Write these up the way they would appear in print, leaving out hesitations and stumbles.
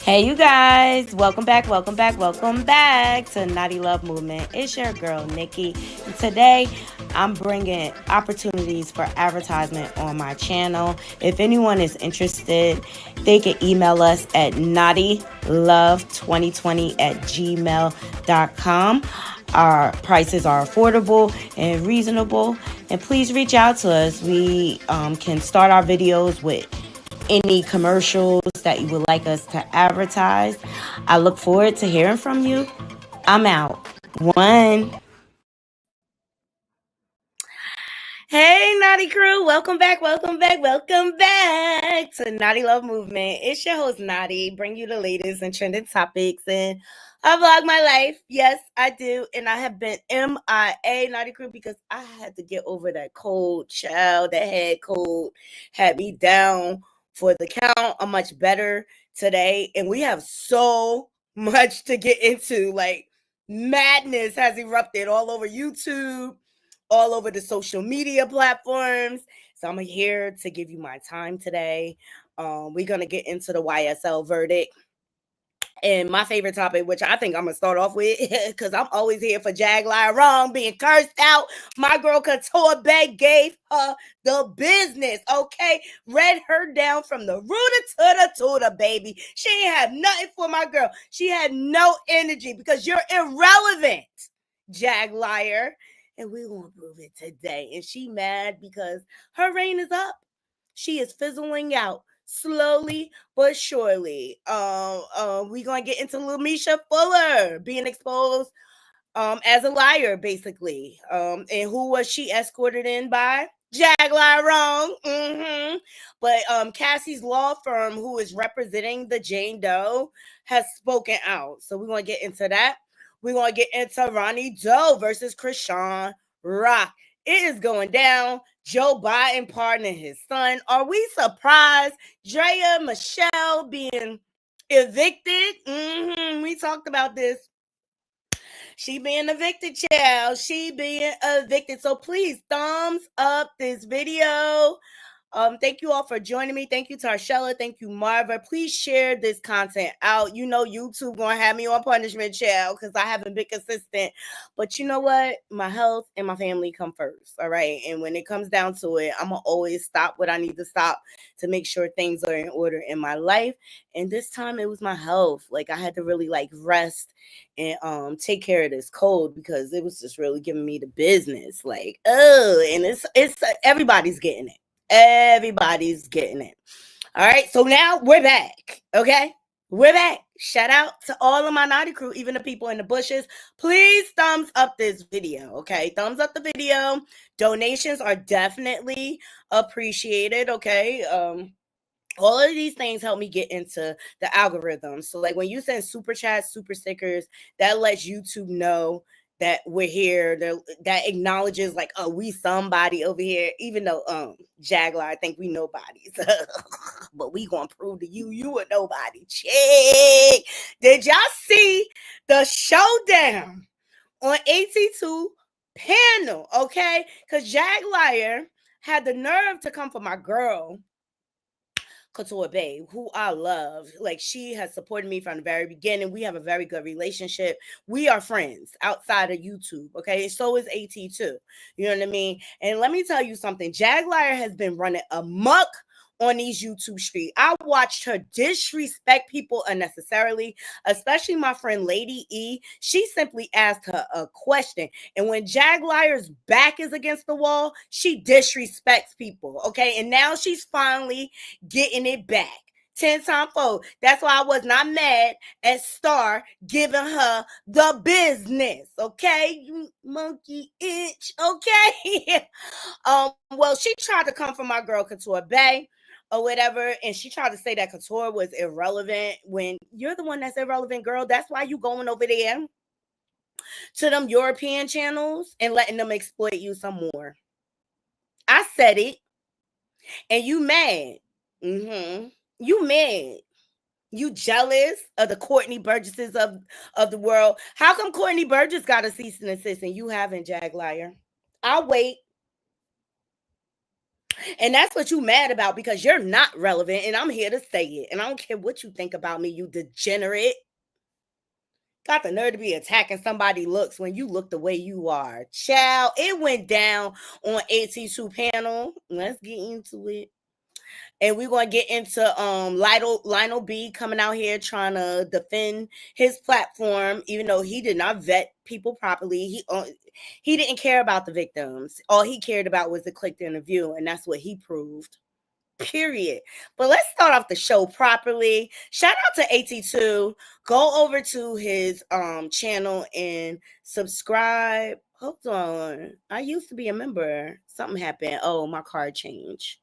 Hey, you guys, welcome back to Naughty Love Movement. It's your girl, Nikki. And today, I'm bringing opportunities for advertisement on my channel. If anyone is interested, they can email us at naughtylove2020@gmail.com. Our prices are affordable and reasonable. And please reach out to us. We can start our videos with any commercials that you would like us to advertise. I look forward to hearing from you. I'm out. One. Hey, Naughty Crew. Welcome back to Naughty Love Movement. It's your host, Naughty, bring you the latest and trending topics. And I vlog my life. Yes, I do. And I have been MIA, Naughty Crew, because I had to get over that cold. Child, that head cold had me down for the count. I'm much better today. And we have so much to get into. Like, madness has erupted all over YouTube, all over the social media platforms. So I'm here to give you my time today. We're going to get into the YSL verdict. And my favorite topic, which I think I'm going to start off with, because I'm always here for Jaguar wrong, being cursed out. My girl Couture gave her the business, okay? Read her down from the rooter to the tutor, baby. She ain't have nothing for my girl. She had no energy because you're irrelevant, Jaguar. And we're going to prove it today. And she mad because her reign is up. She is fizzling out slowly but surely. We're going to get into Lemesha Fuller being exposed as a liar, basically. And who was she escorted in by? Jaguar wrong. But Cassie's law firm, who is representing the Jane Doe, has spoken out. So we're going to get into that. We're going to get into Ronnie Doe versus Chrisean Rock. It is going down. Joe Biden pardoning his son. Are we surprised? Drea Michelle being evicted. We talked about this. She being evicted, child. She being evicted. So please thumbs up this video. Thank you all for joining me. Thank you, Tarshella. Thank you, Marva. Please share this content out. You know YouTube gonna have me on punishment, child, because I haven't been consistent. But you know what? My health and my family come first. All right. And when it comes down to it, I'm gonna always stop what I need to stop to make sure things are in order in my life. And this time it was my health. Like I had to really rest and take care of this cold because it was just really giving me the business. Like, oh, and it's everybody's getting it. Everybody's getting it. All right. So now we're back. Okay. We're back. Shout out to all of my naughty crew, even the people in the bushes. Please thumbs up this video. Okay. Thumbs up the video. Donations are definitely appreciated. Okay. All of these things help me get into the algorithm. So like when you send super chats, super stickers, that lets YouTube know that we're here. That acknowledges like, oh, we somebody over here, even though Jaguar, I think we nobodies. But we gonna prove to you a nobody. Check. Did y'all see the showdown on AT2 panel? Okay, because Jaguar had the nerve to come for my girl Couture Babe, who I love. Like, she has supported me from the very beginning. We have a very good relationship. We are friends outside of YouTube, okay? So is AT2. You know what I mean? And let me tell you something. Jaguar has been running amok on these YouTube streets. I watched her disrespect people unnecessarily, especially my friend Lady E. She simply asked her a question. And when Jaguar's back is against the wall, she disrespects people, okay? And now she's finally getting it back. 10 times fold. That's why I was not mad at Star giving her the business. Okay, you monkey itch. Okay. Well, she tried to come for my girl Couture Bay or whatever, and she tried to say that Couture was irrelevant when you're the one that's irrelevant, girl. That's why you going over there to them European channels and letting them exploit you some more. I said it, and you mad. You mad. You jealous of the Courtney Burgesses of the world. How come Courtney Burgess got a cease and desist and you haven't, Jaguar? I'll wait. And that's what you mad about because you're not relevant and I'm here to say it. And I don't care what you think about me, you degenerate. Got the nerve to be attacking somebody looks when you look the way you are. Child, it went down on AT2 panel. Let's get into it. And we're gonna get into Lionel B coming out here trying to defend his platform, even though he did not vet people properly. He didn't care about the victims. All he cared about was the click and the view, and that's what he proved. Period. But let's start off the show properly. Shout out to AT2. Go over to his channel and subscribe. Hold on. I used to be a member. Something happened. Oh, my card changed.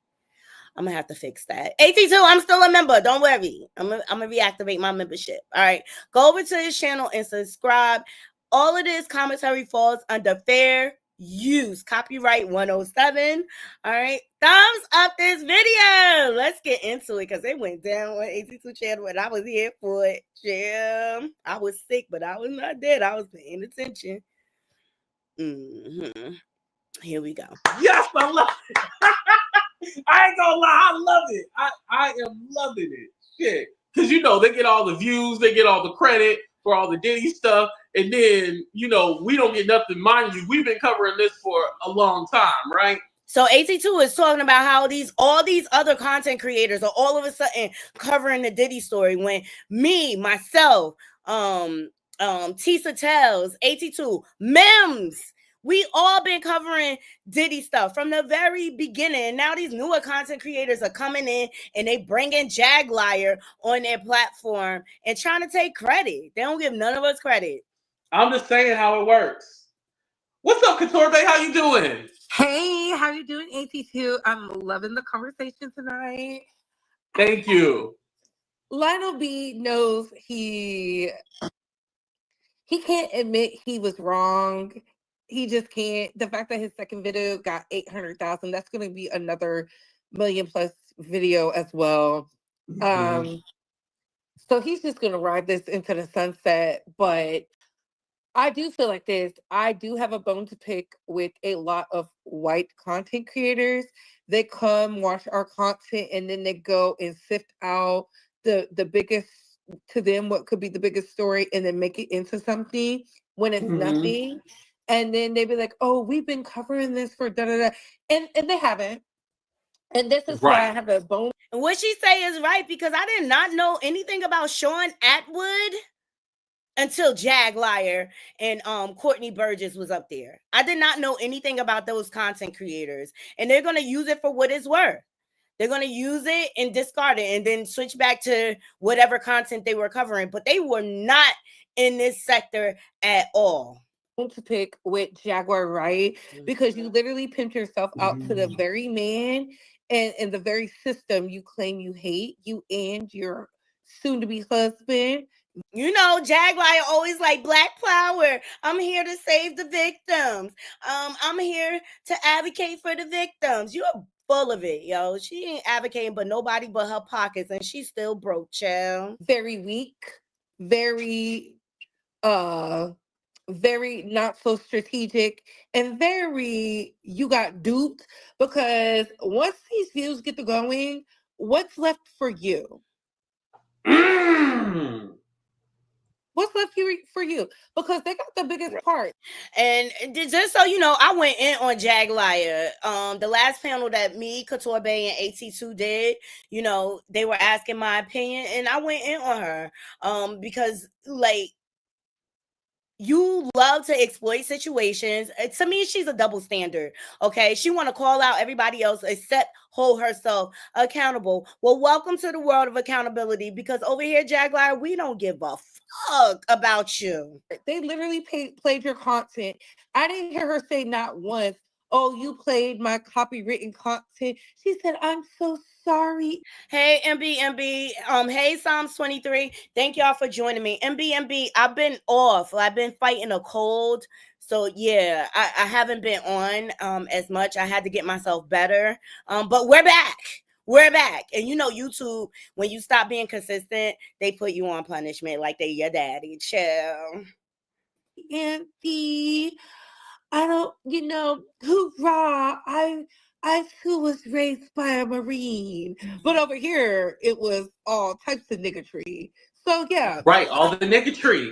I'm gonna have to fix that. AT2, I'm still a member. Don't worry. I'm gonna reactivate my membership. All right. Go over to his channel and subscribe. All of this commentary falls under fair use. Copyright 107. All right. Thumbs up this video. Let's get into it because it went down on AT2 channel and I was here for it. Yeah. I was sick, but I was not dead. I was paying attention. Mm-hmm. Here we go. Yes, I love it. I ain't gonna lie, I love it. I am loving it. Shit. Because, they get all the views, they get all the credit for all the Diddy stuff. And then, we don't get nothing. Mind you, we've been covering this for a long time, right? So AT2 is talking about how all these other content creators are all of a sudden covering the Diddy story when myself, Tisa Tells, AT2, Mims, we all been covering Diddy stuff from the very beginning. Now these newer content creators are coming in and they bringing Jaguar on their platform and trying to take credit. They don't give none of us credit. I'm just saying how it works. What's up, Couture Bay? How you doing? Hey, how you doing, AT2? I'm loving the conversation tonight. Thank you. Lionel B knows he can't admit he was wrong. He just can't. The fact that his second video got 800,000, that's going to be another million plus video as well. Mm-hmm. So he's just going to ride this into the sunset. But I do feel like this. I do have a bone to pick with a lot of white content creators. They come watch our content and then they go and sift out the biggest, to them, what could be the biggest story, and then make it into something when it's nothing. And then they be like, "Oh, we've been covering this for da da da," and they haven't. And this is why I have a bone. And what she say is right, because I did not know anything about Sean Atwood until Jaguar and Courtney Burgess was up there. I did not know anything about those content creators, and they're gonna use it for what it's worth. They're going to use it and discard it and then switch back to whatever content they were covering. But they were not in this sector at all. To pick with Jaguar, right? Because you literally pimped yourself out to the very man and the very system you claim you hate, you and your soon-to-be husband. Jaguar always like Black Power. I'm here to save the victims. I'm here to advocate for the victims. You're full of it, yo. She ain't advocating but nobody but her pockets, and she's still broke, child. Very weak, very not so strategic, and very you got duped, because once these views get to going, what's left for you? What's left for you? Because they got the biggest part. And just so you know, I went in on Jaguar. The last panel that me, Couture Bay, and AT2 did, they were asking my opinion, and I went in on her. Because you love to exploit situations. To me, she's a double standard. Okay, she want to call out everybody else except hold herself accountable. Well, welcome to the world of accountability, because over here, Jaguar, we don't give a fuck about you. They literally played your content. I didn't hear her say not once, "Oh, you played my copywritten content." She said, "I'm so sorry." Hey, MB. Hey, Psalms 23. Thank y'all for joining me. MB. I've been off. I've been fighting a cold. So yeah, I haven't been on as much. I had to get myself better. But we're back. We're back. And YouTube, when you stop being consistent, they put you on punishment like they your daddy. Chill. Auntie, I don't, hoorah. I too was raised by a Marine. But over here, it was all types of niggatry. So yeah. Right, all the niggatry.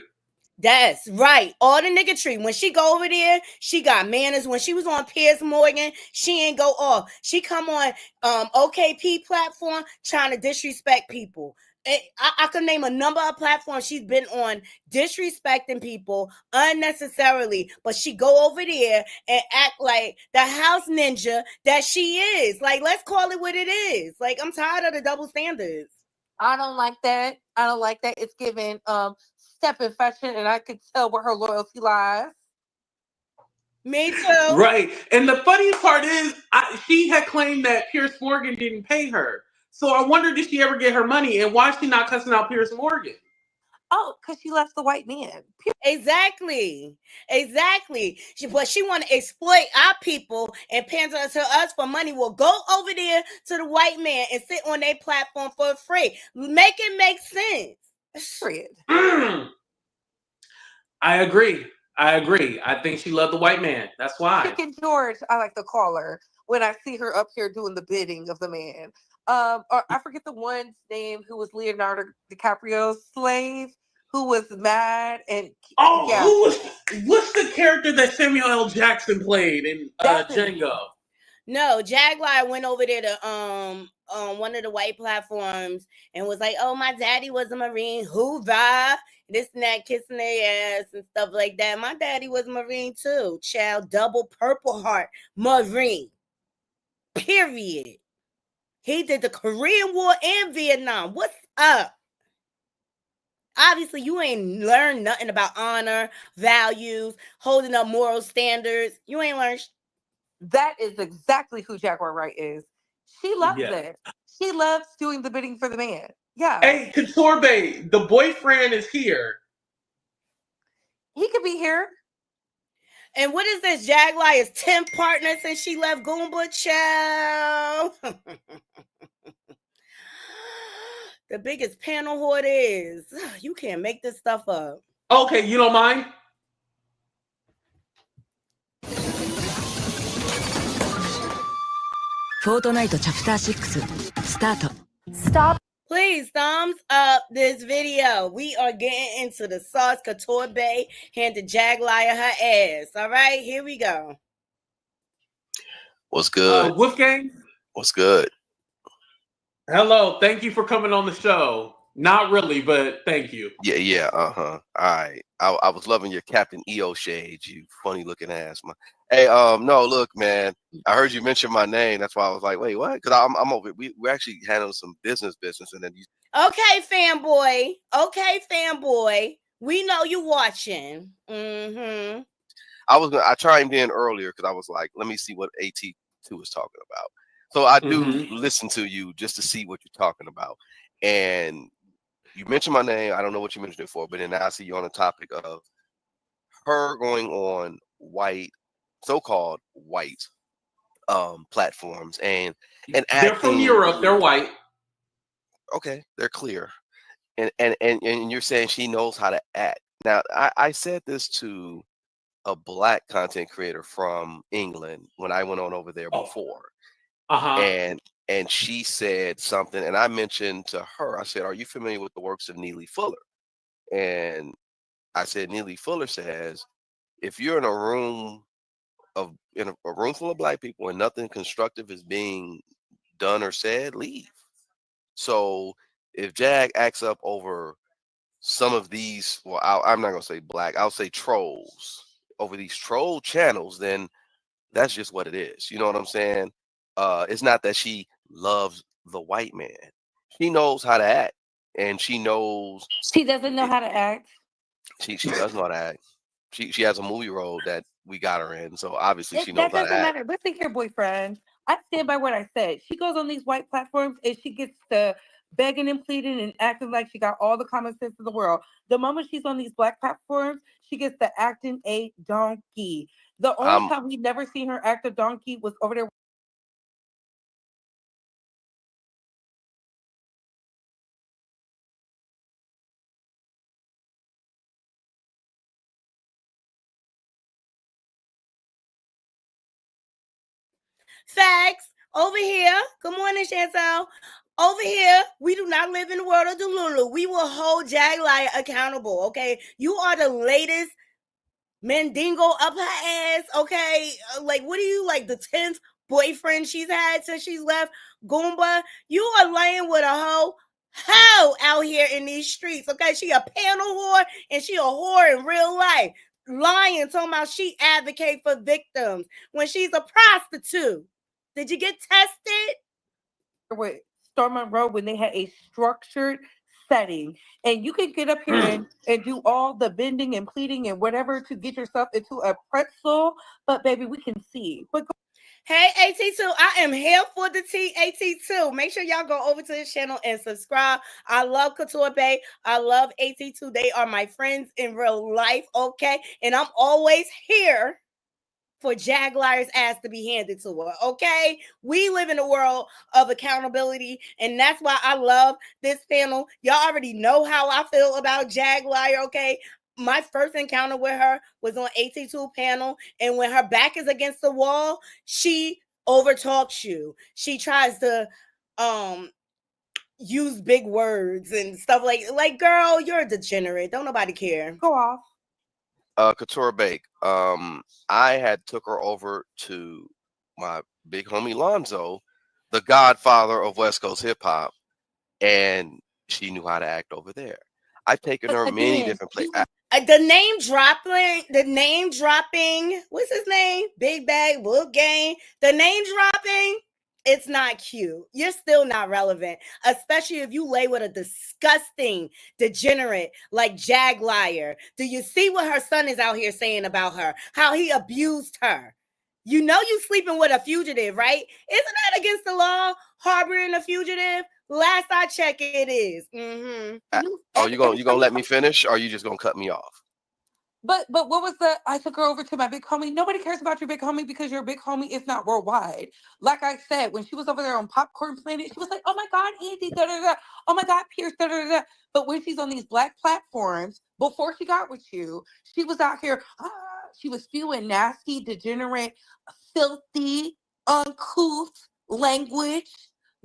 That's right. All the niggatry. When she go over there, she got manners. When she was on Piers Morgan, she ain't go off. She come on OKP platform trying to disrespect people. I could name a number of platforms she's been on disrespecting people unnecessarily, but she go over there and act like the house ninja that she is. Like, let's call it what it is. Like, I'm tired of the double standards. I don't like that. I don't like that. It's given step in fashion, and I could tell where her loyalty lies. Me too. Right. And the funniest part is she had claimed that Piers Morgan didn't pay her. So I wonder, did she ever get her money? And why is she not cussing out Piers Morgan? Oh, because she left the white man. Exactly. But she want to exploit our people and pander to us for money. Well, go over there to the white man and sit on their platform for free. Make it make sense. Period. I agree. I think she loved the white man. That's why. Chicken George, I like to call her when I see her up here doing the bidding of the man. Or I forget the one's name who was Leonardo DiCaprio's slave, who was mad and What's the character that Samuel L. Jackson played in Django? No, Jaguar went over there to one of the white platforms and was like, "Oh, my daddy was a Marine, hoorah!" This and that, kissing their ass and stuff like that. My daddy was a Marine too. Child, double Purple Heart Marine. Period. He did the Korean War and Vietnam. What's up? Obviously, you ain't learned nothing about honor, values, holding up moral standards. You ain't learned. That is exactly who Jaguar Wright is. She loves it. She loves doing the bidding for the man. Yeah. Hey, Couture Bay, the boyfriend is here. He could be here. And what is this? Jaguar is 10 partners since she left Goomba Chow. The biggest panel hoard is. You can't make this stuff up. Okay, you don't mind? Fortnite Chapter 6 Start. Stop. Please thumbs up this video. We are getting into the sauce. Couture Bay handed Jaguar her ass. All right, here we go. What's good? Wolfgang? What's good? Hello, thank you for coming on the show. Not really, but thank you. Yeah, All right. I was loving your Captain EO shades, you funny looking ass, man. Hey, no, look, man. I heard you mention my name. That's why I was like, wait, what? Because I'm over. We're actually handling some business, and then you. Okay, fanboy. We know you watching. Mm-hmm. I chimed in earlier because I was like, let me see what AT2 is talking about. So I do listen to you just to see what you're talking about. And you mentioned my name. I don't know what you mentioned it for, but then I see you on the topic of her going on so-called white platforms and they're acting, from Europe. They're white. Okay, they're clear. And you're saying she knows how to act. Now, I said this to a black content creator from England when I went on over there before. And she said something, and I mentioned to her, I said, are you familiar with the works of Neely Fuller? And I said, Neely Fuller says, if you're in a room full of black people and nothing constructive is being done or said, leave. So if Jag acts up over some of these, well, I'm not gonna say black, I'll say trolls, over these troll channels, then that's just what it is. You know what I'm saying? It's not that she loves the white man. She knows how to act, and she knows she doesn't know how to act. She does know how to act. She has a movie role that we got her in, so obviously she knows that how to doesn't act. matter. Listen here, boyfriend. I stand by what I said. She goes on these white platforms and she gets to begging and pleading and acting like she got all the common sense in the world. The moment she's on these black platforms, she gets to acting a donkey. The only time we never seen her act a donkey was over there. Facts. Over here, good morning, Chantel. Over here, we do not live in the world of Delulu. We will hold Jaguar accountable, okay? You are the latest Mandingo up her ass, okay? Like, what are you, like, the 10th boyfriend she's had since she's left Goomba? You are laying with a hoe out here in these streets, okay? She a panel whore, and she a whore in real life. Lying, talking about she advocate for victims when she's a prostitute. Did you get tested? With Storm Monroe when they had a structured setting, and you can get up here and do all the bending and pleating and whatever to get yourself into a pretzel, but baby, we can see. But hey, AT2, I am here for the TAT2. Make sure y'all go over to this channel and subscribe. I love Couture Bay. I love AT2. They are my friends in real life, okay? And I'm always here for Jaguar's ass to be handed to her, okay? We live in a world of accountability, and that's why I love this panel. Y'all already know how I feel about Jaguar, okay? My first encounter with her was on AT2 panel, and when her back is against the wall, she overtalks you. She tries to use big words and stuff like girl, you're a degenerate. Don't nobody care. go off. Couture Bake. I had took her over to my big homie Lonzo, the godfather of West Coast hip hop, and she knew how to act over there. I've taken her many different places. The name dropping, what's his name? Big Bag, Book Gang. The name dropping, it's not cute. You're still not relevant, especially if you lay with a disgusting degenerate like Jaguar. Do you see what her son is out here saying about her? How he abused her? You know you sleeping with a fugitive, right? Isn't that against the law, harboring a fugitive? Last I check, it is. Oh, you gonna let me finish, or are you just gonna cut me off? But what was I took her over to my big homie. Nobody cares about your big homie because your big homie is not worldwide. Like I said, when she was over there on Popcorn Planet, she was like, oh my God, Andy, da da da. Oh my God, Pierce, da da da. But when she's on these black platforms, before she got with you, she was out here, she was spewing nasty, degenerate, filthy, uncouth language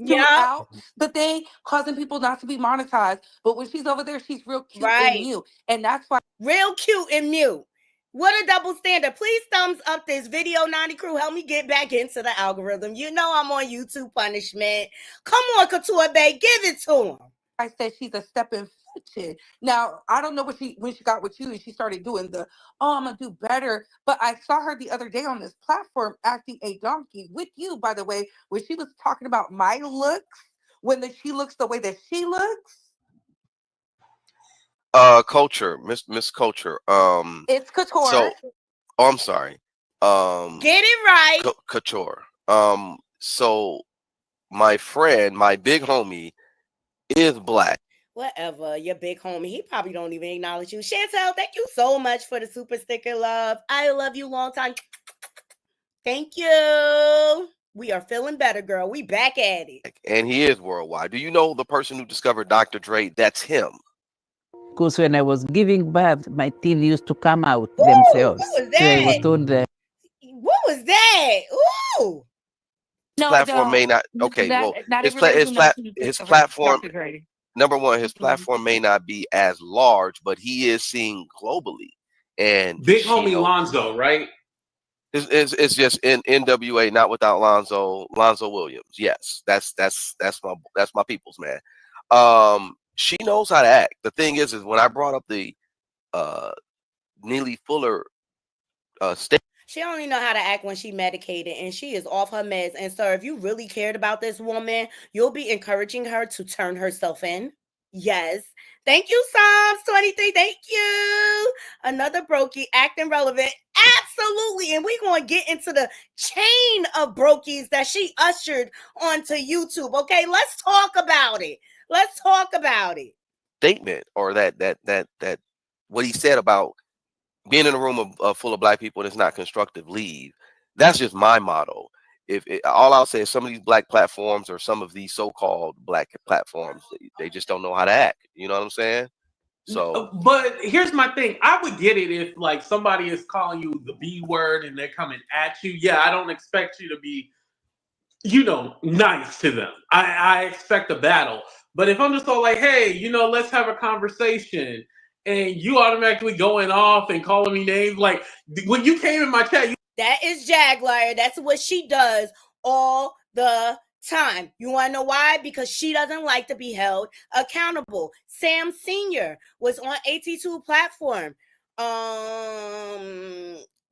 throughout the thing, causing people not to be monetized. But when she's over there, she's real cute and mute. And that's why. Real cute and mute. What a double standard. Please thumbs up this video, 90 Crew. Help me get back into the algorithm. You know I'm on YouTube punishment. Come on, Couture Bay. Give it to him. I said she's a stepping fiction. Now, I don't know when she got with you and she started doing I'm going to do better. But I saw her the other day on this platform acting a donkey with you, by the way, when she was talking about my looks, when she looks the way that she looks. Culture, Miss Culture. It's Couture. So, I'm sorry. Get it right. Couture. So my friend, my big homie, is black. Whatever, your big homie. He probably don't even acknowledge you. Chantel, thank you so much for the super sticker, love. I love you long time. Thank you. We are feeling better, girl. We back at it. And he is worldwide. Do you know the person who discovered Dr. Dre? That's him. Because when I was giving birth, my teeth used to come out themselves. What was that? So I was told that. What was that? Ooh. No, platform may not. Okay, his platform. Number one, his platform may not be as large, but he is seen globally. And big homie Lonzo, right? It's just in NWA, not without Lonzo Williams. Yes, that's my people's man. She knows how to act. The thing is when I brought up the Neely Fuller statement. She only know how to act when she medicated, and she is off her meds. And sir, if you really cared about this woman, you'll be encouraging her to turn herself in. Yes. Thank you, Psalms 23. Thank you. Another brokey acting relevant. Absolutely. And we're going to get into the chain of brokies that she ushered onto YouTube. Okay, let's talk about it. Let's talk about it. Statement, or that what he said about being in a room full of black people and it's not constructive, leave. That's just my motto. All I'll say is some of these black platforms or some of these so-called black platforms, they just don't know how to act. You know what I'm saying? So, but here's my thing. I would get it if like somebody is calling you the B word and they're coming at you. Yeah, I don't expect you to be nice to them. I expect a battle. But if I'm just all like, hey, let's have a conversation, and you automatically going off and calling me names, like when you came in my chat, that is Jaguar. That's what she does all the time. You want to know why? Because she doesn't like to be held accountable. Sam Sr. was on AT2 platform.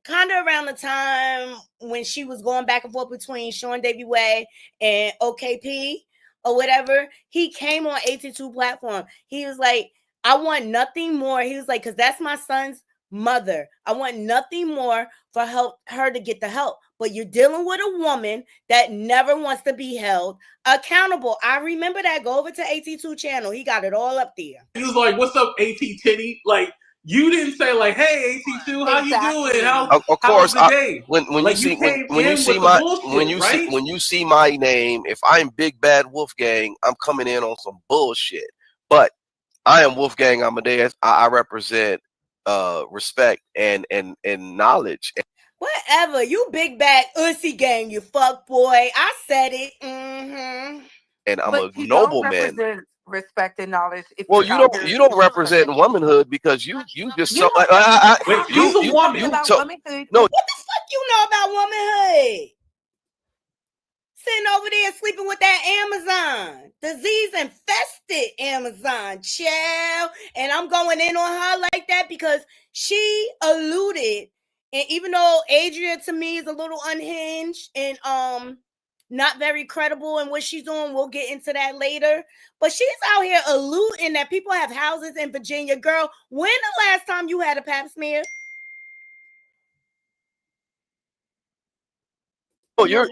Kind of around the time when she was going back and forth between Sean Davy Way and OKP or whatever. He came on AT2 platform. He was like, I want nothing more. He was like, because that's my son's mother. I want nothing more for her to get the help. But you're dealing with a woman that never wants to be held accountable. I remember that. Go over to AT2 channel. He got it all up there. He was like, what's up, AT Titty? Like, you didn't say like, hey, AT2, how you doing? How's the day? When you see my name, if I'm Big Bad Wolfgang, I'm coming in on some bullshit. But I am Wolfgang Amadeus. I represent respect and knowledge. Whatever, you big bad Ussy gang, you fuck boy. I said it. And I'm a nobleman. Respect and knowledge. If well, you don't represent womanhood because you just you womanhood. No, what the fuck you know about womanhood? Sitting over there sleeping with that Amazon, disease infested Amazon child, and I'm going in on her like that because she alluded. And even though Adria to me is a little unhinged and not very credible in what she's doing, we'll get into that later. But she's out here alluding that people have houses in Virginia. Girl, when the last time you had a pap smear? Oh, you're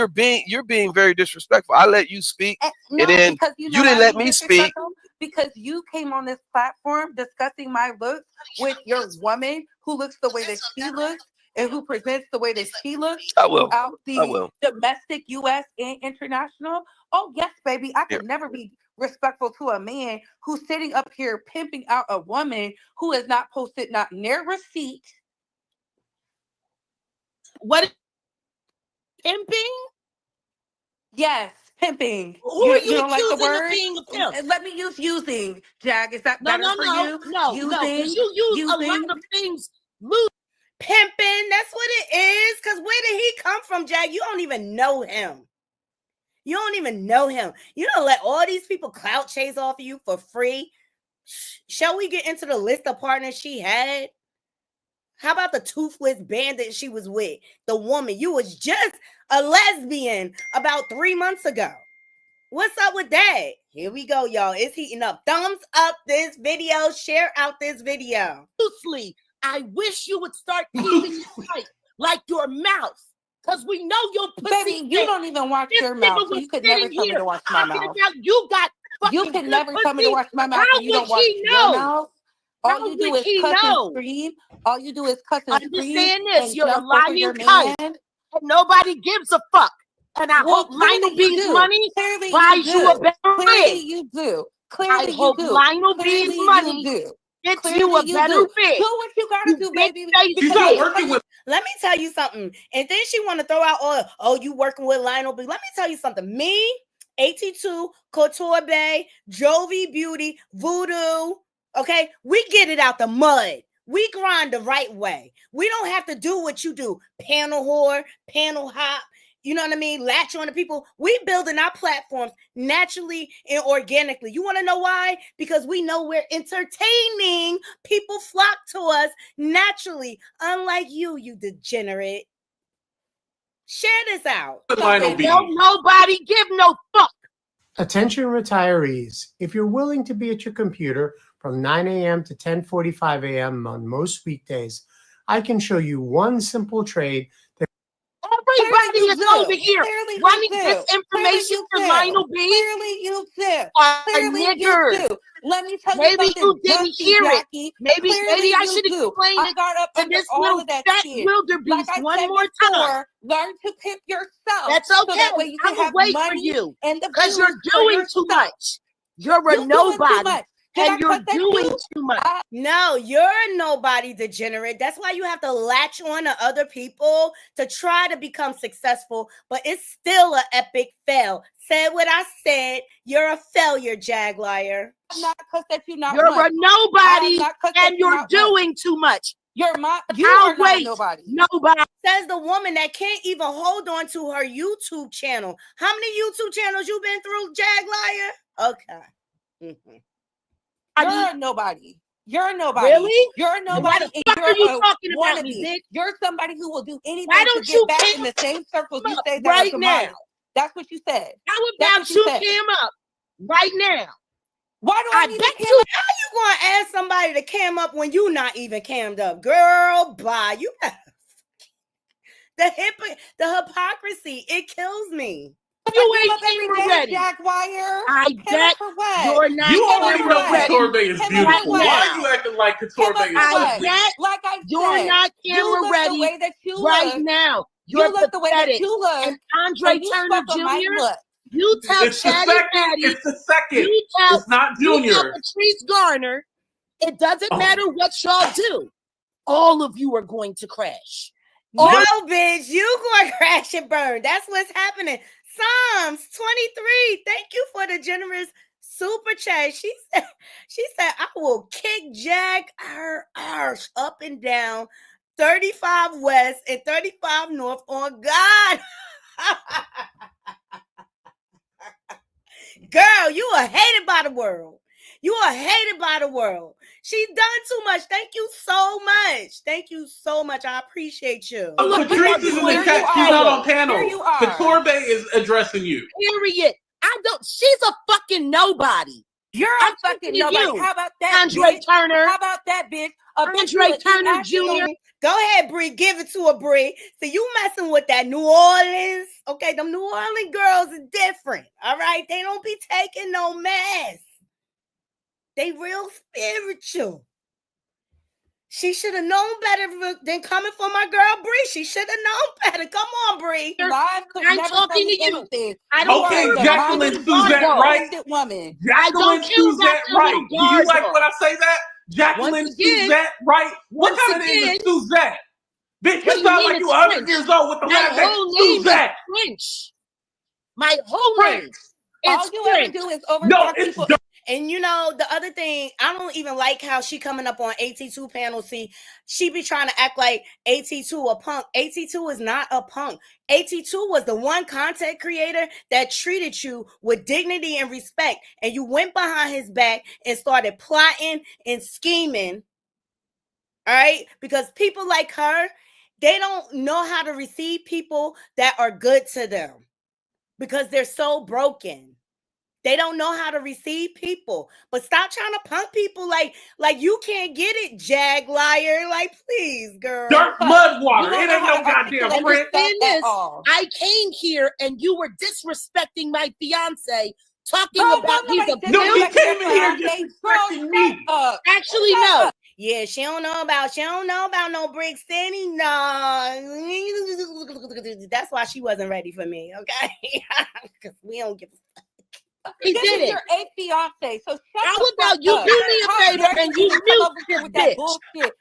being very disrespectful. I let you speak, and then you didn't let me speak because you came on this platform discussing my looks with your woman who looks the way that she looks and who presents the way that she looks throughout the domestic U.S. and international. Oh yes, baby, I could never be respectful to a man who's sitting up here pimping out a woman who has not posted not near receipt. What? Pimping? Yes, pimping. Who you don't like the word? Being a pimp? Let me use using. Jag, is that better for you? No. You use a lot of things. Pimping, that's what it is. Because where did he come from, Jag? You don't even know him. You don't let all these people clout chase off of you for free. Shall we get into the list of partners she had? How about the toothless bandit she was with? The woman, you was just a lesbian about 3 months ago. What's up with that? Here we go, y'all. It's heating up. Thumbs up this video. Share out this video. Loosely, I wish you would start keeping it tight, like your mouth. Because we know your pussy. Baby, you don't even watch your mouth. So you could never tell me to watch my mouth. You can never tell me to watch my mouth. You don't watch your mouth. All you do is cuss and scream. All you do is cuss and scream. Understand this. You're a lying cunt. And nobody gives a fuck. And I hope Lionel B's money buys you a better Clearly wig. you do. I hope Lionel B's money gets you a better wig. Do what you gotta do, baby. Let me tell you something. And then she want to throw out, you working with Lionel B. Let me tell you something. Me, AT2, Couture Bay, Jovi Beauty, Voodoo. Okay, we get it out the mud. We grind the right way. We don't have to do what you do. Panel whore, panel hop. You know what I mean? Latch on to people. We building our platforms naturally and organically. You want to know why? Because we know we're entertaining. People flock to us naturally. Unlike you degenerate. Share this out. Don't nobody give no fuck. Attention retirees. If you're willing to be at your computer from 9 a.m. to 10:45 a.m. on most weekdays, I can show you one simple trade that everybody is over here running this information for Lionel B. Clearly you do. Clearly you do. Let me tell you maybe something. You didn't hear Jackie. it. Maybe I should explain it. To this little fat wildebeest one more time. Learn to pimp yourself. That's okay. So that way you can have wait money for you and because you're doing too much. You're a nobody. and you're doing too much. No, you're a nobody degenerate. That's why you have to latch on to other people to try to become successful, but it's still an epic fail. Said what I said. You're a failure, Jaguar. I'm not cussed at you. Not you're once. a nobody, and you're not doing once. too much. You are not a nobody. Nobody. Says the woman that can't even hold on to her YouTube channel. How many YouTube channels you been through, Jaguar? Okay. Mm-hmm. You're a nobody. You're a nobody. Really? You're a nobody. What the fuck are you talking about me, bitch? You're somebody who will do anything to get back in the same circles you say that right now. That's what you said. How about you cam up right now? Why do I need to cam up? How you gonna ask somebody to cam up when you not even cammed up? Girl, bye. You the hypocrisy, it kills me. You ain't camera ready. Jaguar. I bet you're not. You already know ready. Couture Bay is beautiful. Why are you acting like Couture Bay is I ugly? bet like I said, you're not camera ready the way that you right look. now. You look the way that you look. And Andre Turner Jr. You tell It's the Chatty second. Patty. It's the second. You tell, it's not you tell Junior. Patrice Garner. It doesn't matter what y'all do. All of you are going to crash. No, bitch, you going to crash and burn. That's what's happening. Psalms 23. Thank you for the generous super chat. She said, I will kick Jag her arse up and down 35 West and 35 North on God. Girl, you are hated by the world. You are hated by the world. She's done too much. Thank you so much. Thank you so much. I appreciate you. Patrice is in the chat. She's not on panel. Couture Bay is addressing you. Period. She's a fucking nobody. You're a fucking nobody. How about that, Andre Turner? How about that, bitch? Andre Turner Jr. Go ahead, Bree. Give it to her, Bree. So you messing with that New Orleans. Okay, them New Orleans girls are different. All right? They don't be taking no mess. They real spiritual. She should have known better than coming for my girl, Bree. She should have known better. Come on, Bree. I'm talking to you. Okay, Jacqueline Suzette Wright. Jacqueline Suzette Wright. Do you like when I say that? Jacqueline Suzette Wright. What kind of name is Suzette? Bitch, you sound like you 100 years old with the last name Suzette. French. My whole name is all you ever do is overtalk people. And you know, the other thing, I don't even like how she coming up on AT2 panel. See, she be trying to act like AT2 a punk. AT2 is not a punk. AT2 was the one content creator that treated you with dignity and respect. And you went behind his back and started plotting and scheming. All right? Because people like her, they don't know how to receive people that are good to them. Because they're so broken. They don't know how to receive people. But stop trying to punk people like you can't get it, Jaguar. Like, please, girl. Dirt, mud, water. It ain't no goddamn print. I came here and you were disrespecting my fiance, talking about he's a no, he came in here disrespecting me. Actually, no. Yeah, she don't know about no Brick City. No. That's why she wasn't ready for me, okay? Because we don't give a fuck. He did it. Your a fiance. So how about you do me a favor and you mute this bitch? Bullshit.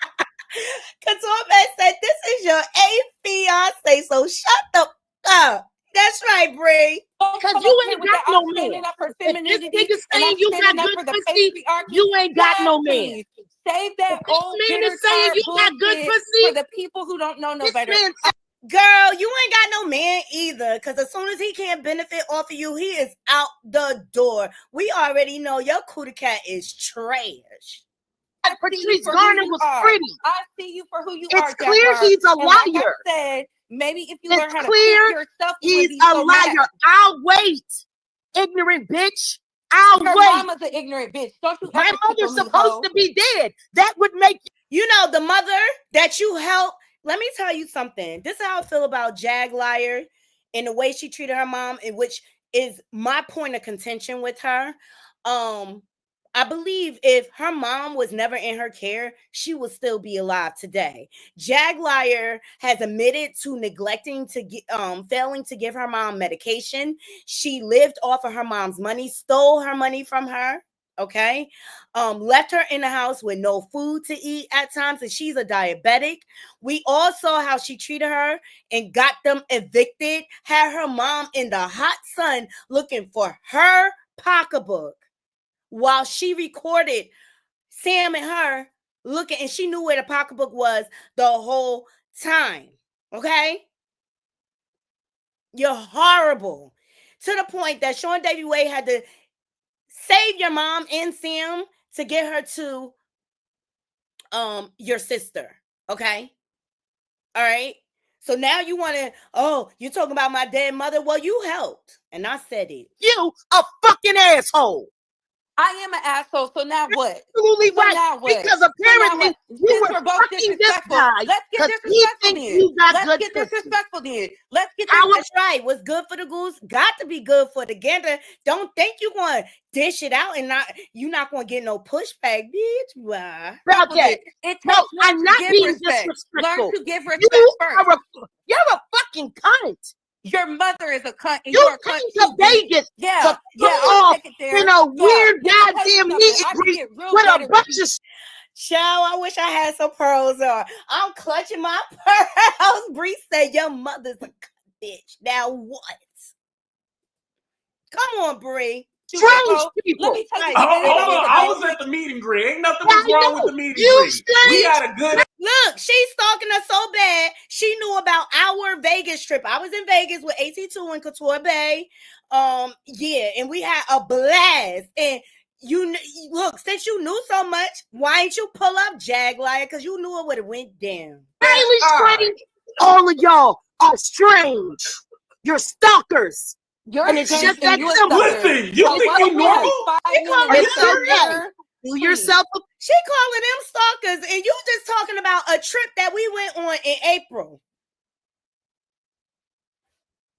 Couture said this is your a fiance. So shut the up. That's right, Bree. Because you ain't got no man. If this nigga saying you got good pussy, you ain't got no man. Save that old man is saying you got good pussy for the people who don't know no better. Girl, you ain't got no man either. Because as soon as he can't benefit off of you, he is out the door. We already know your cootie cat is trash. Patrice Garner was pretty. I see you for who you are. It's clear he's a liar. Like I said, maybe if you learn how to clear pick yourself, he's a liar. Mad. I'll wait, ignorant bitch. Your wait. Mama's an ignorant bitch. Don't you? My mother's supposed to be dead. That would make you know the mother that you helped. Let me tell you something. This is how I feel about Jaguar and the way she treated her mom, and which is my point of contention with her. I believe if her mom was never in her care, she would still be alive today. Jaguar has admitted to neglecting to failing to give her mom medication. She lived off of her mom's money, stole her money from her. okay? Left her in the house with no food to eat at times, and she's a diabetic. We all saw how she treated her and got them evicted, had her mom in the hot sun looking for her pocketbook while she recorded Sam and her looking, and she knew where the pocketbook was the whole time, okay? You're horrible. To the point that Sean Davy Wade had to save your mom and Sam to get her to your sister. Okay. All right. So now you want to, you're talking about my dead mother. Well, you helped. And I said it. You a fucking asshole. I am an asshole, so now what? Absolutely so right. Now what? Because apparently you were both fucking this guy. Let's get disrespectful then. Let's get disrespectful then. Let's get That's right. What's good for the goose got to be good for the gander. Don't think you're going to dish it out and you're not going to get no pushback, bitch. Why? About that. I'm not being disrespectful. Learn to give respect first. You're a fucking cunt. Your mother is a cunt. And you came to Vegas to off in a weird goddamn meet and greet with a bunch of. Child, I wish I had some pearls on. I'm clutching my pearls. Bree said your mother's a cunt, bitch. Now what? Come on, Bree. Strange people. Let me tell you. I was at the meet and greet. Ain't nothing wrong with the meet and greet. We had a good. Look, she's stalking us so bad. She knew about our Vegas trip. I was in Vegas with AT2 and Couture Bay. And we had a blast. And you look, since you knew so much, why didn't you pull up Jaguar? Because you knew it would have went down. Highly strange. All of y'all are strange. You're stalkers. And it's just that simple. Listen, you think you normal? Do yourself. She calling them stalkers, and you just talking about a trip that we went on in April.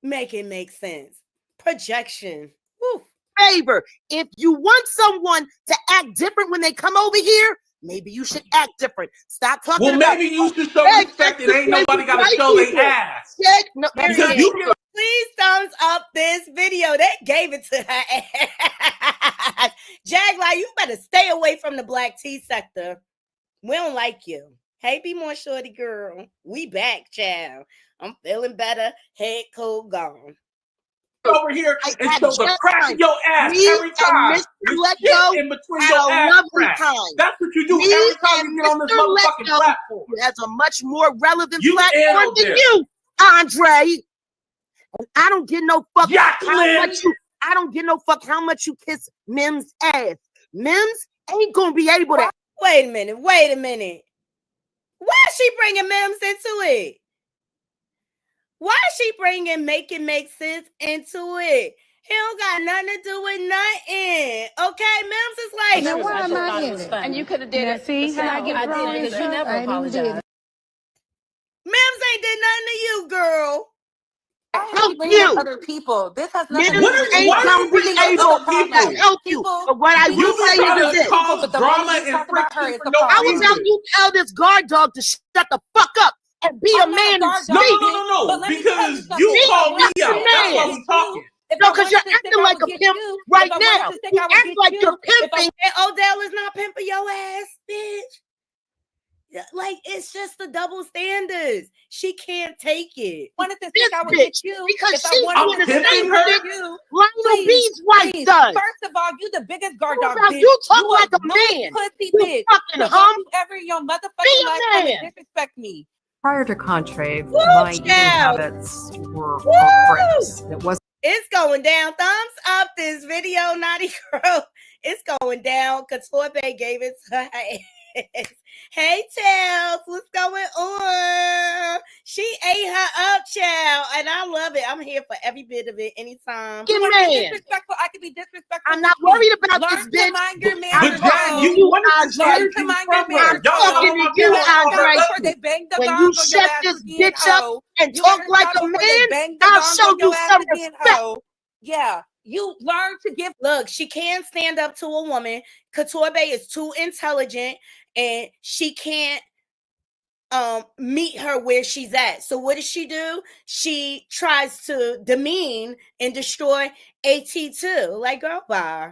Make it make sense. Projection. Woo. Favor. If you want someone to act different when they come over here, maybe you should act different. Stop talking about. Maybe you should show respect and ain't nobody got to show their ass. Because you. Please thumbs up this video. They gave it to her ass. Jaguar, you better stay away from the black tea sector. We don't like you. Hey, be more shorty girl. We back, child. I'm feeling better. Head cold gone. Over here and show the crack in your ass every time. You let shit go in between your ass cracks. That's what you do every time you get on this motherfucking platform. Who has a much more relevant platform than you, Andre. And I don't give no fuck I don't give no fuck how much you kiss Mims' ass. Mims ain't gonna be able to. Wait a minute. Why is she bringing Mims into it? Why is she bringing Make It Make Sense into it? He don't got nothing to do with nothing. Okay, Mims is like. Then why am I in it? And you could have did it. See how I get thrown in? You never apologized. Mims ain't did nothing to you, girl. Help you. Other people. This has nothing to do with ain't gonna be able to help you. But what I will say is this: drama and friction for no reason. I will help you tell this guard dog to shut the fuck up and be a man and speak. No, because you call me out. That's why we talking. No, because you're acting like a pimp right now. You act like you're pimping. And Odell is not pimping your ass, bitch. Like, it's just the double standards. She can't take it. Wanted to think I would get you because if she wanted to say her. Lionel B's wife does. First of all, you the biggest guard dog. You talk like a man. Pussy you bitch. Fucking hum. Ever in your motherfucking life come and disrespect me. Prior to Contrave, my eating habits were bricks. It wasn't. It's going down. Thumbs up this video, Naughty Girl. It's going down. Couture Bay gave it to her. Hey, Tels, what's going on? She ate her up, child, and I love it. I'm here for every bit of it, anytime. You want to be disrespectful? I can be disrespectful. I'm not worried about this bitch. To mind your man. You want to mind your man. I'm talking to you, Andre. When you shut this bitch up and talk like a man, I'll show you some respect. Yeah. You learn to give. Look, she can't stand up to a woman. Couture Bay is too intelligent, and she can't meet her where she's at. So what does she do? She tries to demean and destroy AT2. Like, girl, bye.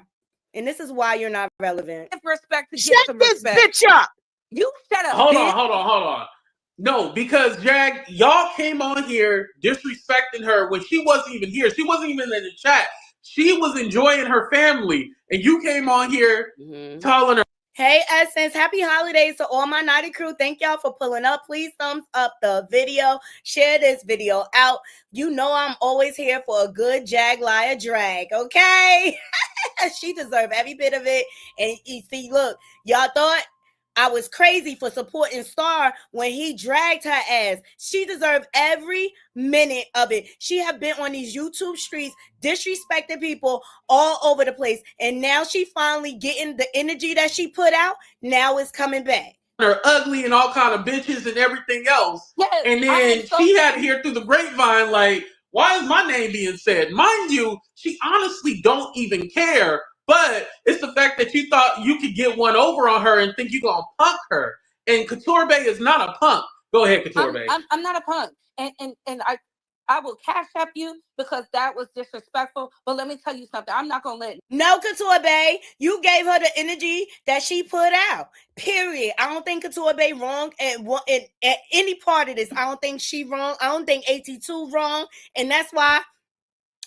And this is why you're not relevant. Give respect to Shut get some this respect. bitch up. You shut up. Hold bitch. on. No, because y'all came on here disrespecting her when she wasn't even here. She wasn't even in the chat. She was enjoying her family, and you came on here telling her. Hey, Essence, happy holidays to all my Naughty crew. Thank y'all for pulling up. Please thumbs up the video. Share this video out. You know I'm always here for a good Jaguar drag, okay? She deserves every bit of it. And you see, look, y'all thought I was crazy for supporting Star when he dragged her ass. She deserved every minute of it. She have been on these YouTube streets disrespecting people all over the place. And now she finally getting the energy that she put out. Now it's coming back. Her ugly and all kind of bitches and everything else. Yes, and then she had to hear through the grapevine, like, why is my name being said? Mind you, she honestly don't even care. But it's the fact that you thought you could get one over on her and think you're going to punk her. And Couture Bay is not a punk. Go ahead, Couture Bay. I'm not a punk. And I will cash up you because that was disrespectful. But let me tell you something. I'm not going to let... No, Couture Bay. You gave her the energy that she put out. Period. I don't think Couture Bay wrong at any part of this. I don't think she wrong. I don't think AT2 wrong. And that's why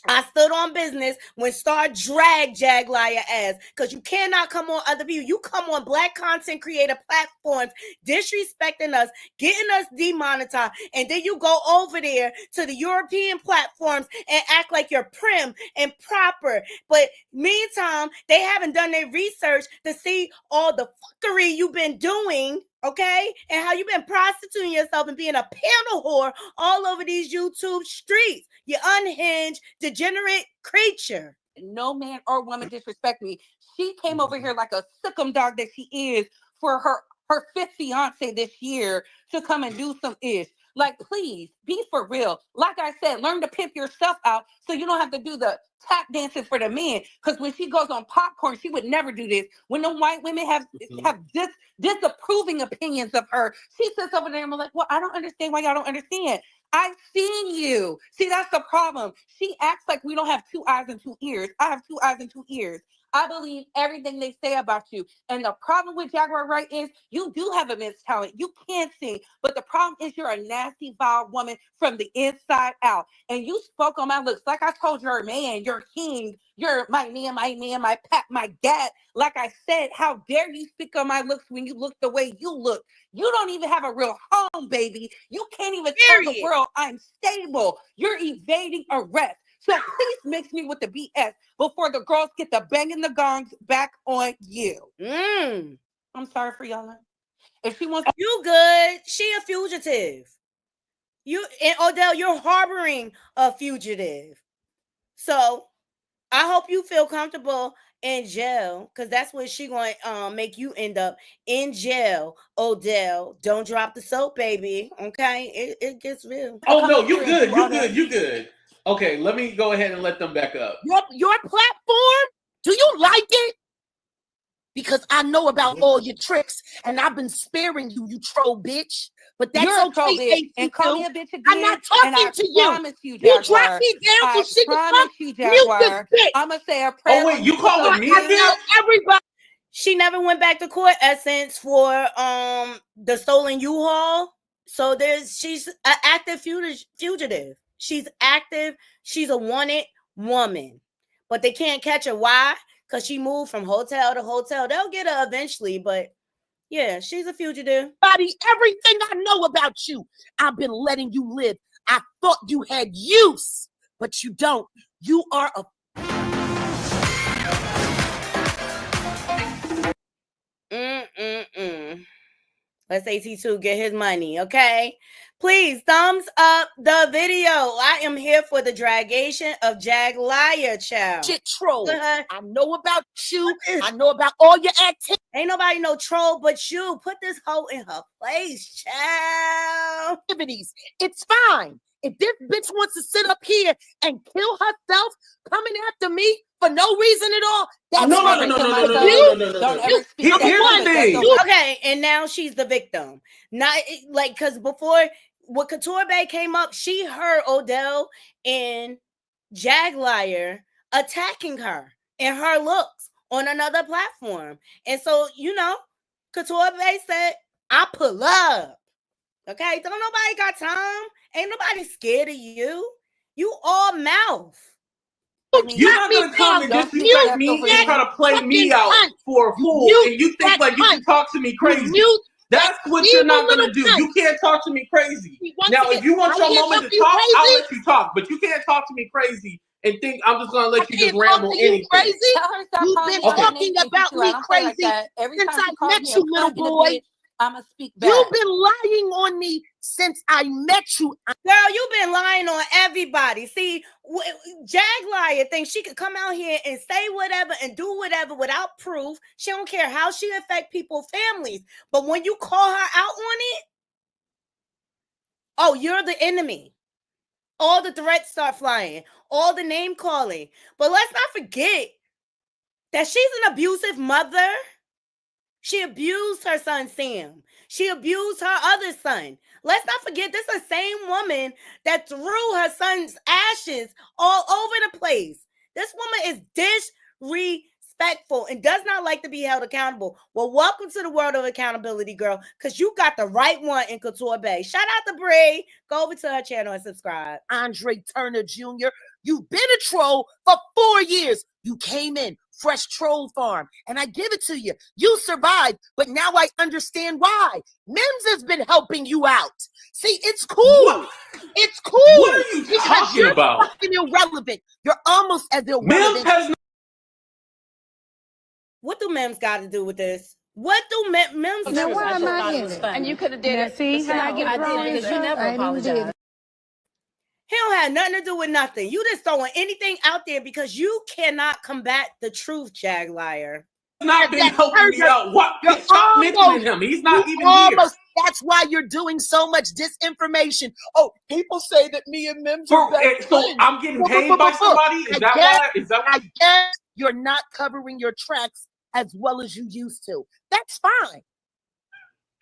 I stood on business when Star dragged Jaguar ass, because you cannot come on other people. You come on Black content creator platforms disrespecting us, getting us demonetized, and then you go over there to the European platforms and act like you're prim and proper. But meantime, they haven't done their research to see all the fuckery you've been doing, okay? And how you've been prostituting yourself and being a panel whore all over these YouTube streets. You unhinged, degenerate creature. No man or woman disrespect me. She came over here like a sickum dog that she is for her fifth fiance this year to come and do some ish. Like, please, be for real. Like I said, learn to pimp yourself out so you don't have to do the tap dancing for the men. Because when she goes on Popcorn, she would never do this. When the white women have disapproving opinions of her, she sits over there and I'm like, well, I don't understand why y'all don't understand. I've seen you. See, that's the problem. She acts like we don't have 2 eyes and 2 ears. I have 2 eyes and 2 ears. I believe everything they say about you. And the problem with Jaguar Wright is you do have immense talent. You can sing. But the problem is you're a nasty, vile woman from the inside out. And you spoke on my looks. Like I told your man, your king, you're my man, my pat, my dad. Like I said, how dare you speak on my looks when you look the way you look? You don't even have a real home, baby. You can't even tell the world I'm stable. You're evading arrest. So please mix me with the BS before the girls get the banging the gongs back on you. I'm sorry for y'all. If she wants, you good. She a fugitive. You and Odell, you're harboring a fugitive. So I hope you feel comfortable in jail, because that's what she going to make you end up in jail. Odell, don't drop the soap, baby. Okay, it gets real. Oh no, you good. Okay, let me go ahead and let them back up. Your platform? Do you like it? Because I know about all your tricks, and I've been sparing you, you troll bitch. But that's you're okay. And call me a bitch again. I'm not talking to you. You drop me down so she can fuck. You, Jaguar. I'm gonna say a prayer. Oh wait, you calling me again? Everybody. She never went back to court, Essence, for the stolen U-Haul. So she's an active fugitive. She's active. She's a wanted woman. But they can't catch her. Why? Because she moved from hotel to hotel. They'll get her eventually, but yeah, she's a fugitive. Everything I know about you, I've been letting you live. I thought you had use, but you don't. You are a... Let's AT2 get his money, okay? Please, thumbs up the video. I am here for the dragation of Jaguar, child. Shit troll. I know about you. I know about all your activities. Ain't nobody no troll but you. Put this hoe in her place, child. It's fine. If this bitch wants to sit up here and kill herself coming after me for no reason at all, that's no. Okay, and now she's the victim. Not like, because before when Couture Bay came up, she heard Odell and Jaguar attacking her and her looks on another platform. And so, you know, Couture Bay said, I pull up. Okay, don't nobody got time. Ain't nobody scared of you. You all mouth. You're not gonna come and disrespect me and try to play me out for a fool, and you think like you can talk to me crazy. That's what you're not gonna do. You can't talk to me crazy. Now, if you want your moment to talk, I'll let you talk, but you can't talk to me crazy and think I'm just gonna let you just ramble anything. You've been talking about me crazy since I met you, little boy. I'ma speak back. You've been lying on me since I met you. Girl, you've been lying on everybody. See, Jaguar thinks she could come out here and say whatever and do whatever without proof. She don't care how she affect people's families. But when you call her out on it, oh, you're the enemy. All the threats start flying. All the name calling. But let's not forget that she's an abusive mother. She abused her son, Sam. She abused her other son. Let's not forget, this is the same woman that threw her son's ashes all over the place. This woman is disrespectful and does not like to be held accountable. Well, welcome to the world of accountability, girl, because you got the right one in Couture Bay. Shout out to Bree. Go over to her channel and subscribe. Andre Turner Jr., you've been a troll for 4 years. You came in, fresh troll farm, and I give it to you. You survived, but now I understand why. Mims has been helping you out. See, it's cool. What? It's cool. What are you talking about? Fucking irrelevant. You're almost as irrelevant. Mims has. What do Mims got to do with this? What do Mims do? Now, why am I in it? And you could have did it. See how I get wrong? Because you never apologized. He don't have nothing to do with nothing. You just throwing anything out there because you cannot combat the truth, Jaguar. Not been helping me out. What? Stop mentioning him. He's not even here. That's why you're doing so much disinformation. Oh, people say that me and Mims are best So friends. I'm getting paid by somebody? Is that why? Is that why? I guess you're not covering your tracks as well as you used to. That's fine.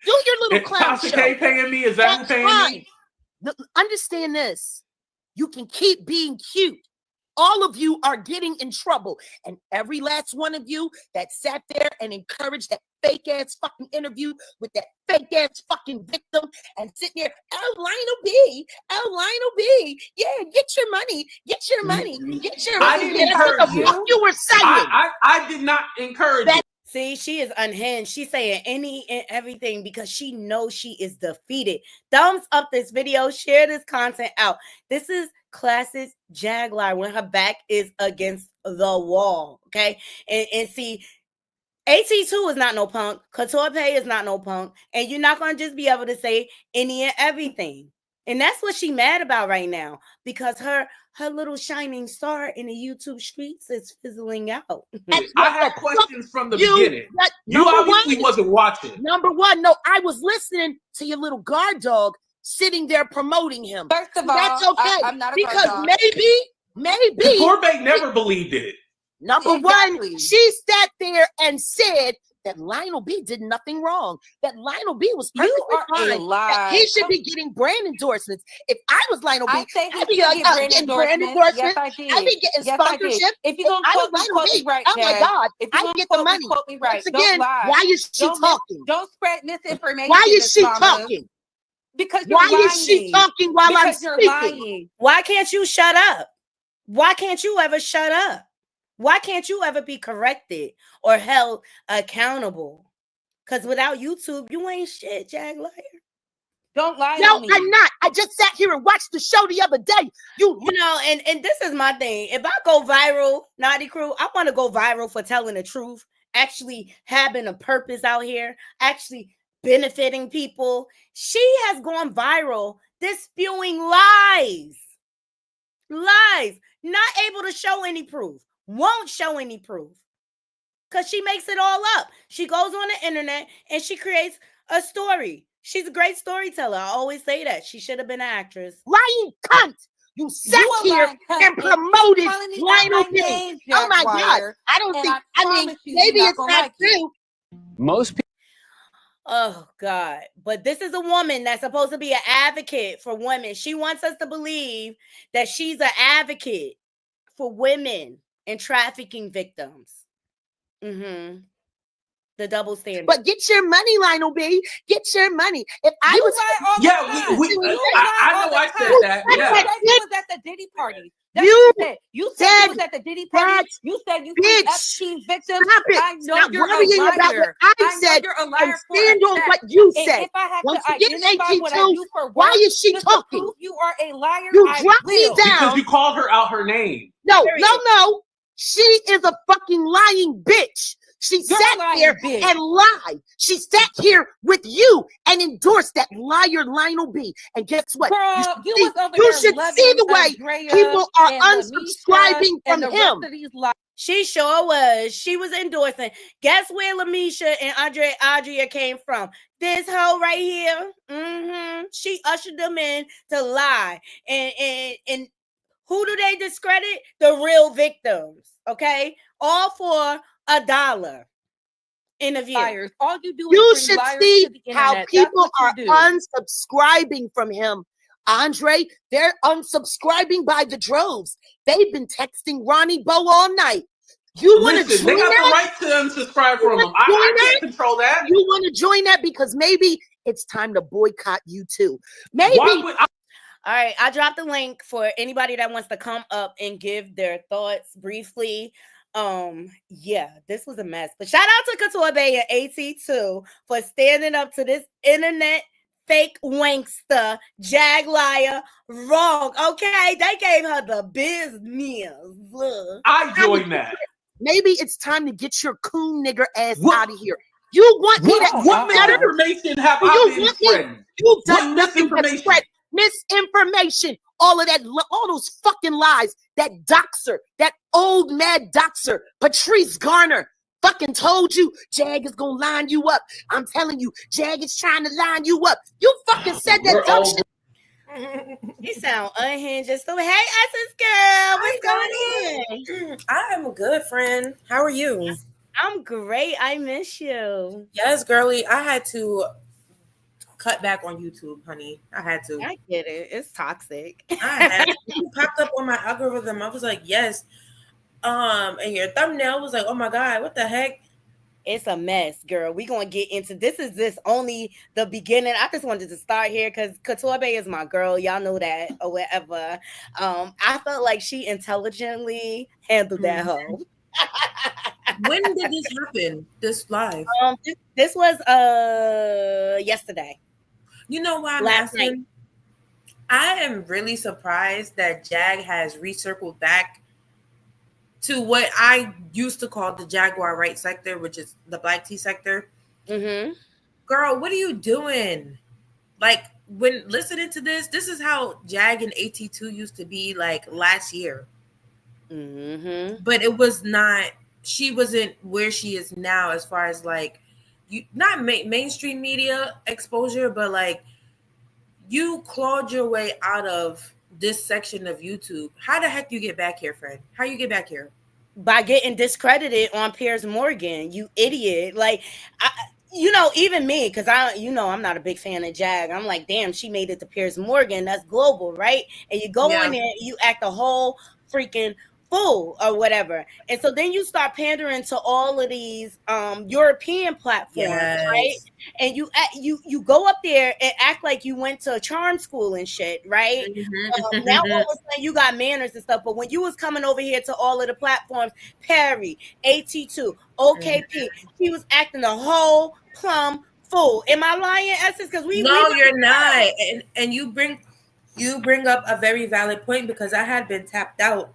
Do your little clown show. Tasha K paying me? Is that who paying me? Understand this. You can keep being cute. All of you are getting in trouble. And every last one of you that sat there and encouraged that fake ass fucking interview with that fake ass fucking victim and sitting there, oh, Lionel B. Yeah, get your money. Get your money. Get your money. I didn't encourage you. You were saying. I did not encourage you. See, she is unhinged. She's saying any and everything because she knows she is defeated. Thumbs up this video. Share this content out. This is classic Jaguar when her back is against the wall. Okay. And see, AT2 is not no punk. Couture Bay is not no punk. And you're not going to just be able to say any and everything. And that's what she's mad about right now because her little shining star in the YouTube streets is fizzling out. I had questions from the beginning. You obviously wasn't watching. Number one, no, I was listening to your little guard dog sitting there promoting him. First of all, that's okay. I'm not a because guard dog. maybe Couture Bay never believed it. Number one, she sat there and said that Lionel B did nothing wrong. That Lionel B was perfectly fine. That he should be getting brand endorsements. If I was Lionel B, I'd be getting brand endorsements. Yes, I did. I'd be getting sponsorship. If you're going to quote me right, oh my God, I'd get the money. Quote me right. Once again, why is she talking? Don't spread misinformation. Why is she talking? Because why is she talking while I'm speaking? Lying. Why can't you shut up? Why can't you ever shut up? Why can't you ever be corrected or held accountable? Because without YouTube, you ain't shit, Jaguar. Don't lie no, to me. I'm not. I just sat here and watched the show the other day. You know, and this is my thing. If I go viral, Naughty Crew, I want to go viral for telling the truth, actually having a purpose out here, actually benefiting people. She has gone viral, this spewing lies, not able to show any proof, won't show any proof because she makes it all up. She goes on the internet and she creates a story. She's a great storyteller. I always say that. She should have been an actress. Lying cunt. You sat here and promoted Lionel B. Oh my God. I don't think, I mean, maybe it's not true. Most people. Oh God. But this is a woman that's supposed to be an advocate for women. She wants us to believe that she's an advocate for women and trafficking victims. Mm-hmm. The double standard. But get your money, Lionel B. Get your money. If I was, I know I said that. You Yeah. said you was at the Diddy party. That's You what you said. You said you was at the Diddy party. You said you see Epstein victims. Stop it. I know Stop you're a worrying liar. about what I said. know you're a liar And for a stand on fact. what you And said. if I have Once to you get identify what I do for work, why is she just talking? to prove you are a liar, You I drop me will. down. Because you called her out her name. No. She is a fucking lying bitch. She sat here and lied. She sat here with you and endorsed that liar Lionel B. And guess what? Girl, you should see the way people are unsubscribing from him. She sure was. She was endorsing. Guess where Lemesha and Adria came from? This hoe right here. Mm-hmm. She ushered them in to lie. And who do they discredit? The real victims. Okay? All for $1 in a view. Liars. All you do You is should liars see to the how internet. people are unsubscribing from him. Andre, they're unsubscribing by the droves. They've been texting Ronnie Bo all night. You want to join they got that? the right to unsubscribe from him. I can't control that. You want to join that because maybe it's time to boycott you too. Maybe. All right, I dropped the link for anybody that wants to come up and give their thoughts briefly. Yeah, this was a mess. But shout out to Couture Bay and AT2 for standing up to this internet fake wankster, Jaguar wrong. Okay, they gave her the business. I joined that. Maybe it's time to get your coon nigger ass out of here. You want me to what misinformation have I been spreading? You've done nothing but spread misinformation. All those fucking lies. That doxer, that old mad doxer, Patrice Garner, fucking told you Jag is gonna line you up. I'm telling you, Jag is trying to line you up. You fucking said that dumb shit. You sound unhinged. Just so, hey, Essence girl, what's going on? I am a good friend. How are you? I'm great. I miss you. Yes, girly. I had to cut back on YouTube, honey. I had to. I get it. It's toxic. You popped up on my algorithm. I was like, yes. And your thumbnail was like, oh my God, what the heck? It's a mess, girl. We're going to get into this only the beginning. I just wanted to start here because Couture Bay is my girl. Y'all know that or whatever. I felt like she intelligently handled that hoe. When did this happen? This live? This was yesterday. You know why I'm Last asking? night. I am really surprised that Jag has recircled back to what I used to call the Jaguar Wright sector, which is the black tea sector. Mm-hmm. Girl, what are you doing? Like, when listening to this is how Jag and AT2 used to be like last year. Mm-hmm. But it was not, she wasn't where she is now as far as like, you not mainstream media exposure, but like you clawed your way out of this section of YouTube. How the heck you get back here, friend? How you get back here? By getting discredited on Piers Morgan, you idiot. Like, even me, because I'm not a big fan of Jag. I'm like, damn, she made it to Piers Morgan. That's global, right? And you go in there, you act a whole freaking fool or whatever. And so then you start pandering to all of these European platforms, right? And you go up there and act like you went to a charm school and shit, right? Mm-hmm. Now all of a sudden you got manners and stuff, but when you was coming over here to all of the platforms, Perry, AT2, OKP, he was acting a whole plum fool. Am I lying, Essence? Because you're not. And you bring up a very valid point, because I had been tapped out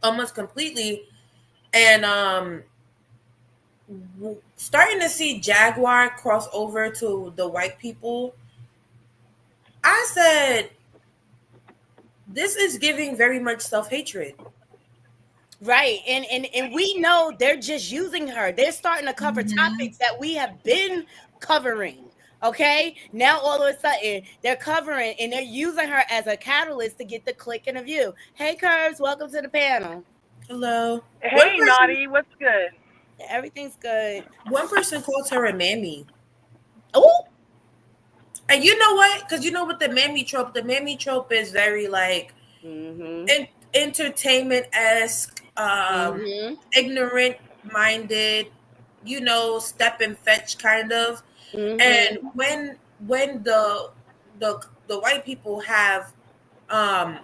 almost completely, and starting to see Jaguar cross over to the white people. I said, this is giving very much self-hatred. Right. And we know they're just using her. They're starting to cover topics that we have been covering. Okay. Now all of a sudden they're covering and they're using her as a catalyst to get the click and a view. Hey Curves, welcome to the panel. Hello. Hey Naughty, what's good? Everything's good. One person calls her a mammy. Oh. And you know what? Because you know what the mammy trope is very like entertainment-esque, ignorant minded, step and fetch kind of. Mm-hmm. And when the white people have the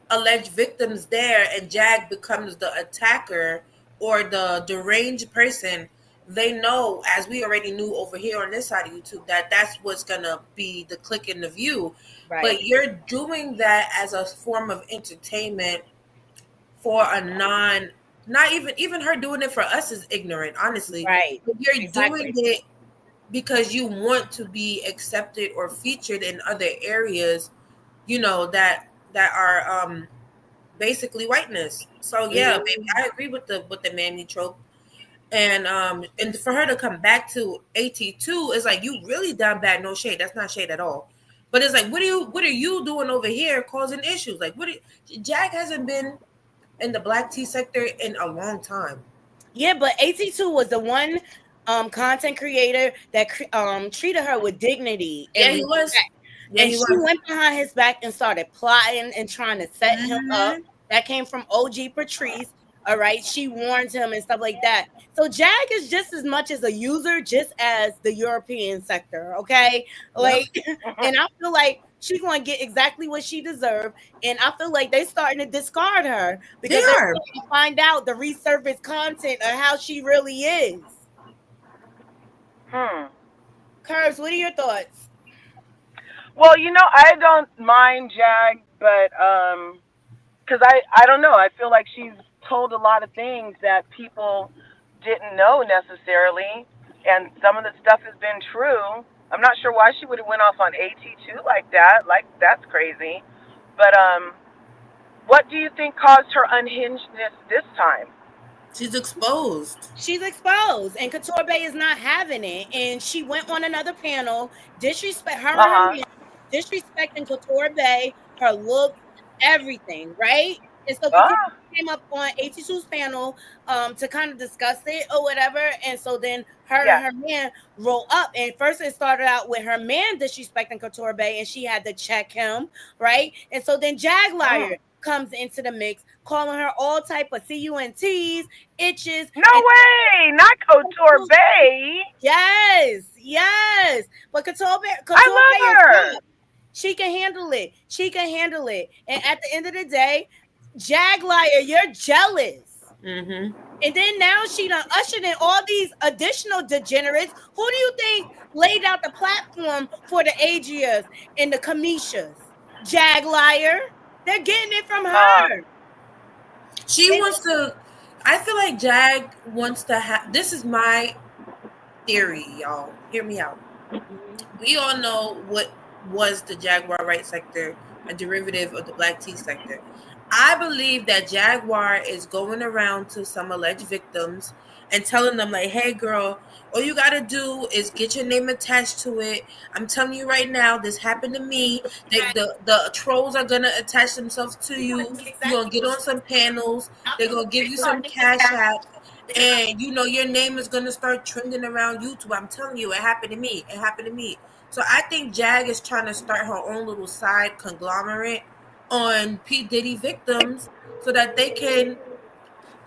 alleged victims there and Jag becomes the attacker or the deranged person, they know, as we already knew over here on this side of YouTube, that that's what's gonna be the click in the view. Right. But you're doing that as a form of entertainment for a not even her doing it for us is ignorant, honestly. Right. But you're doing it because you want to be accepted or featured in other areas, that are basically whiteness. So yeah, baby, I agree with the mammy trope. And for her to come back to AT2 is like, you really down bad. No shade. That's not shade at all. But it's like, what are you doing over here causing issues? Like, Jag hasn't been in the black tea sector in a long time. Yeah, but AT2 was the one content creator that treated her with dignity. Yeah, he was. Yeah, and she went behind his back and started plotting and trying to set him up. That came from OG Patrice. All right. She warned him and stuff like that. So Jag is just as much as a user, just as the European sector. Okay. Like, and I feel like she's going to get exactly what she deserved. And I feel like they're starting to discard her because they're going to find out the resurfaced content of how she really is. Curves, what are your thoughts? Well, I don't mind Jag, but because I don't know, I feel like she's told a lot of things that people didn't know necessarily, and some of the stuff has been true. I'm not sure why she would have went off on AT2 like that. Like, that's crazy. But what do you think caused her unhingedness this time? She's exposed. She's exposed, and Couture Bay is not having it. And she went on another panel, disrespecting Couture Bay, her look, everything, right? And so Couture came up on AT2's panel to kind of discuss it or whatever. And so then her man rolled up. And first it started out with her man disrespecting Couture Bay, and she had to check him, right? And so then Jaguar comes into the mix, calling her all type of CUNTs, itches. No way, not Couture Bay. Yes. But Couture Bay, I love her. She can handle it. And at the end of the day, Jaguar, you're jealous. Mm-hmm. And then now she done ushered in all these additional degenerates. Who do you think laid out the platform for the Adrias and the Kamishas? Jaguar. They're getting it from her. I feel like Jag wants to have, this is my theory, y'all. Hear me out. We all know what was the Jaguar Wright sector, a derivative of the black tea sector. I believe that Jaguar is going around to some alleged victims and telling them, like, hey, girl, all you got to do is get your name attached to it. I'm telling you right now, this happened to me. The trolls are going to attach themselves to you. You're going to get on some panels. They're going to give you some cash out. And, your name is going to start trending around YouTube. I'm telling you, it happened to me. So I think Jag is trying to start her own little side conglomerate on P. Diddy victims so that they can...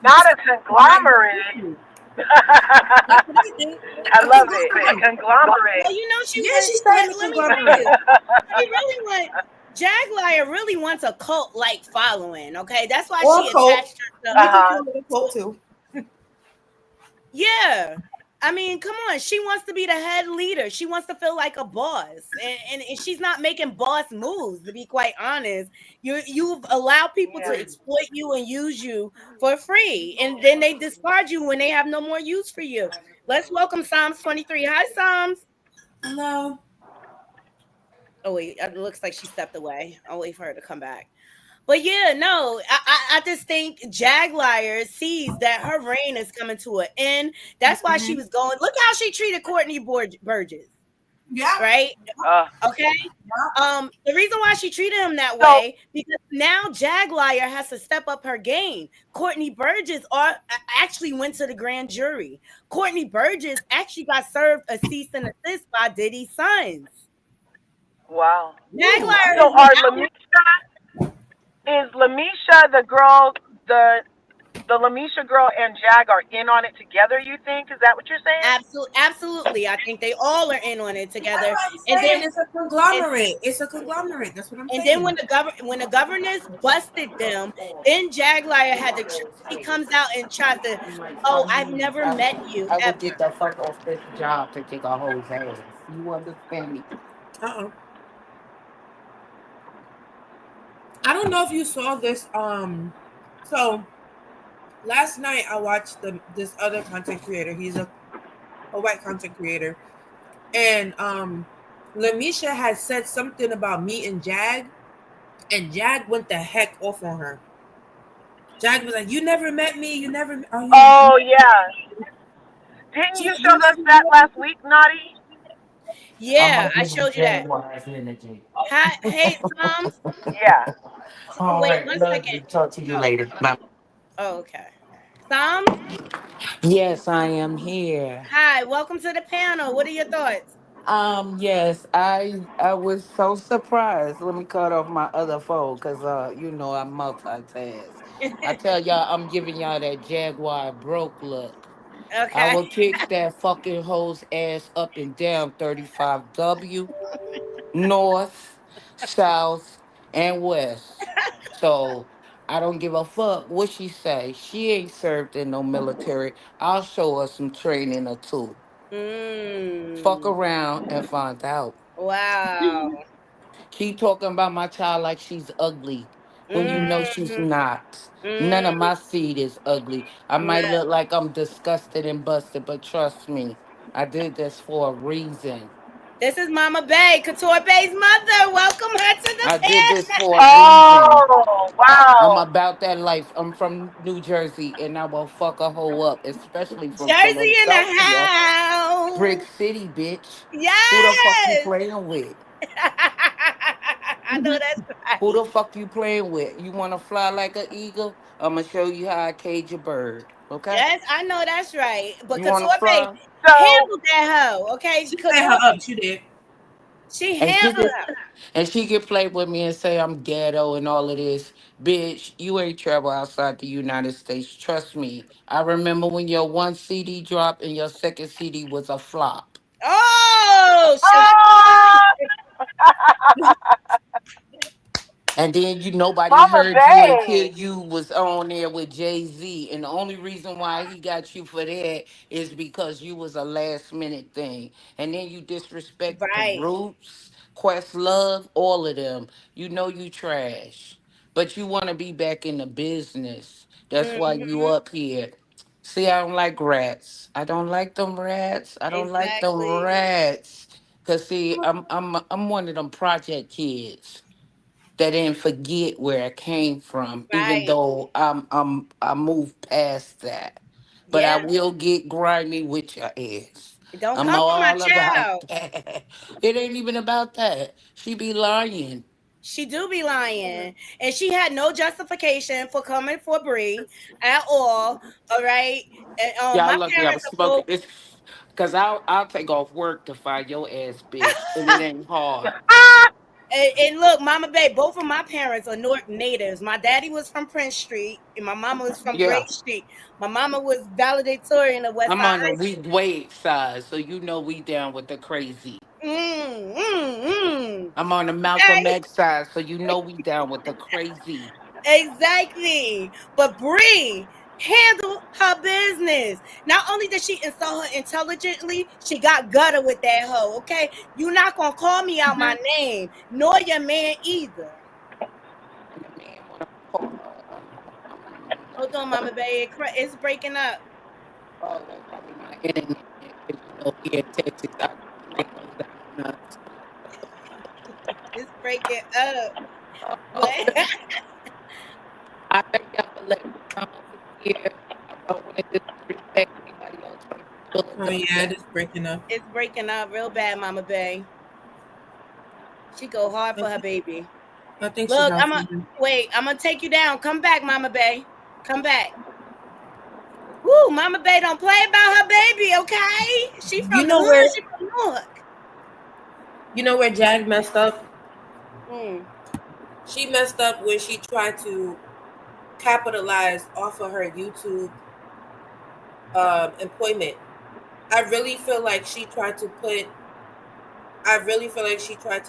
Not a conglomerate. I love it. A conglomerate. Well, she's starting a conglomerate. Jaguar really wants a cult-like following, okay? That's why she attached herself. A cult too. Yeah. I mean, come on. She wants to be the head leader. She wants to feel like a boss. And she's not making boss moves, to be quite honest. You've allowed people to exploit you and use you for free. And then they discard you when they have no more use for you. Let's welcome Psalms 23. Hi, Psalms. Hello. Oh, wait. It looks like she stepped away. I'll wait for her to come back. But yeah, no, I just think Jaguar sees that her reign is coming to an end. That's why she was going. Look how she treated Courtney Burgess. Yeah. Right. Okay. The reason why she treated him that way because now Jaguar has to step up her game. Courtney Burgess actually went to the grand jury. Courtney Burgess actually got served a cease and desist by Diddy's sons. Wow. Jaguar. So is Lemesha the girl, the the Lemesha girl and Jag are in on it together, you think? Is that what you're saying? Absolutely. I think they all are in on it together. That's what I'm saying. It's a conglomerate. It's a conglomerate. That's what I'm saying. And then when the governors busted them, then Jaguar had to. He comes out and tries to. Oh, I've never met you. I ever. would get the fuck off this job to take a whole ass. You understand me? I don't know if you saw this. So last night I watched this other content creator. He's a white content creator, and Lemesha had said something about me and Jag, and Jag went the heck off on her. Jag was like, "You never met me. You never." Oh yeah. Didn't you show us that last week, Naughty? Yeah, I showed you that. Hi, hey, Tom. Yeah. All wait, right, 1 love second. you. Talk to you later. Bye. Oh, okay. Tom. Yes, I am here. Hi, welcome to the panel. What are your thoughts? Yes, I was so surprised. Let me cut off my other phone because you know I multitask. I tell y'all I'm giving y'all that Jaguar broke look. I Okay. will kick that fucking hoe's ass up and down 35W, north, south, and west. So I don't give a fuck what she say. She ain't served in no military. I'll show her some training or two. Fuck around and find out. Wow. Keep talking about my child like she's ugly when you know she's not. None of my seed is ugly. I might look like I'm disgusted and busted, but trust me, I did this for a reason. This is Mama Bay, Couture Bay's mother. Welcome her to the I did this panel. for a reason. Oh, I'm wow. about that life. I'm from New Jersey and I will fuck a hoe up, especially from Jersey in the Philadelphia. house. Brick City, bitch. Who the fuck you Yes. playing with? I know that's right. Who the fuck you playing with? You want to fly like an eagle? I'm going to show you how I cage a bird. Okay? Yes, I know that's right. But You want Couture to Bay fly? handled that hoe. Okay, She set her up. She did. She And she handled get, her. and she can play with me and say I'm ghetto and all of this. Bitch, you ain't travel outside the United States. Trust me. I remember when your one CD dropped and your second CD was a flop. Oh, And then nobody Mama heard you until Bay. you was on there with Jay-Z. And the only reason why he got you for that is because you was a last minute thing. And then you disrespect the right. Roots, Questlove, all of them. You know you trash. But you want to be back in the business. That's why you up here. See, I don't like rats. I don't like them rats. I don't like them Exactly. rats. Cause see, I'm one of them project kids that didn't forget where I came from, even Right. though I moved past that. But I Yeah. will get grimy with your ass. Don't I'm come for my all about child. that. It ain't even about that. She be lying. She do be lying, and she had no justification for coming for Bree at all. All right, and, Y'all my lucky I was parents are smoking both. this. Cause I'll take off work to find your ass, bitch, and it ain't hard. And look, Mama Bay, both of my parents are North natives. My daddy was from Prince Street, and my mama was from Yeah, Gray Street. My mama was valedictorian of West I'm Side on the High weak weight side, so you know we down with the crazy. School. Mm. I'm on the Malcolm Okay, X side, so you know we down with the crazy. exactly. But Bree handled her business. Not only did she insult her intelligently, she got gutter with that hoe. Okay, you're not gonna call me out my name, nor your man either. Hold on, Mama Bay, it's breaking up. Oh, that's probably my internet. Because here in Texas, I ran those out nuts. It's breaking up. I thank y'all for letting me come over here. I don't want to disrespect anybody else from Philadelphia. Yeah, it's breaking up. It's breaking up real bad, Mama Bay. She go hard for her baby. I think Look, she's I'm gonna take you down. Come back, Mama Bay. Come back. Woo, Mama Bay don't play about her baby, okay? She from the hood. She from Newark. You know where Jag messed up? Mm. She messed up when she tried to capitalized off of her YouTube employment. I really feel like she tried to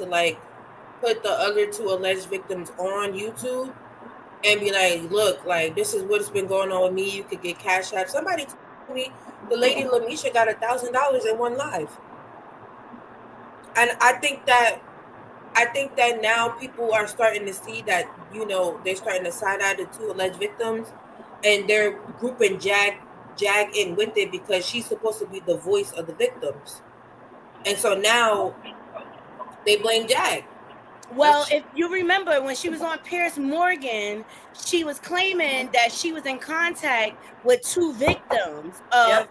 like put the other two alleged victims on YouTube and be like, look, like this is what's been going on with me. You could get cash app. Somebody told me the lady Lemesha got $1,000 in one live. And I think that now people are starting to see that, you know, they're starting to side eye the two alleged victims, and they're grouping Jag in with it because she's supposed to be the voice of the victims, and so now they blame Jag. Well, if you remember when she was on Piers Morgan, she was claiming that she was in contact with two victims of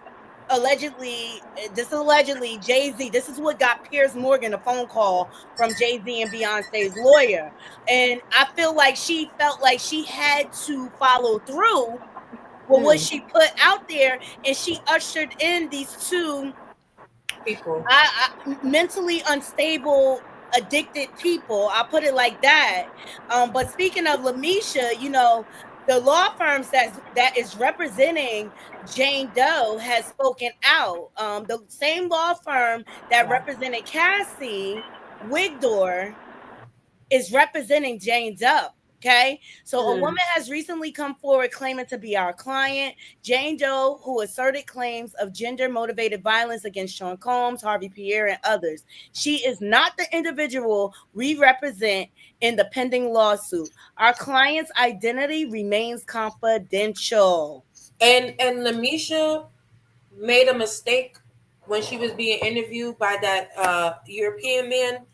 allegedly Jay-Z. This is what got Piers Morgan a phone call from Jay-Z and Beyonce's lawyer. And I feel like she felt like she had to follow through with what she put out there, and she ushered in these two people, mentally unstable, addicted people. I'll put it like that. But speaking of Lemesha, you know, the law firms that is representing Jane Doe has spoken out. The same law firm that represented Cassie Wigdor is representing Jane Doe. Okay, so a woman has recently come forward claiming to be our client, Jane Doe, who asserted claims of gender-motivated violence against Sean Combs, Harvey Pierre, and others. She is not the individual we represent in the pending lawsuit. Our client's identity remains confidential. And Lemesha made a mistake when she was being interviewed by that European man,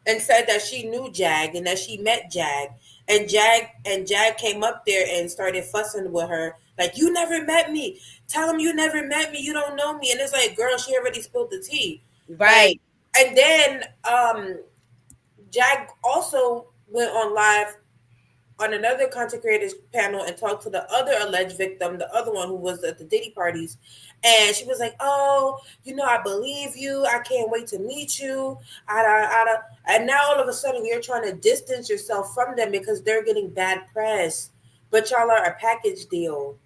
and said that she knew Jag and that she met Jag. And Jag came up there and started fussing with her, like, you never met me. Tell him you never met me. You don't know me. And it's like, girl, she already spilled the tea. Right. Like, and then Jag also went on live on another content creators panel and talked to the other alleged victim, the other one who was at the Diddy parties. And she was like, oh, you know, I believe you. I can't wait to meet you. And now all of a sudden you're trying to distance yourself from them because they're getting bad press. But y'all are a package deal.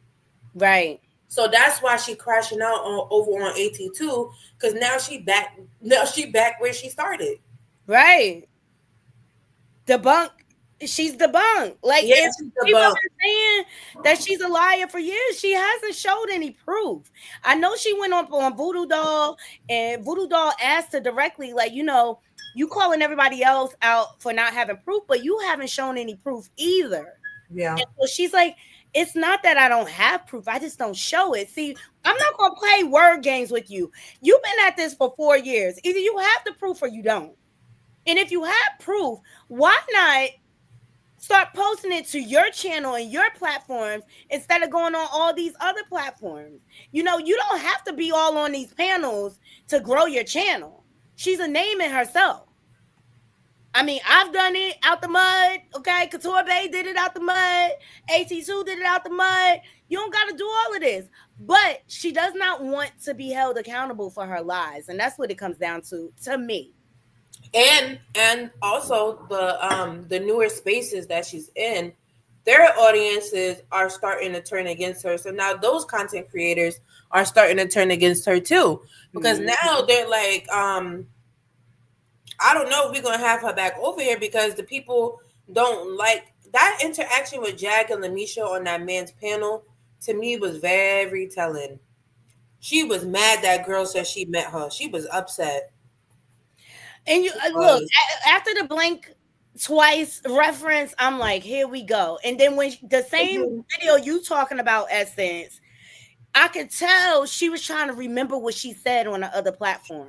Right. So that's why she crashing out over on AT2, because now she back where she started. Right. She's debunked. Like, if people are saying that she's a liar for years, she hasn't showed any proof. I know she went on Voodoo Doll, and Voodoo Doll asked her directly, like, you know, you calling everybody else out for not having proof, but you haven't shown any proof either. Yeah. And so she's like, it's not that I don't have proof, I just don't show it. See, I'm not gonna play word games with you. You've been at this for 4 years. Either you have the proof or you don't. And if you have proof, why not start posting it to your channel and your platforms instead of going on all these other platforms? You know, you don't have to be all on these panels to grow your channel. She's a name in herself. I mean, I've done it out the mud. Okay, Couture Bay did it out the mud. AT2 did it out the mud. You don't got to do all of this. But she does not want to be held accountable for her lies. And that's what it comes down to me. And also the newer spaces that she's in, their audiences are starting to turn against her. So now those content creators are starting to turn against her too, because now they're like, I don't know if we're gonna have her back over here, because the people don't like that interaction with Jag and Lemesha on that man's panel. To me, was very telling. She was mad that girl said she met her. She was upset. And you look, after the blink twice reference, I'm like, here we go. And then when the same video you talking about, Essence, I could tell she was trying to remember what she said on the other platform.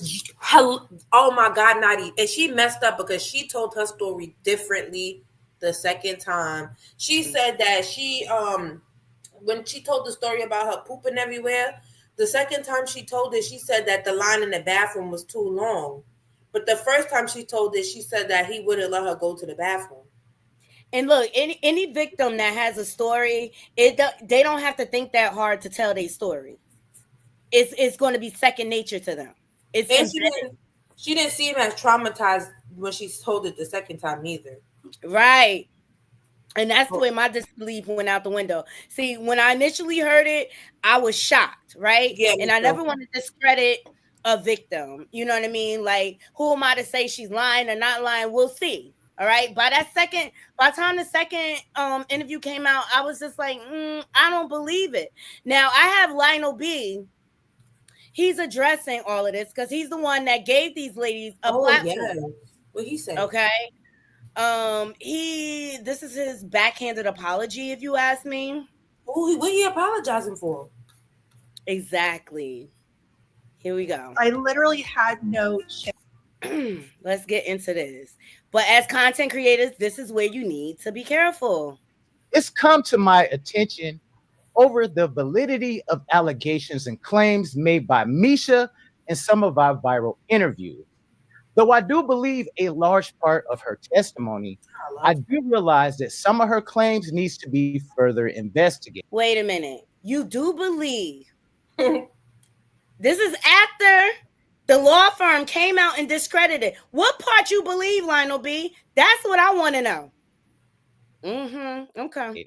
Oh my God, Nadi. And she messed up because she told her story differently the second time. She said that she when she told the story about her pooping everywhere, the second time she told it, she said that the line in the bathroom was too long. But the first time she told it, she said that he wouldn't let her go to the bathroom. And look, any victim that has a story, they don't have to think that hard to tell their story. It's going to be second nature to them. She didn't seem as traumatized when she told it the second time either. Right. And that's the way my disbelief went out the window. See, when I initially heard it, I was shocked, right? Yeah, and I never want to discredit a victim. You know what I mean? Like, who am I to say she's lying or not lying? We'll see. All right. By the time the second interview came out, I was just like, I don't believe it. Now I have Lionel B. He's addressing all of this because he's the one that gave these ladies a platform. Yeah. What he said? Okay. This is his backhanded apology, if you ask me. What he apologizing for? Exactly. Here we go. I literally had no Let's get into this. But as content creators, this is where you need to be careful. It's come to my attention over the validity of allegations and claims made by Lemesha in some of our viral interviews. Though I do believe a large part of her testimony, I do realize that some of her claims needs to be further investigated. Wait a minute. You do believe this is after the law firm came out and discredited. What part you believe, Lionel B? That's what I want to know. Okay.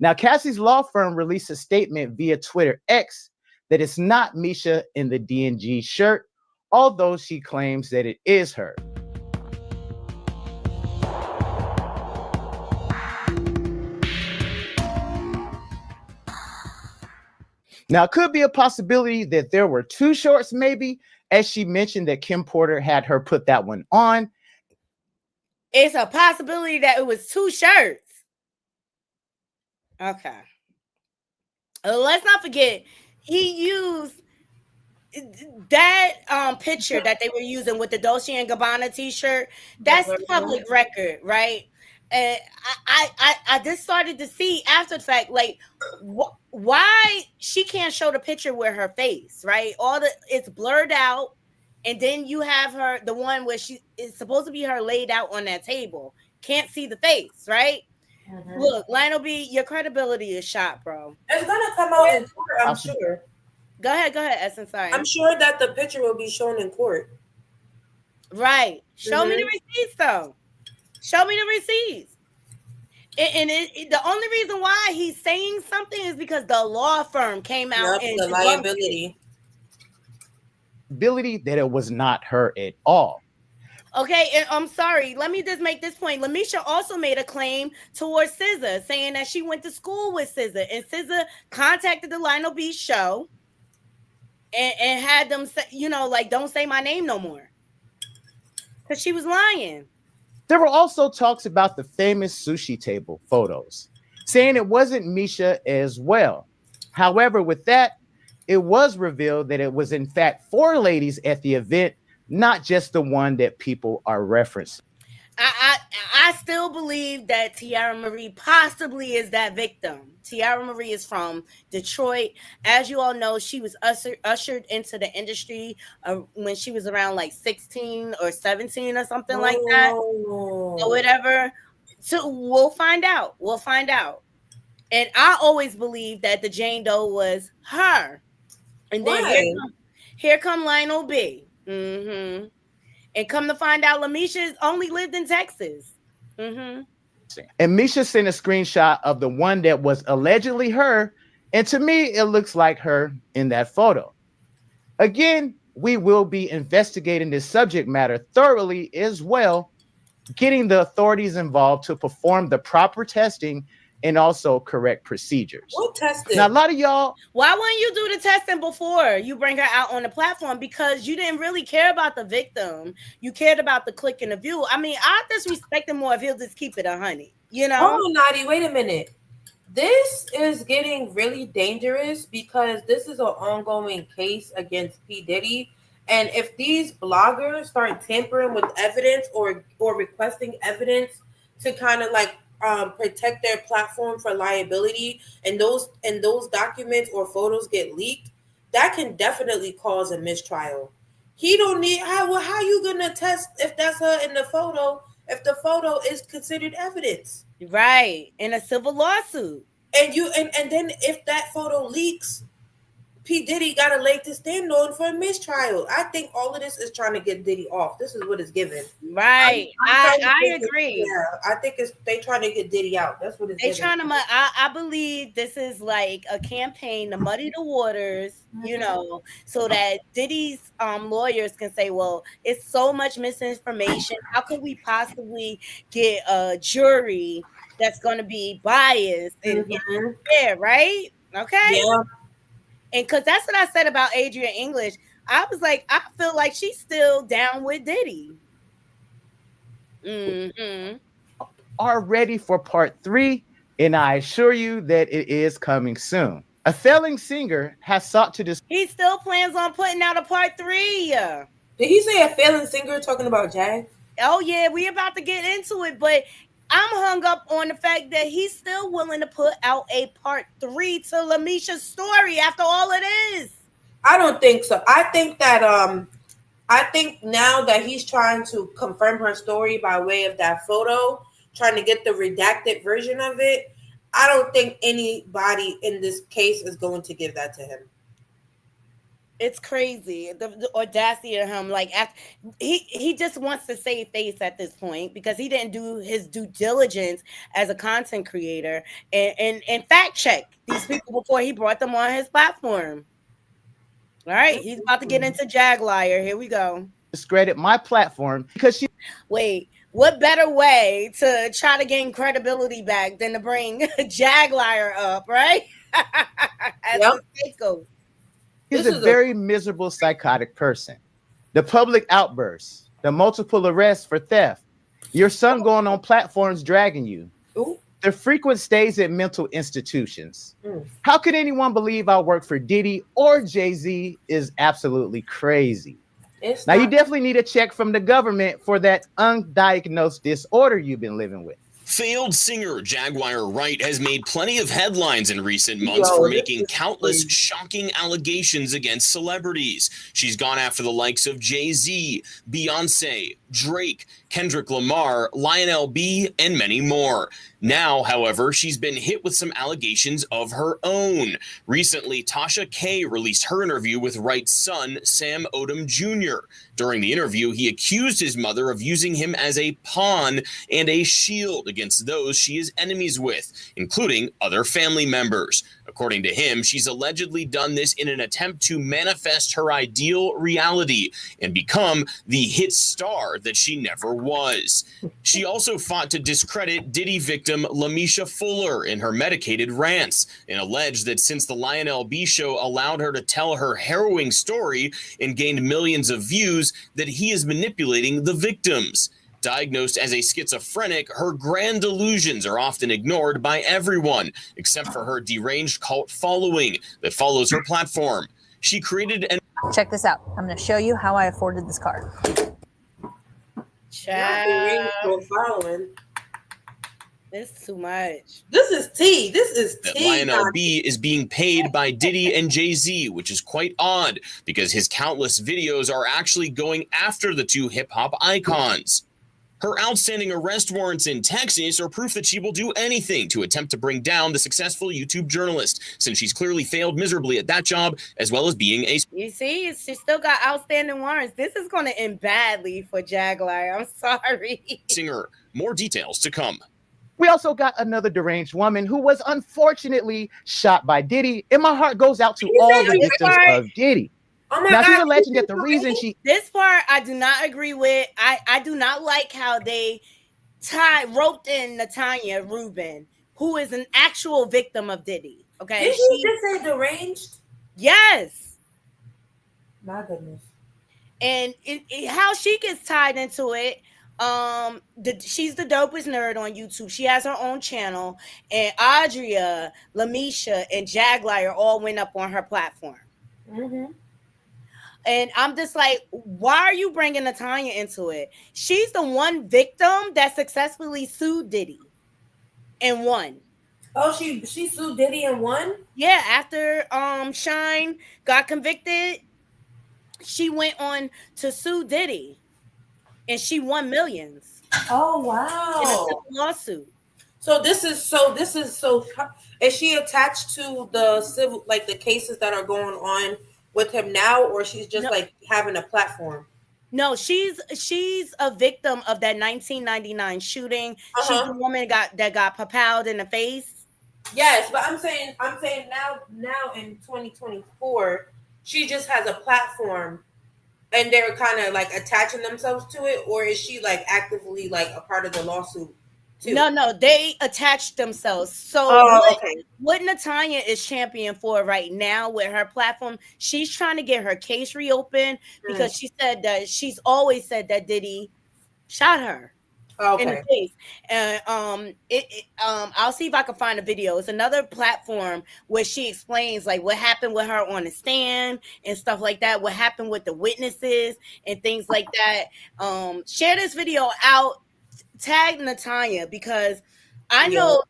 Now, Cassie's law firm released a statement via Twitter X that it's not Lemesha in the D&G shirt, although she claims that it is her. Now, it could be a possibility that there were two shorts, maybe, as she mentioned that Kim Porter had her put that one on. It's a possibility that it was two shirts. Okay. Let's not forget, he used that picture that they were using with the Dolce & Gabbana t-shirt. That's public record, right? And I just started to see after the fact, like, why she can't show the picture with her face, right? It's blurred out, and then you have her, the one where she is supposed to be her laid out on that table. Can't see the face, right? Look, Lionel B, your credibility is shot, bro. It's gonna come out in court, I'm sure. Go ahead, Essence. Sorry. I'm sure that the picture will be shown in court. Right. Show me the receipts, though. Show me the receipts. And the only reason why he's saying something is because the law firm came out and the liability that it was not her at all. Okay, and I'm sorry. Let me just make this point. Lemesha also made a claim towards SZA, saying that she went to school with SZA, and SZA contacted the Lionel B show and had them say, like, don't say my name no more, because she was lying. There were also talks about the famous sushi table photos, saying it wasn't Lemesha as well. However, with that, it was revealed that it was in fact 4 ladies at the event, not just the one that people are referencing. I still believe that Tiara Marie possibly is that victim. Tiara Marie is from Detroit. As you all know, she was ushered into the industry when she was around like 16 or 17 or something like that, or whatever. So we'll find out. And I always believed that the Jane Doe was her. And then here come Lionel B. And come to find out, Lemesha only lived in Texas. And Lemesha sent a screenshot of the one that was allegedly her, and to me, it looks like her in that photo. Again, we will be investigating this subject matter thoroughly as well, getting the authorities involved to perform the proper testing and also correct procedures. What testing? Now, a lot of y'all... Why wouldn't you do the testing before you bring her out on the platform? Because you didn't really care about the victim. You cared about the click and the view. I mean, I just respect him more if he'll just keep it 100. Hold on, Nadi, wait a minute. This is getting really dangerous because this is an ongoing case against P. Diddy. And if these bloggers start tampering with evidence or requesting evidence to kind of like protect their platform for liability, and those documents or photos get leaked, that can definitely cause a mistrial. He don't need how you gonna test if that's her in the photo if the photo is considered evidence, right? In a civil lawsuit, and then if that photo leaks, P. Diddy got a leg to stand on for a mistrial. I think all of this is trying to get Diddy off. This is what it's given. Right. I agree. I think they trying to get Diddy out. That's what it's trying to. I believe this is like a campaign to muddy the waters, you know, so that Diddy's lawyers can say, well, it's so much misinformation. How could we possibly get a jury that's going to be biased and fair, right? Okay. Yeah. And because that's what I said about Adrian English. I was like, I feel like she's still down with Diddy. Are ready for part 3, and I assure you that it is coming soon. A failing singer has sought to He still plans on putting out a part 3. Did he say a failing singer talking about Jag? Oh yeah, we about to get into it, but I'm hung up on the fact that he's still willing to put out a part 3 to Lemesha's story after all it is. I don't think so. I think that I think now that he's trying to confirm her story by way of that photo, trying to get the redacted version of it, I don't think anybody in this case is going to give that to him. It's crazy, the audacity of him. Like, he just wants to save face at this point because he didn't do his due diligence as a content creator and fact check these people before he brought them on his platform. All right, he's about to get into Jaguar. Here we go. Discredit my platform because she. Wait, what better way to try to gain credibility back than to bring Jaguar up, right? As a scapegoat. He's a very miserable, psychotic person. The public outbursts, the multiple arrests for theft, your son going on platforms dragging you, the frequent stays at mental institutions. How could anyone believe I work for Diddy or Jay-Z is absolutely crazy. Now, you definitely need a check from the government for that undiagnosed disorder you've been living with. Failed singer Jaguar Wright has made plenty of headlines in recent months for making countless shocking allegations against celebrities. She's gone after the likes of Jay-Z, Beyonce, Drake, Kendrick Lamar, Lionel B, and many more. Now, however, she's been hit with some allegations of her own. Recently, Tasha K released her interview with Wright's son, Sam Odom Jr. During the interview, he accused his mother of using him as a pawn and a shield against those she is enemies with, including other family members. According to him, she's allegedly done this in an attempt to manifest her ideal reality and become the hit star that she never was. She also fought to discredit Diddy victim Lemesha Fuller in her medicated rants and alleged that since the Lionel B show allowed her to tell her harrowing story and gained millions of views, that he is manipulating the victims. Diagnosed as a schizophrenic, her grand delusions are often ignored by everyone, except for her deranged cult following that follows her platform. She created an... Check this out. I'm going to show you how I afforded this car. Following. This is too much. This is tea. This is tea. That Lionel B is being paid by Diddy and Jay-Z, which is quite odd because his countless videos are actually going after the two hip-hop icons. Her outstanding arrest warrants in Texas are proof that she will do anything to attempt to bring down the successful YouTube journalist, since she's clearly failed miserably at that job, as well as being a... You see, she still got outstanding warrants. This is going to end badly for Jaguar. I'm sorry. Singer. More details to come. We also got another deranged woman who was unfortunately shot by Diddy, and my heart goes out to all the victims of Diddy. Oh my now, God. she's alleging that the reason she... This part I do not agree with. I do not like how they roped in Natanya Rubin, who is an actual victim of Diddy. Okay. Did she just say deranged? Yes. My goodness. And how she gets tied into it, she's the dopest nerd on YouTube. She has her own channel, and Adria, Lemesha, and Jaguar all went up on her platform. Mm-hmm. And I'm just like, why are you bringing Natanya into it? She's the one victim that successfully sued Diddy and won. Oh, she sued Diddy and won? Yeah, after Shine got convicted, she went on to sue Diddy, and she won millions. Oh, wow. In a lawsuit. So this is is she attached to the civil, like the cases that are going on with him now, or she's just like having a platform? No, she's a victim of that 1999 shooting. She's the woman that got propelled in the face. Yes, but I'm saying now in 2024, she just has a platform, and they're kind of like attaching themselves to it, or is she like actively like a part of the lawsuit too? No, they attached themselves. So what Natanya is champion for right now with her platform, she's trying to get her case reopened because she said that she's always said that Diddy shot her. In the face. And I'll see if I can find a video. It's another platform where she explains like what happened with her on the stand and stuff like that, what happened with the witnesses and things like that. Share this video out, tag Natanya, because I know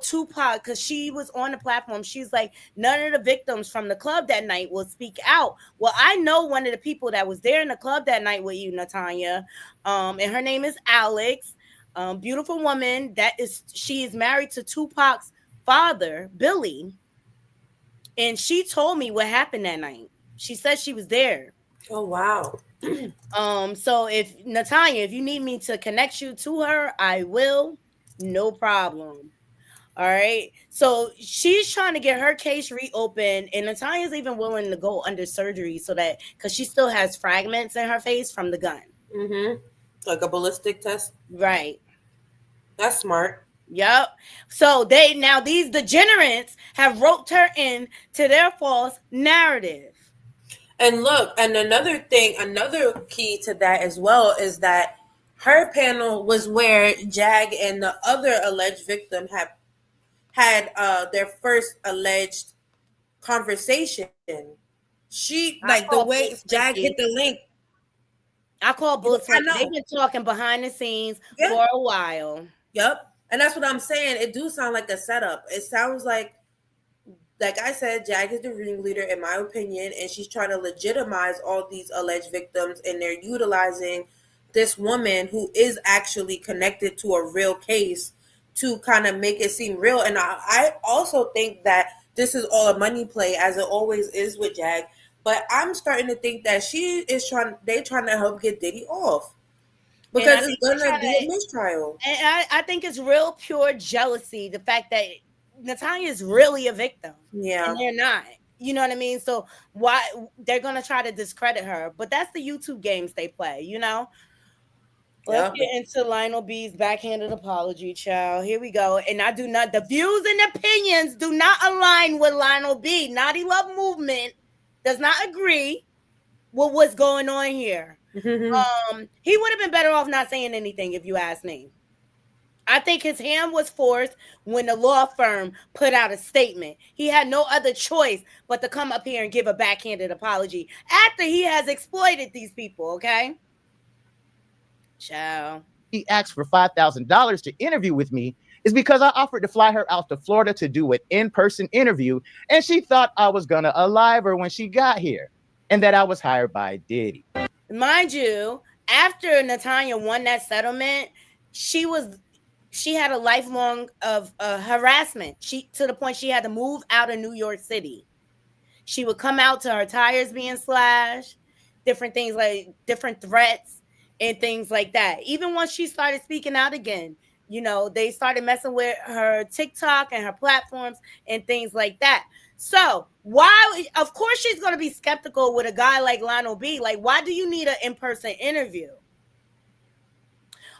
Tupac, because she was on the platform. She's like, none of the victims from the club that night will speak out. Well, I know one of the people that was there in the club that night with you, Natanya, and her name is Alex. Beautiful woman. She is married to Tupac's father, Billy, and she told me what happened that night. She said she was there. Oh wow. So if Natanya, if you need me to connect you to her, I will. No problem. All right. So she's trying to get her case reopened, and Natanya's even willing to go under surgery so that because she still has fragments in her face from the gun. Like a ballistic test. Right. That's smart. Yep. So these degenerates have roped her in to their false narrative. And look, and another key to that as well is that her panel was where Jag and the other alleged victim had their first alleged conversation. She like the way Jag hit the link. I call bullshit. They've been talking behind the scenes for a while. Yep. And that's what I'm saying. It do sound like a setup. It sounds like I said, Jag is the ringleader, in my opinion, and she's trying to legitimize all these alleged victims, and they're utilizing this woman who is actually connected to a real case to kind of make it seem real. And I also think that this is all a money play, as it always is with Jag. But I'm starting to think that they're trying to help get Diddy off. Because it's gonna be a mistrial. And I think it's real pure jealousy, the fact that Natanya is really a victim. Yeah. And they're not. You know what I mean? So why they're gonna try to discredit her, but that's the YouTube games they play, you know. Let's get into Lionel B's backhanded apology, child. Here we go. And the views and opinions do not align with Lionel B. Naughty Love Movement does not agree with what's going on here. He would have been better off not saying anything, if you ask me. I think his hand was forced when the law firm put out a statement. He had no other choice but to come up here and give a backhanded apology after he has exploited these people, okay? Ciao. He asked for $5,000 to interview with me is because I offered to fly her out to Florida to do an in-person interview, and she thought I was gonna alive her when she got here, and that I was hired by Diddy. Mind you, after Natanya won that settlement, she had a lifelong of harassment. To the point she had to move out of New York City. She would come out to her tires being slashed, different things like different threats and things like that. Even once she started speaking out again, you know, they started messing with her TikTok and her platforms and things like that. So of course she's going to be skeptical with a guy like Lionel B. Like, why do you need an in-person interview?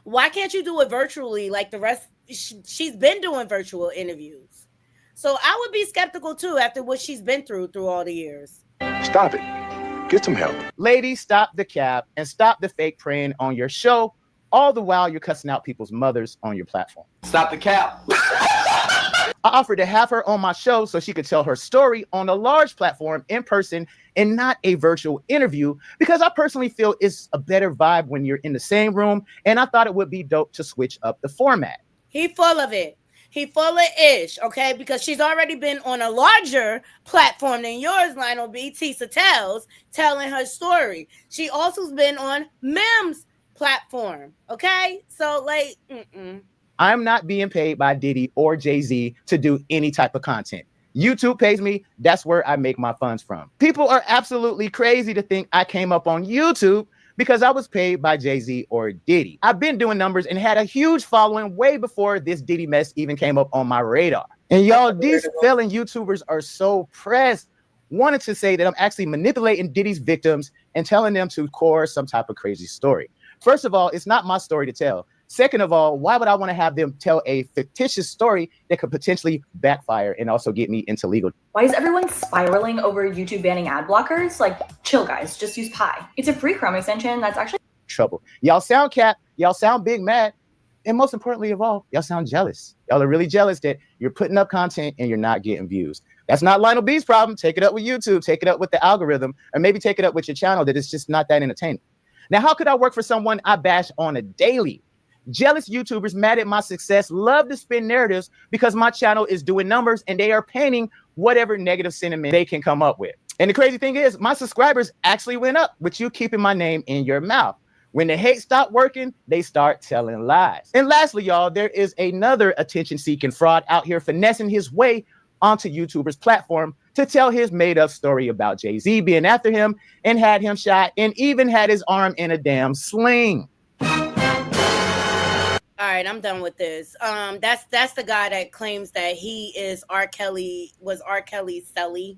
Why can't you do it virtually like the rest? She's been doing virtual interviews. So I would be skeptical too after what she's been through all the years. Stop it. Get some help. Ladies, stop the cap and stop the fake praying on your show. All the while you're cussing out people's mothers on your platform. Stop the cap. I offered to have her on my show so she could tell her story on a large platform in person and not a virtual interview, because I personally feel it's a better vibe when you're in the same room, and I thought it would be dope to switch up the format. He full of it. He full of ish, okay? Because she's already been on a larger platform than yours, Lionel B. Tisa Tells, telling her story. She also's been on Mem's platform, okay? So, like, I'm not being paid by Diddy or Jay-Z to do any type of content. YouTube pays me. That's where I make my funds from. People are absolutely crazy to think I came up on YouTube because I was paid by Jay-Z or Diddy. I've been doing numbers and had a huge following way before this Diddy mess even came up on my radar. And y'all, these failing YouTubers are so pressed, wanted to say that I'm actually manipulating Diddy's victims and telling them to core some type of crazy story. First of all, it's not my story to tell. Second of all, why would I want to have them tell a fictitious story that could potentially backfire and also get me into legal? Why is everyone spiraling over YouTube banning ad blockers? Like, chill guys, just use Pi. It's a free Chrome extension that's actually trouble. Y'all sound cap, y'all sound big mad, and most importantly of all, y'all sound jealous. Y'all are really jealous that you're putting up content and you're not getting views. That's not Lionel B's problem. Take it up with YouTube, take it up with the algorithm, or maybe take it up with your channel that it's just not that entertaining. Now, how could I work for someone I bash on a daily? Jealous YouTubers mad at my success love to spin narratives because my channel is doing numbers and they are painting whatever negative sentiment they can come up with. And the crazy thing is, my subscribers actually went up with you keeping my name in your mouth. When the hate stopped working, they start telling lies. And lastly, y'all, there is another attention-seeking fraud out here finessing his way onto YouTubers' platform to tell his made-up story about Jay-Z being after him and had him shot and even had his arm in a damn sling. All right, I'm done with this. That's the guy that claims that he is R. Kelly's celly.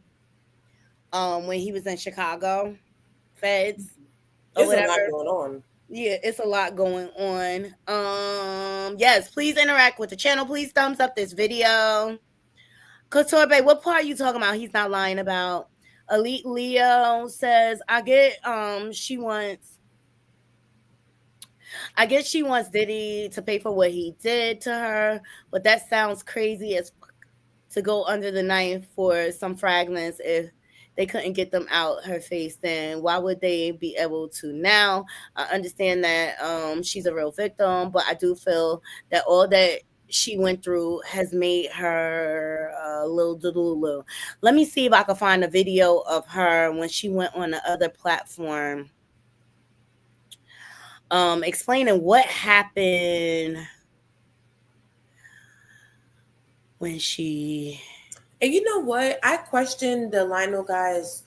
When he was in Chicago, feds or There's whatever. a lot going on. Yeah, it's a lot going on. Yes, please interact with the channel. Please thumbs up this video. Couture Bay, what part are you talking about? He's not lying about. Elite Leo says, I guess she wants Diddy to pay for what he did to her, but that sounds crazy as fuck to go under the knife for some fragments. If they couldn't get them out her face, then why would they be able to now? I understand that she's a real victim, but I do feel that all that she went through has made her a little delulu. Let me see if I can find a video of her when she went on the other platform. Explaining what happened when she. And you know what? I questioned the Lionel guy's,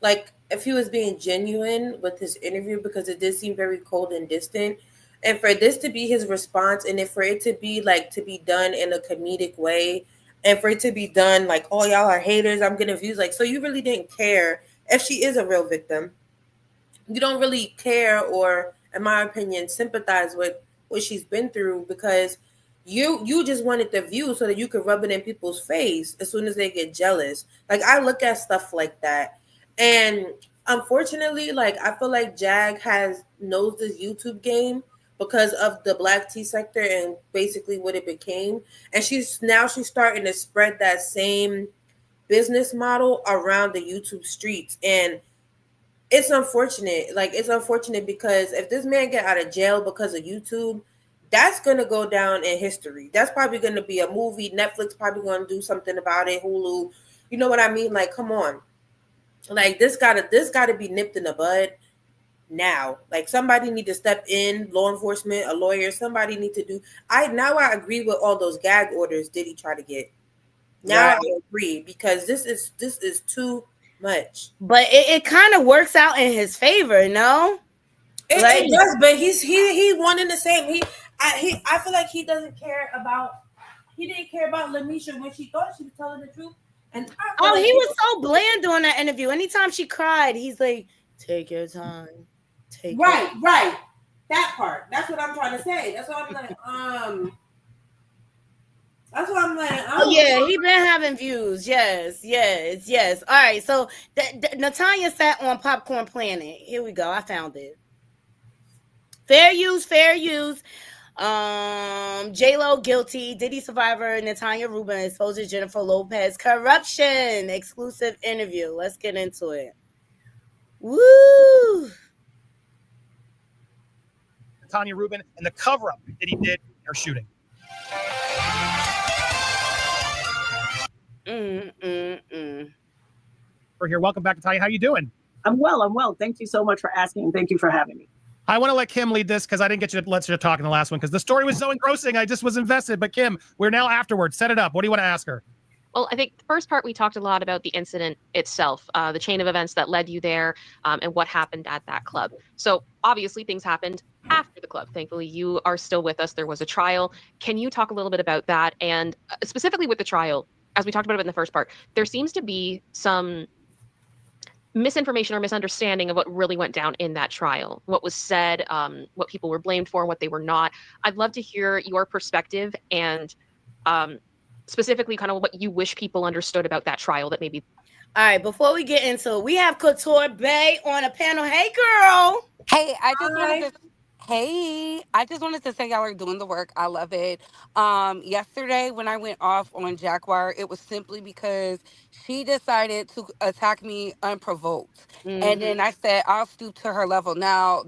like if he was being genuine with his interview, because it did seem very cold and distant. And for this to be his response, and if for it to be like to be done in a comedic way, and for it to be done like, oh, y'all are haters, I'm getting views. Like, so you really didn't care if she is a real victim. You don't really care or, in my opinion, sympathize with what she's been through, because you just wanted the view so that you could rub it in people's face as soon as they get jealous. Like, I look at stuff like that. And unfortunately, like, I feel like Jag knows this YouTube game because of the Black tea sector and basically what it became. And she's starting to spread that same business model around the YouTube streets. And it's unfortunate. Like, it's unfortunate because if this man get out of jail because of YouTube, that's going to go down in history. That's probably going to be a movie. Netflix probably going to do something about it. Hulu. You know what I mean? Like, come on. Like, this gotta be nipped in the bud now. Like, somebody need to step in, law enforcement, a lawyer, somebody need to do. I agree with all those gag orders Diddy try to get. Now I agree, because this is too much. But it kind of works out in his favor, no? It does, but he wanted the same. I feel like he didn't care about Lemesha when she thought she was telling the truth. And he was so bland during that interview. Anytime she cried, he's like, "Take your time." Right. That part. That's what I'm trying to say. That's what I'm like. That's what I'm like. Oh yeah, he been having views. Yes. All right. So Natanya sat on Popcorn Planet. Here we go. I found it. Fair use. J-Lo guilty. Diddy survivor Natanya Rubin exposes Jennifer Lopez corruption. Exclusive interview. Let's get into it. Woo! Natanya Rubin and the cover-up that he did in her shooting. We're here. Welcome back, Natanya. How you doing? I'm well. Thank you so much for asking. Thank you for having me. I want to let Kim lead this because I didn't get you to let you talk in the last one because the story was so engrossing. I just was invested. But Kim, we're now afterwards. Set it up. What do you want to ask her? Well, I think the first part we talked a lot about the incident itself, the chain of events that led you there, and what happened at that club. So obviously things happened after the club. Thankfully, you are still with us. There was a trial. Can you talk a little bit about that? And specifically with the trial, as we talked about it in the first part, there seems to be some misinformation or misunderstanding of what really went down in that trial, what was said, what people were blamed for, what they were not. I'd love to hear your perspective and specifically kind of what you wish people understood about that trial that maybe. All right, before we get into it, we have Couture Bay on a panel. Hey, girl. Hey, I just wanted to say y'all are doing the work. I love it. Yesterday when I went off on Jaguar, it was simply because she decided to attack me unprovoked. And then I said, I'll stoop to her level. Now,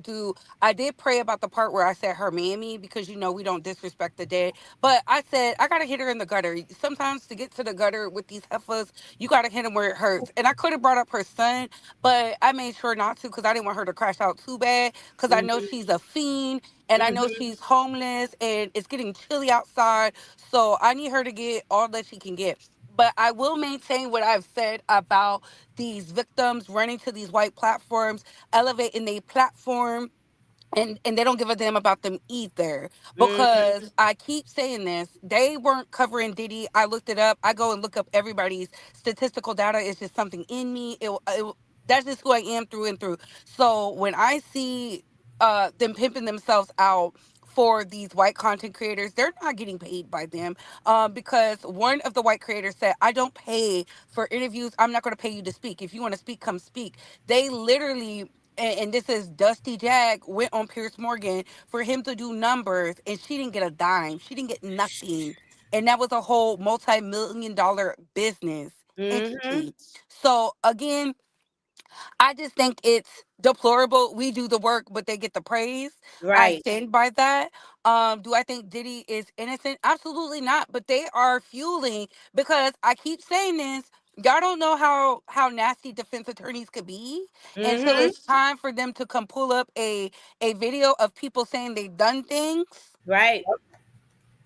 I did pray about the part where I said her mammy because, we don't disrespect the dead. But I said, I got to hit her in the gutter. Sometimes to get to the gutter with these heifers, you got to hit them where it hurts. And I could have brought up her son, but I made sure not to because I didn't want her to crash out too bad because I know she's a fiend and I know she's homeless and it's getting chilly outside. So I need her to get all that she can get. But I will maintain what I've said about these victims running to these white platforms, elevating their platform, and they don't give a damn about them either. Because I keep saying this, they weren't covering Diddy. I looked it up. I go and look up everybody's statistical data. It's just something in me. That's just who I am through and through. So when I see them pimping themselves out for these white content creators, they're not getting paid by them because one of the white creators said, I don't pay for interviews. I'm not going to pay you to speak. If you want to speak, come speak. They literally, and this is Dusty Jag, went on Piers Morgan for him to do numbers, and she didn't get a dime. She didn't get nothing. And that was a whole multi-million-dollar business entity. So again, I just think it's deplorable. We do the work, but they get the praise. I stand by that. Do I think Diddy is innocent? Absolutely not. But they are fueling because I keep saying this. Y'all don't know how nasty defense attorneys could be until it's time for them to come pull up a video of people saying they've done things. Right.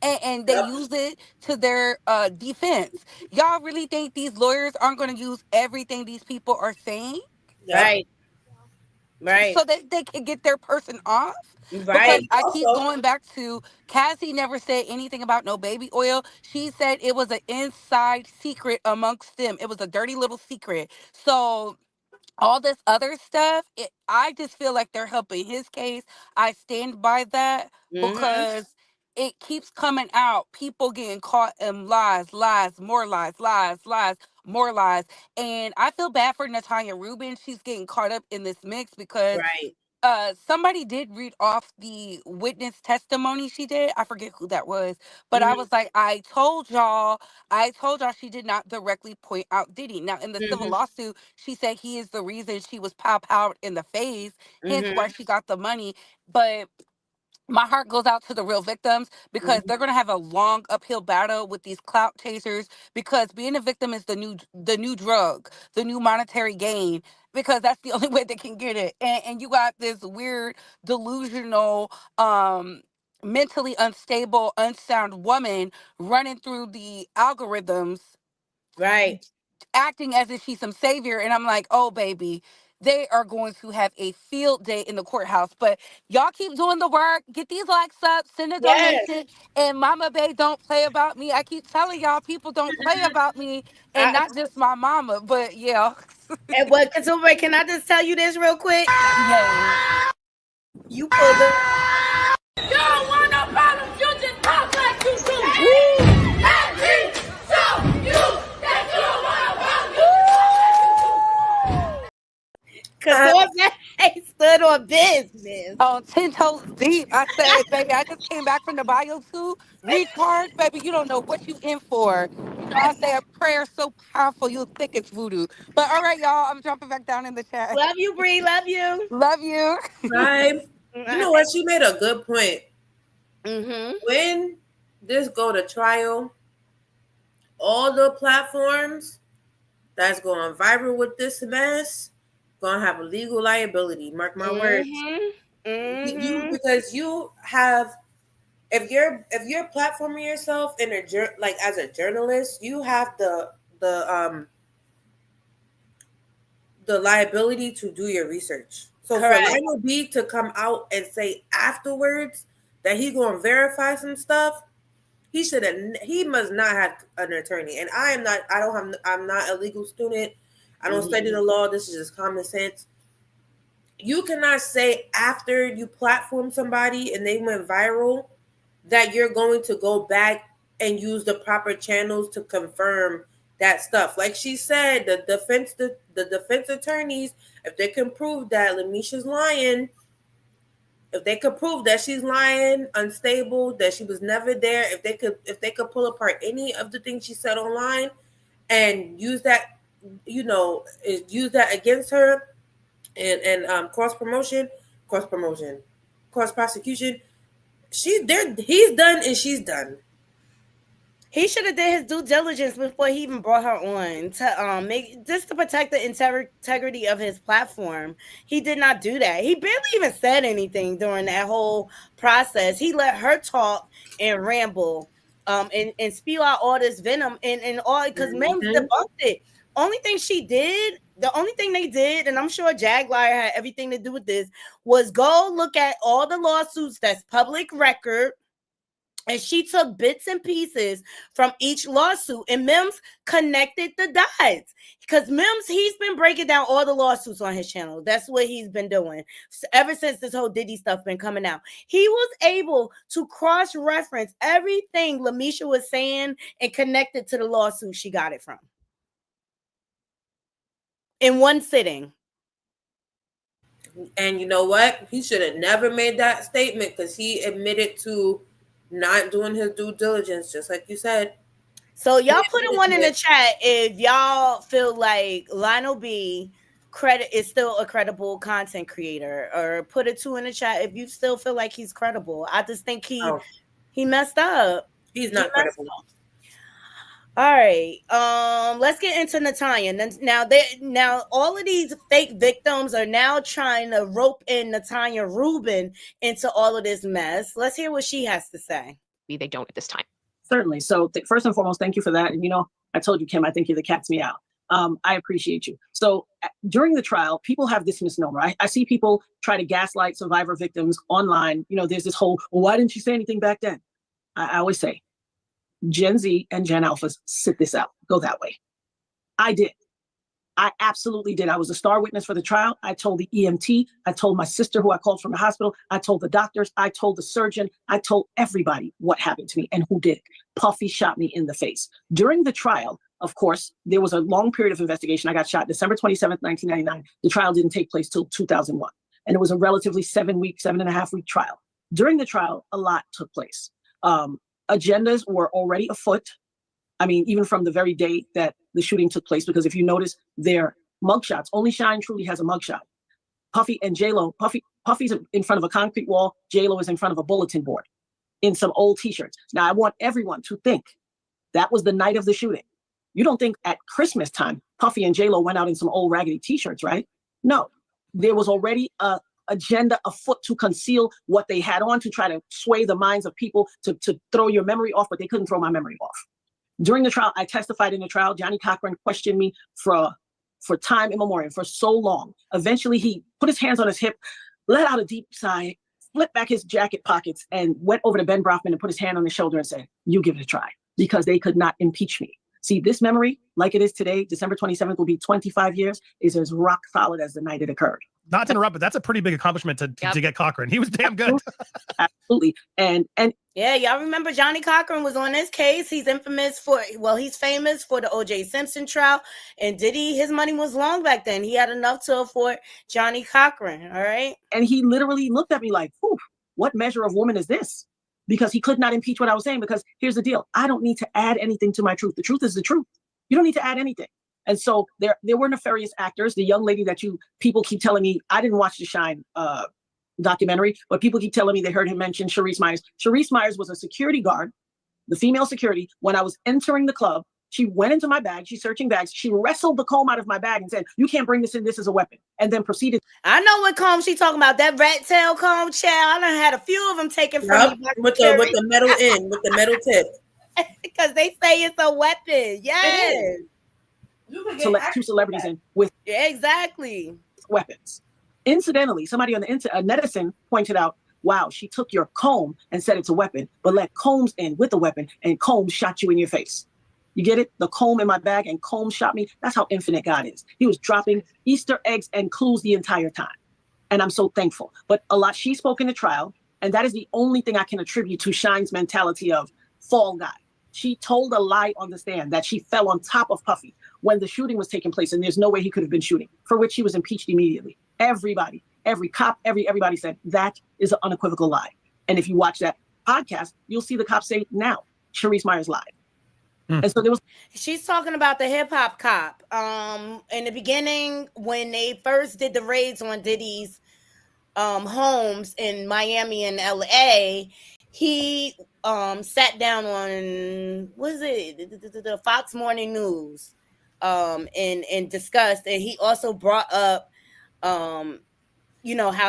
And they use it to their defense. Y'all really think these lawyers aren't going to use everything these people are saying? Right. So that they can get their person off. Right. Because I keep going back to Cassie never said anything about no baby oil. She said it was an inside secret amongst them. It was a dirty little secret. So all this other stuff, I just feel like they're helping his case. I stand by that because it keeps coming out. People getting caught in lies, more lies, more lies. And I feel bad for Natalia Rubin. She's getting caught up in this mix because somebody did read off the witness testimony she did. I forget who that was, but I was like, I told y'all she did not directly point out Diddy. Now, in the civil lawsuit, she said he is the reason she was pow-powed in the face, hence why she got the money. But my heart goes out to the real victims because they're going to have a long uphill battle with these clout chasers because being a victim is the new drug, the new monetary gain, because that's the only way they can get it. And you got this weird, delusional, mentally unstable, unsound woman running through the algorithms, acting as if she's some savior. And I'm like, oh, baby, they are going to have a field day in the courthouse. But y'all keep doing the work. Get these likes up. Send a donation. And Mama Bay, don't play about me. I keep telling y'all, people don't play about me. And not just my mama, but yeah. And what, Couture, can I just tell you this real quick? You pulled the... You don't want no problems. You just talk like you do. Let me show you that you don't want no Couture Bay stood on business. On 10 toes deep. I said, baby, I just came back from the bio too. Retard, baby, you don't know what you in for. You know, I say a prayer so powerful, you'll think it's voodoo. But all right, y'all, I'm jumping back down in the chat. Love you, Bree. Love you. Love you. Right. You know what? She made a good point. When this go to trial, all the platforms that's going viral with this mess gonna have a legal liability. Mark my words. You because you have if you're platforming yourself in a like as a journalist, you have the liability to do your research. So for Lionel B to come out and say afterwards that he's going to verify some stuff, he must not have an attorney. And I'm not a legal student. I don't study the law. This is just common sense. You cannot say after you platform somebody and they went viral that you're going to go back and use the proper channels to confirm that stuff. Like she said, the defense attorneys, if they can prove that Lemesha's lying, if they could prove that she's lying, unstable, that she was never there, if they could pull apart any of the things she said online and use that, use that against her and cross prosecution, he's done and she's done. He should have did his due diligence before he even brought her on to protect the integrity of his platform. He did not do that. He barely even said anything during that whole process. He let her talk and ramble, and spew out all this venom and all because Mims debunked it. The only thing they did, and I'm sure Jaguar had everything to do with this, was go look at all the lawsuits that's public record. And she took bits and pieces from each lawsuit, and Mims connected the dots. Because Mims, he's been breaking down all the lawsuits on his channel. That's what he's been doing ever since this whole Diddy stuff been coming out. He was able to cross-reference everything Lemesha was saying and connect it to the lawsuit she got it from. In one sitting. And you know what? He should have never made that statement because he admitted to not doing his due diligence, just like you said. So y'all put one in the chat if y'all feel like Lionel B is still a credible content creator, or put a 2 in the chat if you still feel like he's credible. I just think he messed up. He's not credible. All right, let's get into Natanya. Now all of these fake victims are now trying to rope in Natanya Rubin into all of this mess. Let's hear what she has to say. They don't at this time. Certainly. So first and foremost, thank you for that. And I told you, Kim, I think you're the cat's meow. I appreciate you. So during the trial, people have this misnomer. I see people try to gaslight survivor victims online. There's this whole, well, why didn't you say anything back then? I always say, Gen Z and Gen Alphas, sit this out. Go that way. I did. I absolutely did. I was a star witness for the trial. I told the EMT. I told my sister who I called from the hospital. I told the doctors. I told the surgeon. I told everybody what happened to me and who did it. Puffy shot me in the face. During the trial, of course, there was a long period of investigation. I got shot December 27th, 1999. The trial didn't take place till 2001. And it was a relatively 7.5 week trial. During the trial, a lot took place. Agendas were already afoot. I mean, even from the very day that the shooting took place, because if you notice their mugshots, only Shine truly has a mugshot. Puffy and J-Lo, Puffy's in front of a concrete wall, J-Lo is in front of a bulletin board in some old t-shirts. Now, I want everyone to think that was the night of the shooting. You don't think at Christmas time, Puffy and J-Lo went out in some old raggedy t-shirts, right? No, there was already a agenda afoot to conceal what they had on, to try to sway the minds of people, to throw your memory off, but they couldn't throw my memory off. During the trial, I testified in the trial. Johnny Cochran questioned me for time immemorial, for so long. Eventually, he put his hands on his hip, let out a deep sigh, flipped back his jacket pockets, and went over to Ben Brofman and put his hand on his shoulder and said, "You give it a try," because they could not impeach me. See, this memory, like it is today, December 27th will be 25 years, is as rock solid as the night it occurred. Not to interrupt, but that's a pretty big accomplishment to get Cochran. He was damn good. Absolutely. And yeah, y'all remember Johnny Cochran was on this case. He's famous for the O.J. Simpson trial. And Diddy, his money was long back then. He had enough to afford Johnny Cochran, all right? And he literally looked at me like, what measure of woman is this? Because he could not impeach what I was saying. Because here's the deal. I don't need to add anything to my truth. The truth is the truth. You don't need to add anything. And so there were nefarious actors. The young lady that people keep telling me, I didn't watch the Shine documentary, but people keep telling me they heard him mention Sharice Myers. Sharice Myers was a security guard, the female security, when I was entering the club She went into my bag. She's searching bags. She wrestled the comb out of my bag and said, "You can't bring this in. This is a weapon." And then proceeded. I know what comb she talking about. That rat tail comb, child. I done had a few of them taken from me. With the metal end, with the metal tip. Because they say it's a weapon. Yes. Select 2 celebrities in with exactly weapons. Incidentally, somebody on the netizen pointed out, "Wow, she took your comb and said it's a weapon, but let Combs in with a weapon, and Combs shot you in your face." You get it? The comb in my bag and Combs shot me. That's how infinite God is. He was dropping Easter eggs and clues the entire time. And I'm so thankful. But a lot, she spoke in the trial, and that is the only thing I can attribute to Shine's mentality of fall guy. She told a lie on the stand that she fell on top of Puffy when the shooting was taking place, and there's no way he could have been shooting, for which he was impeached immediately. Everybody, every cop, everybody said that is an unequivocal lie. And if you watch that podcast, you'll see the cops say, now, Sharice Myers lied. And so there was. She's talking about the hip hop cop. In the beginning, when they first did the raids on Diddy's homes in Miami and LA, he sat down on the Fox Morning News and discussed, and he also brought up how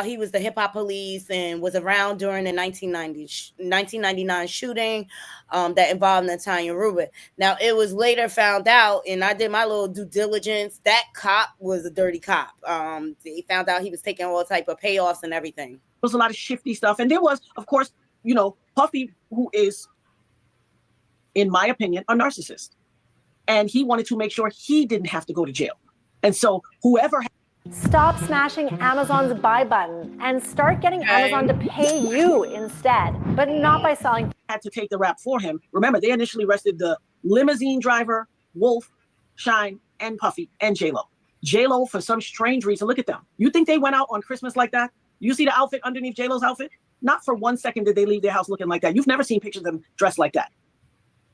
he was the hip hop police and was around during the 1999 shooting that involved Natalia Rubin. Now, it was later found out, and I did my little due diligence, that cop was a dirty cop. They found out he was taking all type of payoffs and everything. There was a lot of shifty stuff. And there was, of course, Puffy, who is, in my opinion, a narcissist. And he wanted to make sure he didn't have to go to jail. And so whoever... Stop smashing Amazon's buy button and start getting Amazon to pay you instead, but not by selling. Had to take the rap for him. Remember, they initially arrested the limousine driver, Wolf, Shine, and Puffy, and J-Lo. J-Lo, for some strange reason, look at them. You think they went out on Christmas like that? You see the outfit underneath J-Lo's outfit? Not for 1 second did they leave their house looking like that. You've never seen pictures of them dressed like that.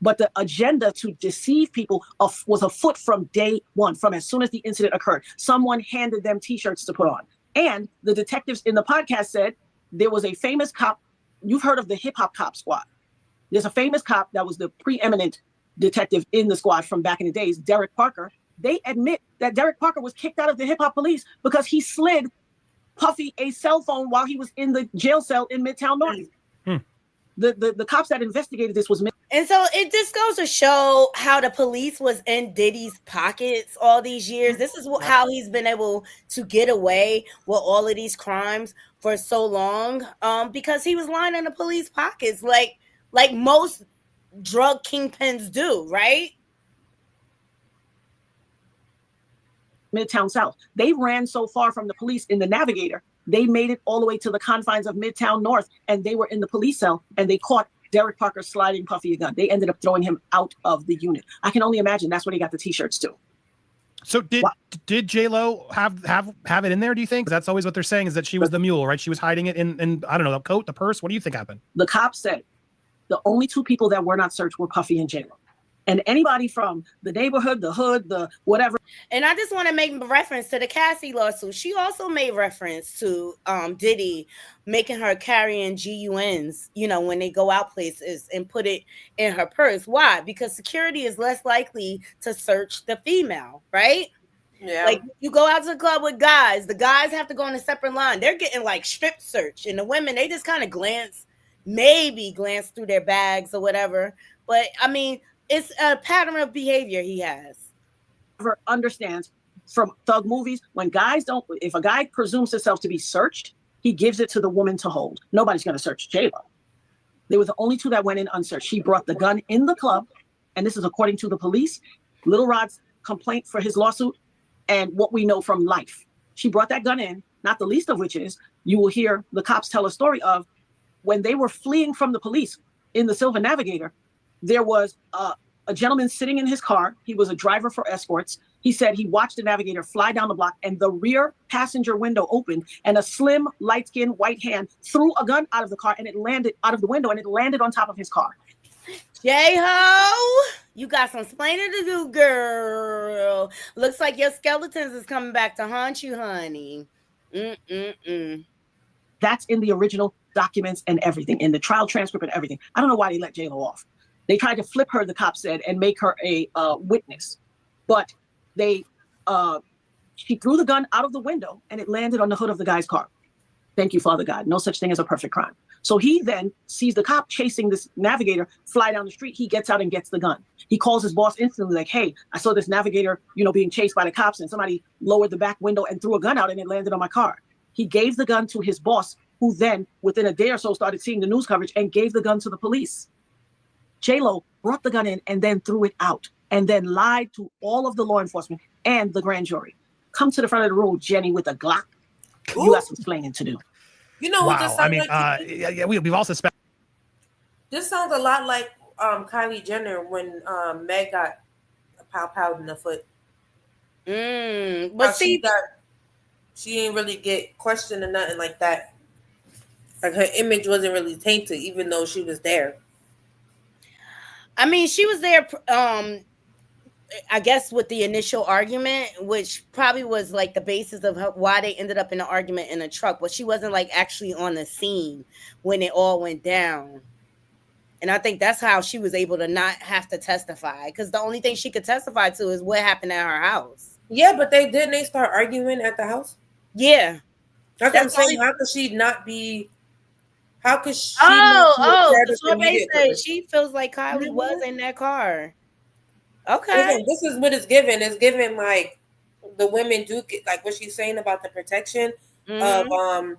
But the agenda to deceive people was afoot from day one, from as soon as the incident occurred. Someone handed them T-shirts to put on. And the detectives in the podcast said there was a famous cop. You've heard of the hip hop cop squad. There's a famous cop that was the preeminent detective in the squad from back in the days, Derek Parker. They admit that Derek Parker was kicked out of the hip hop police because he slid Puffy a cell phone while he was in the jail cell in Midtown North. The cops that investigated this was. And so it just goes to show how the police was in Diddy's pockets all these years. This is how he's been able to get away with all of these crimes for so long, because he was lying in the police pockets, like most drug kingpins do, right? Midtown South. They ran so far from the police in the Navigator, they made it all the way to the confines of Midtown North, and they were in the police cell, and they caught Derek Parker sliding Puffy a gun. They ended up throwing him out of the unit. I can only imagine that's where he got the T-shirts too. So did J-Lo have it in there, do you think? That's always what they're saying, is that she was the mule, right? She was hiding it in I don't know, the coat, the purse. What do you think happened? The cops said the only 2 people that were not searched were Puffy and J-Lo. And anybody from the neighborhood, the hood, the whatever. And I just want to make reference to the Cassie lawsuit. She also made reference to Diddy making her carrying GUNs, when they go out places, and put it in her purse. Why? Because security is less likely to search the female, right? Yeah. Like, you go out to the club with guys, the guys have to go in a separate line. They're getting like strip search, and the women, they just kind of glance through their bags or whatever. But I mean, it's a pattern of behavior he has. Understands from thug movies, when guys don't, if a guy presumes himself to be searched, he gives it to the woman to hold. Nobody's going to search J-Lo. They were the only 2 that went in unsearched. She brought the gun in the club, and this is according to the police, Little Rod's complaint for his lawsuit, and what we know from life. She brought that gun in, not the least of which is, you will hear the cops tell a story of when they were fleeing from the police in the Silver Navigator. There was a gentleman sitting in his car. He was a driver for escorts. He said he watched the Navigator fly down the block, and the rear passenger window opened, and a slim, light-skinned white hand threw a gun out of the car, and it landed out of the window, and it landed on top of his car. J-Ho, you got some explaining to do, girl. Looks like your skeletons is coming back to haunt you, honey. That's in the original documents and everything, in the trial transcript and everything. I don't know why they let J-Lo off. They tried to flip her, the cop said, and make her a witness. But she threw the gun out of the window and it landed on the hood of the guy's car. Thank you, Father God. No such thing as a perfect crime. So he then sees the cop chasing this navigator fly down the street. He gets out and gets the gun. He calls his boss instantly like, hey, I saw this navigator, being chased by the cops, and somebody lowered the back window and threw a gun out and it landed on my car. He gave the gun to his boss, who then within a day or so started seeing the news coverage and gave the gun to the police. J-Lo brought the gun in and then threw it out and then lied to all of the law enforcement and the grand jury. Come to the front of the room, Jenny, with a Glock. Ooh. You got some explaining to do. You know what this sounds like? We've all suspected. This sounds a lot like Kylie Jenner when Meg got a pow in the foot. But see, she didn't really get questioned or nothing like that. Like her image wasn't really tainted, even though she was there. I mean, she was there, I guess, with the initial argument, which probably was like the basis of why they ended up in an argument in a truck. But she wasn't like actually on the scene when it all went down. And I think that's how she was able to not have to testify, because the only thing she could testify to is what happened at her house. Yeah, but they start arguing at the house. Yeah, that's what I'm saying. How could she not be? How could she? The sorbet said she feels like Kylie was in that car. Okay. Listen, this is what it's given. It's given like the women do get, like what she's saying about the protection of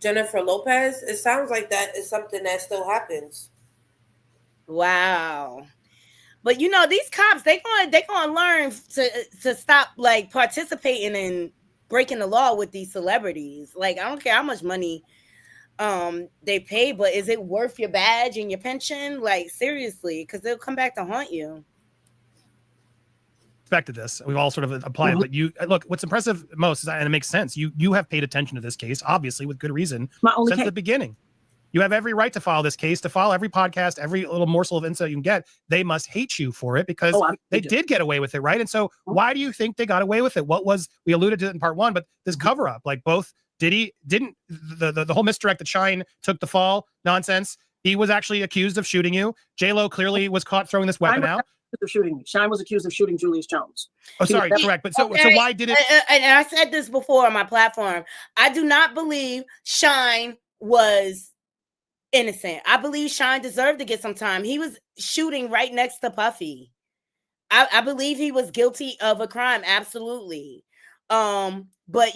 Jennifer Lopez. It sounds like that is something that still happens. Wow. But these cops, they gonna learn to stop like participating in breaking the law with these celebrities. Like, I don't care how much money they pay, but is it worth your badge and your pension? Like, seriously, because they'll come back to haunt you. Expected this. We've all sort of applied, but you look, what's impressive most is, and it makes sense, you have paid attention to this case, obviously with good reason, since the beginning. You have every right to file this case, to file every podcast, every little morsel of insight you can get. They must hate you for it, because they did get away with it, right? And so why do you think they got away with it? We alluded to it in part one, but this cover up, like both the whole misdirect that Shine took the fall nonsense. He was actually accused of shooting you. J-Lo clearly was caught throwing this weapon out. Of shooting me. Shine was accused of shooting Julius Jones. Oh, sorry, correct. But so why did it? And I said this before on my platform. I do not believe Shine was innocent. I believe Shine deserved to get some time. He was shooting right next to Puffy. I believe he was guilty of a crime, absolutely. But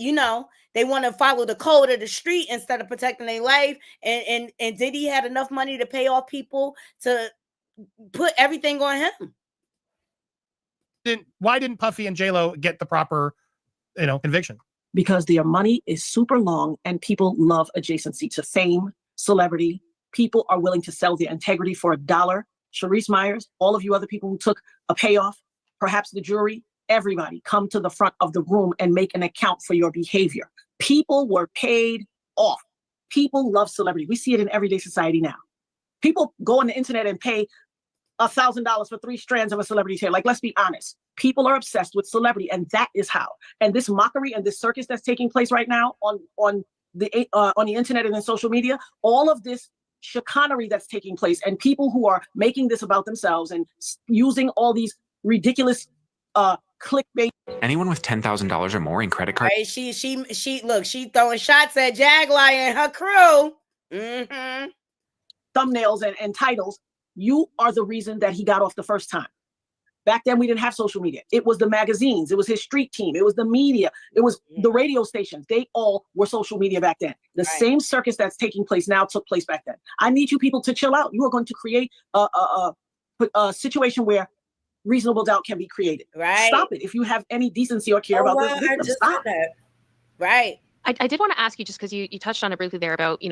they want to follow the code of the street instead of protecting their life. And did he have enough money to pay off people to put everything on him? Why didn't Puffy and J-Lo get the proper, conviction? Because their money is super long and people love adjacency to fame, celebrity. People are willing to sell their integrity for $1. Sharice Myers, all of you other people who took a payoff, perhaps the jury, everybody come to the front of the room and make an account for your behavior. People were paid off. People love celebrity. We see it in everyday society now. People go on the internet and pay $1,000 for 3 strands of a celebrity's hair. Like, let's be honest. People are obsessed with celebrity, and that is how. And this mockery and this circus that's taking place right now on the internet and in social media, all of this chicanery that's taking place, and people who are making this about themselves and using all these ridiculous clickbait. Anyone with $10,000 or more in credit card. Right, she look, she throwing shots at Jaguar and her crew. Mm-hmm. Thumbnails and titles. You are the reason that he got off the first time. Back then, we didn't have social media. It was the magazines. It was his street team. It was the media. It was the radio stations. They all were social media back then. The same circus that's taking place now took place back then. I need you people to chill out. You are going to create a situation where reasonable doubt can be created. Right. Stop it. If you have any decency or care about this victim, stop that. Right. I did want to ask you, just because you touched on it briefly there about,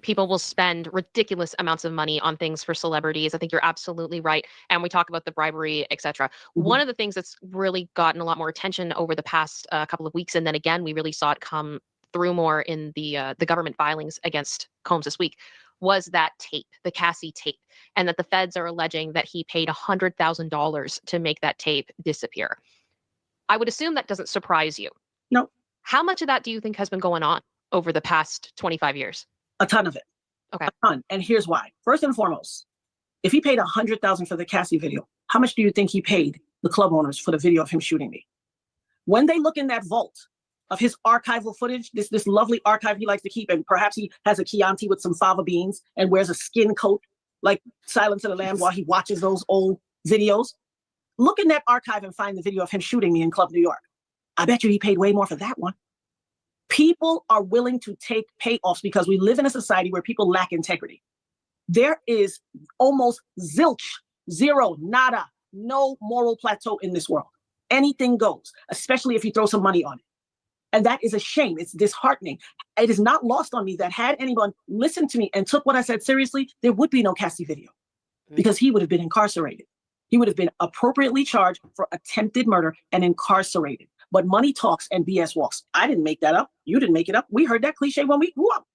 people will spend ridiculous amounts of money on things for celebrities. I think you're absolutely right. And we talk about the bribery, etc. One of the things that's really gotten a lot more attention over the past couple of weeks, and then again, we really saw it come through more in the government filings against Combs this week, was that tape, the Cassie tape, and that the feds are alleging that he paid $100,000 to make that tape disappear. I would assume that doesn't surprise you. No. How much of that do you think has been going on over the past 25 years? A ton of it. Okay. A ton. And here's why. First and foremost, If he paid $100,000 for the Cassie video, how much do you think he paid the club owners for the video of him shooting me? When they look in that vault of his archival footage, this lovely archive he likes to keep, and perhaps he has a Chianti with some fava beans and wears a skin coat like Silence of the Lambs while he watches those old videos. Look in that archive and find the video of him shooting me in Club New York. I bet you he paid way more for that one. People are willing to take payoffs because we live in a society where people lack integrity. There is almost zilch, zero, nada, no moral plateau in this world. Anything goes, especially if you throw some money on it. And that is a shame. It's disheartening. It is not lost on me that had anyone listened to me and took what I said seriously, there would be no Cassie video because he would have been incarcerated. He would have been appropriately charged for attempted murder and incarcerated. But money talks and BS walks. I didn't make that up. You didn't make it up. We heard that cliche when we grew up.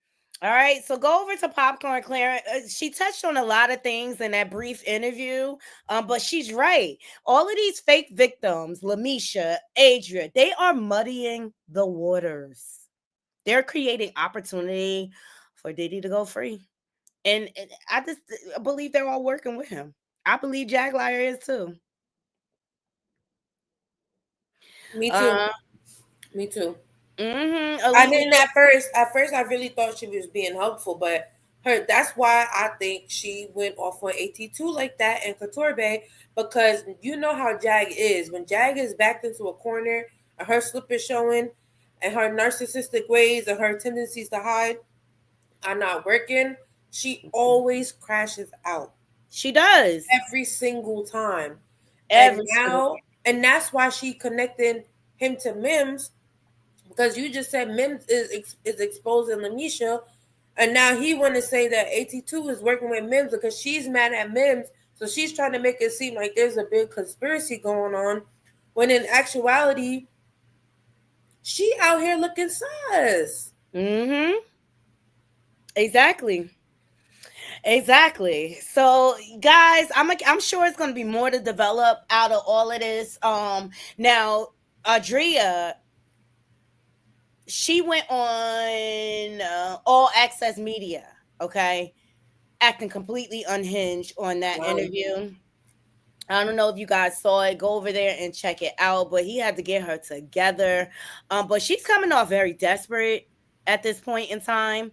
All right, so go over to Popcorn Clara. She touched on a lot of things in that brief interview, but she's right. All of these fake victims, Lemesha, Adria, they are muddying the waters. They're creating opportunity for Diddy to go free. And I just believe they're all working with him. I believe Jaguar is too. Me too. Me too. Mm-hmm. I mean, at first, I really thought she was being helpful, but that's why I think she went off on AT2 like that and Couture Bay, because you know how Jag is. When Jag is backed into a corner and her slip is showing and her narcissistic ways and her tendencies to hide are not working, she always crashes out. She does. Every single time. And that's why she connected him to Mims, because you just said Mims is exposing Lemesha, and now he want to say that AT2 is working with Mims because she's mad at Mims, so she's trying to make it seem like there's a big conspiracy going on, when in actuality, she out here looking sus. Mm-hmm. Exactly. So, guys, I'm sure it's going to be more to develop out of all of this. Now, Adria, she went on All Access Media, okay, acting completely unhinged on that interview. I don't know if you guys saw it. Go over there and check it out. But he had to get her together. But she's coming off very desperate at this point in time.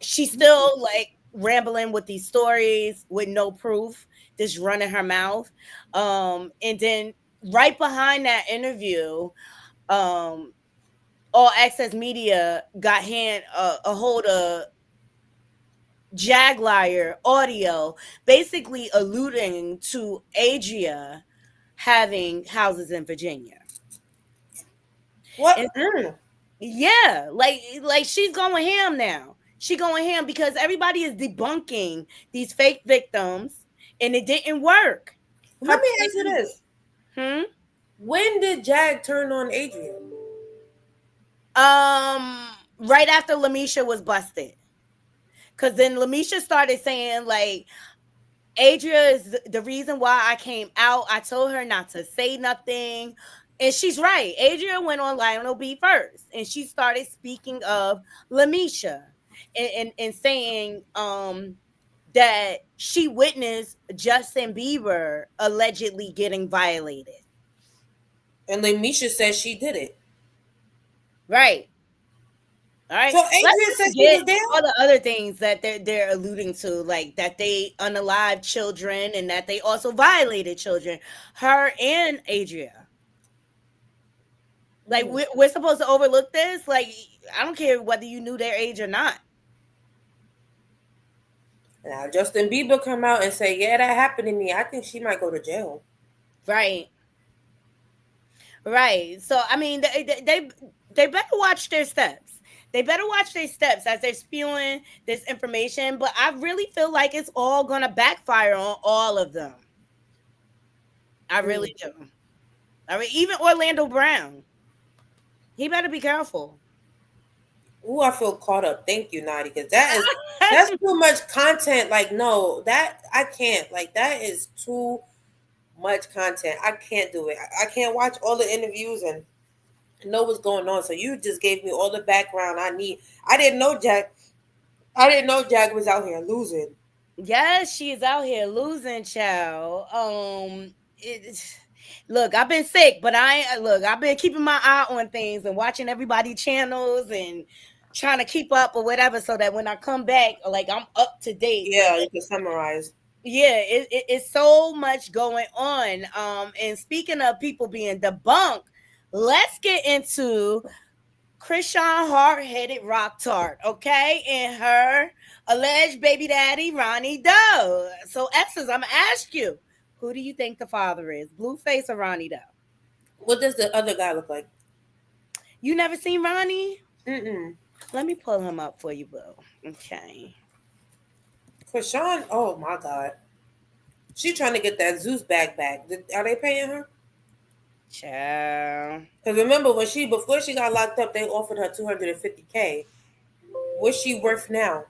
She's still like rambling with these stories with no proof, just running her mouth. And then right behind that interview, All Access Media got a hold of Jaguar audio, basically alluding to Adria having houses in Virginia. What? Yeah, like she's going ham now. She going ham because everybody is debunking these fake victims, and it didn't work. Let me ask you this. When did Jag turn on Adria? Right after Lemesha was busted. Because then Lemesha started saying, like, Adria is the reason why I came out. I told her not to say nothing. And she's right. Adria went on Lionel B first. And she started speaking of Lemesha and saying that she witnessed Justin Bieber allegedly getting violated. And Lemesha says she did it. Right. All right. So Adria says she was there? All the other things that they're alluding to, like that they unalived children and that they also violated children. Her and Adria. Like we're supposed to overlook this. Like I don't care whether you knew their age or not. Now Justin Bieber come out and say, "Yeah, that happened to me." I think she might go to jail. Right. So I mean, they better watch their steps. They better watch their steps as they're spewing this information. But I really feel like it's all gonna backfire on all of them. I really do. I mean, even Orlando Brown. He better be careful. Ooh, I feel caught up. Thank you, Nadi, because that's too much content. Like, no, that I can't. Like, that is too much content. I can't do it. I can't watch all the interviews and know what's going on. So you just gave me all the background I need. I didn't know Jag was out here losing. Yes, she is out here losing, child. Look, I've been sick, but I've been keeping my eye on things and watching everybody channels and trying to keep up or whatever, so that when I come back, like I'm up to date. Yeah, you can summarize. Yeah, it's so much going on. And speaking of people being debunked, let's get into Chrisean hard-headed rock tart, okay, and her alleged baby daddy Ronnie Doe. So, Essence, I'm gonna ask you, who do you think the father is, Blueface or Ronnie Doe? What does the other guy look like? You never seen Ronnie? Mm-mm. Let me pull him up for you, boo. Okay. Chrisean, oh my God, she trying to get that Zeus bag back. Are they paying her? Child. Because remember before she got locked up, they offered her $250K. What's she worth now?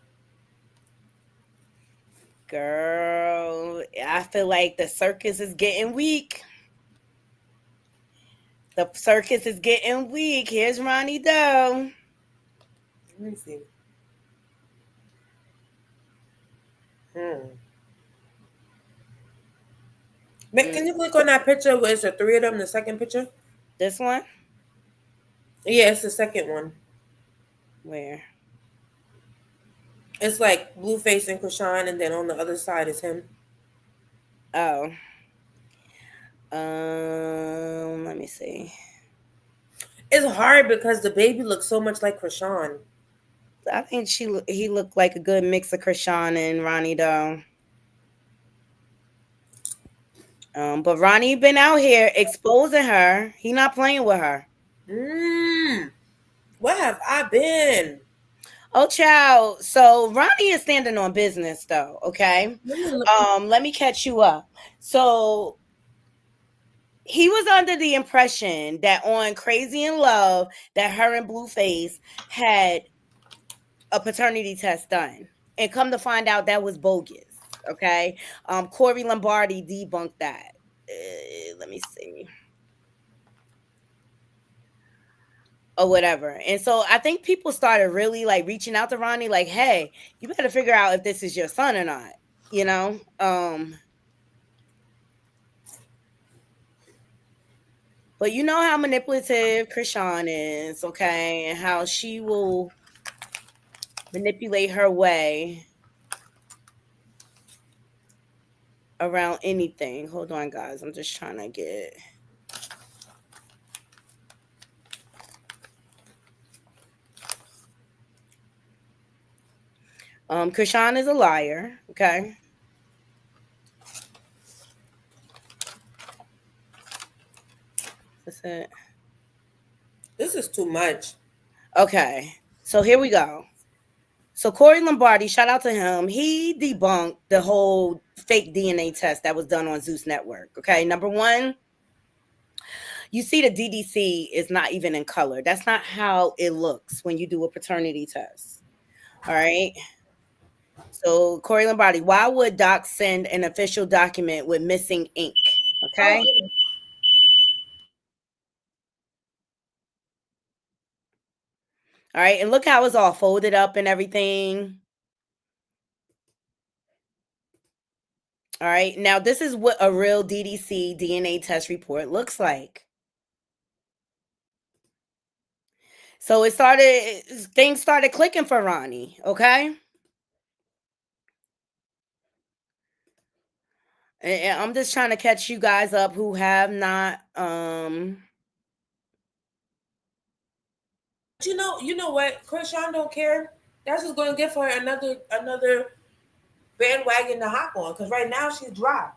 Girl, I feel like the circus is getting weak. The circus is getting weak. Here's Ronnie Doe. Let me see. Can you click on that picture where it's the three of them, the second picture? This one? Yeah, it's the second one. Where? It's like Blueface and Chrisean, and then on the other side is him. Oh. Let me see. It's hard because the baby looks so much like Chrisean. I think he looked like a good mix of Chrisean and Ronnie Doe. But Ronnie been out here exposing her. He not playing with her. Where have I been? Oh, child. So Ronnie is standing on business, though. Okay. Let me catch you up. So he was under the impression that on Crazy in Love that her and Blueface had a paternity test done, and come to find out that was bogus. Okay. Corey Lombardi debunked that. Let me see. Or whatever. And so I think people started really like reaching out to Ronnie, like, hey, you better figure out if this is your son or not, you know? But you know how manipulative Chrisean is, okay? And how she will manipulate her way around anything. Hold on, guys. I'm just trying to get... Chrisean is a liar, okay? That's it. This is too much. Okay, so here we go. So Corey Lombardi, shout out to him. He debunked the whole fake DNA test that was done on Zeus Network. Okay, number one, you see the DDC is not even in color. That's not how it looks when you do a paternity test. All right. So Corey Lombardi, why would Doc send an official document with missing ink? Okay. All right, and look how it's all folded up and everything. All right, now this is what a real DDC DNA test report looks like. So things started clicking for Ronnie, okay? And I'm just trying to catch you guys up who have not You know what? Chrisean don't care. That's just going to give her another bandwagon to hop on, because right now she's dry.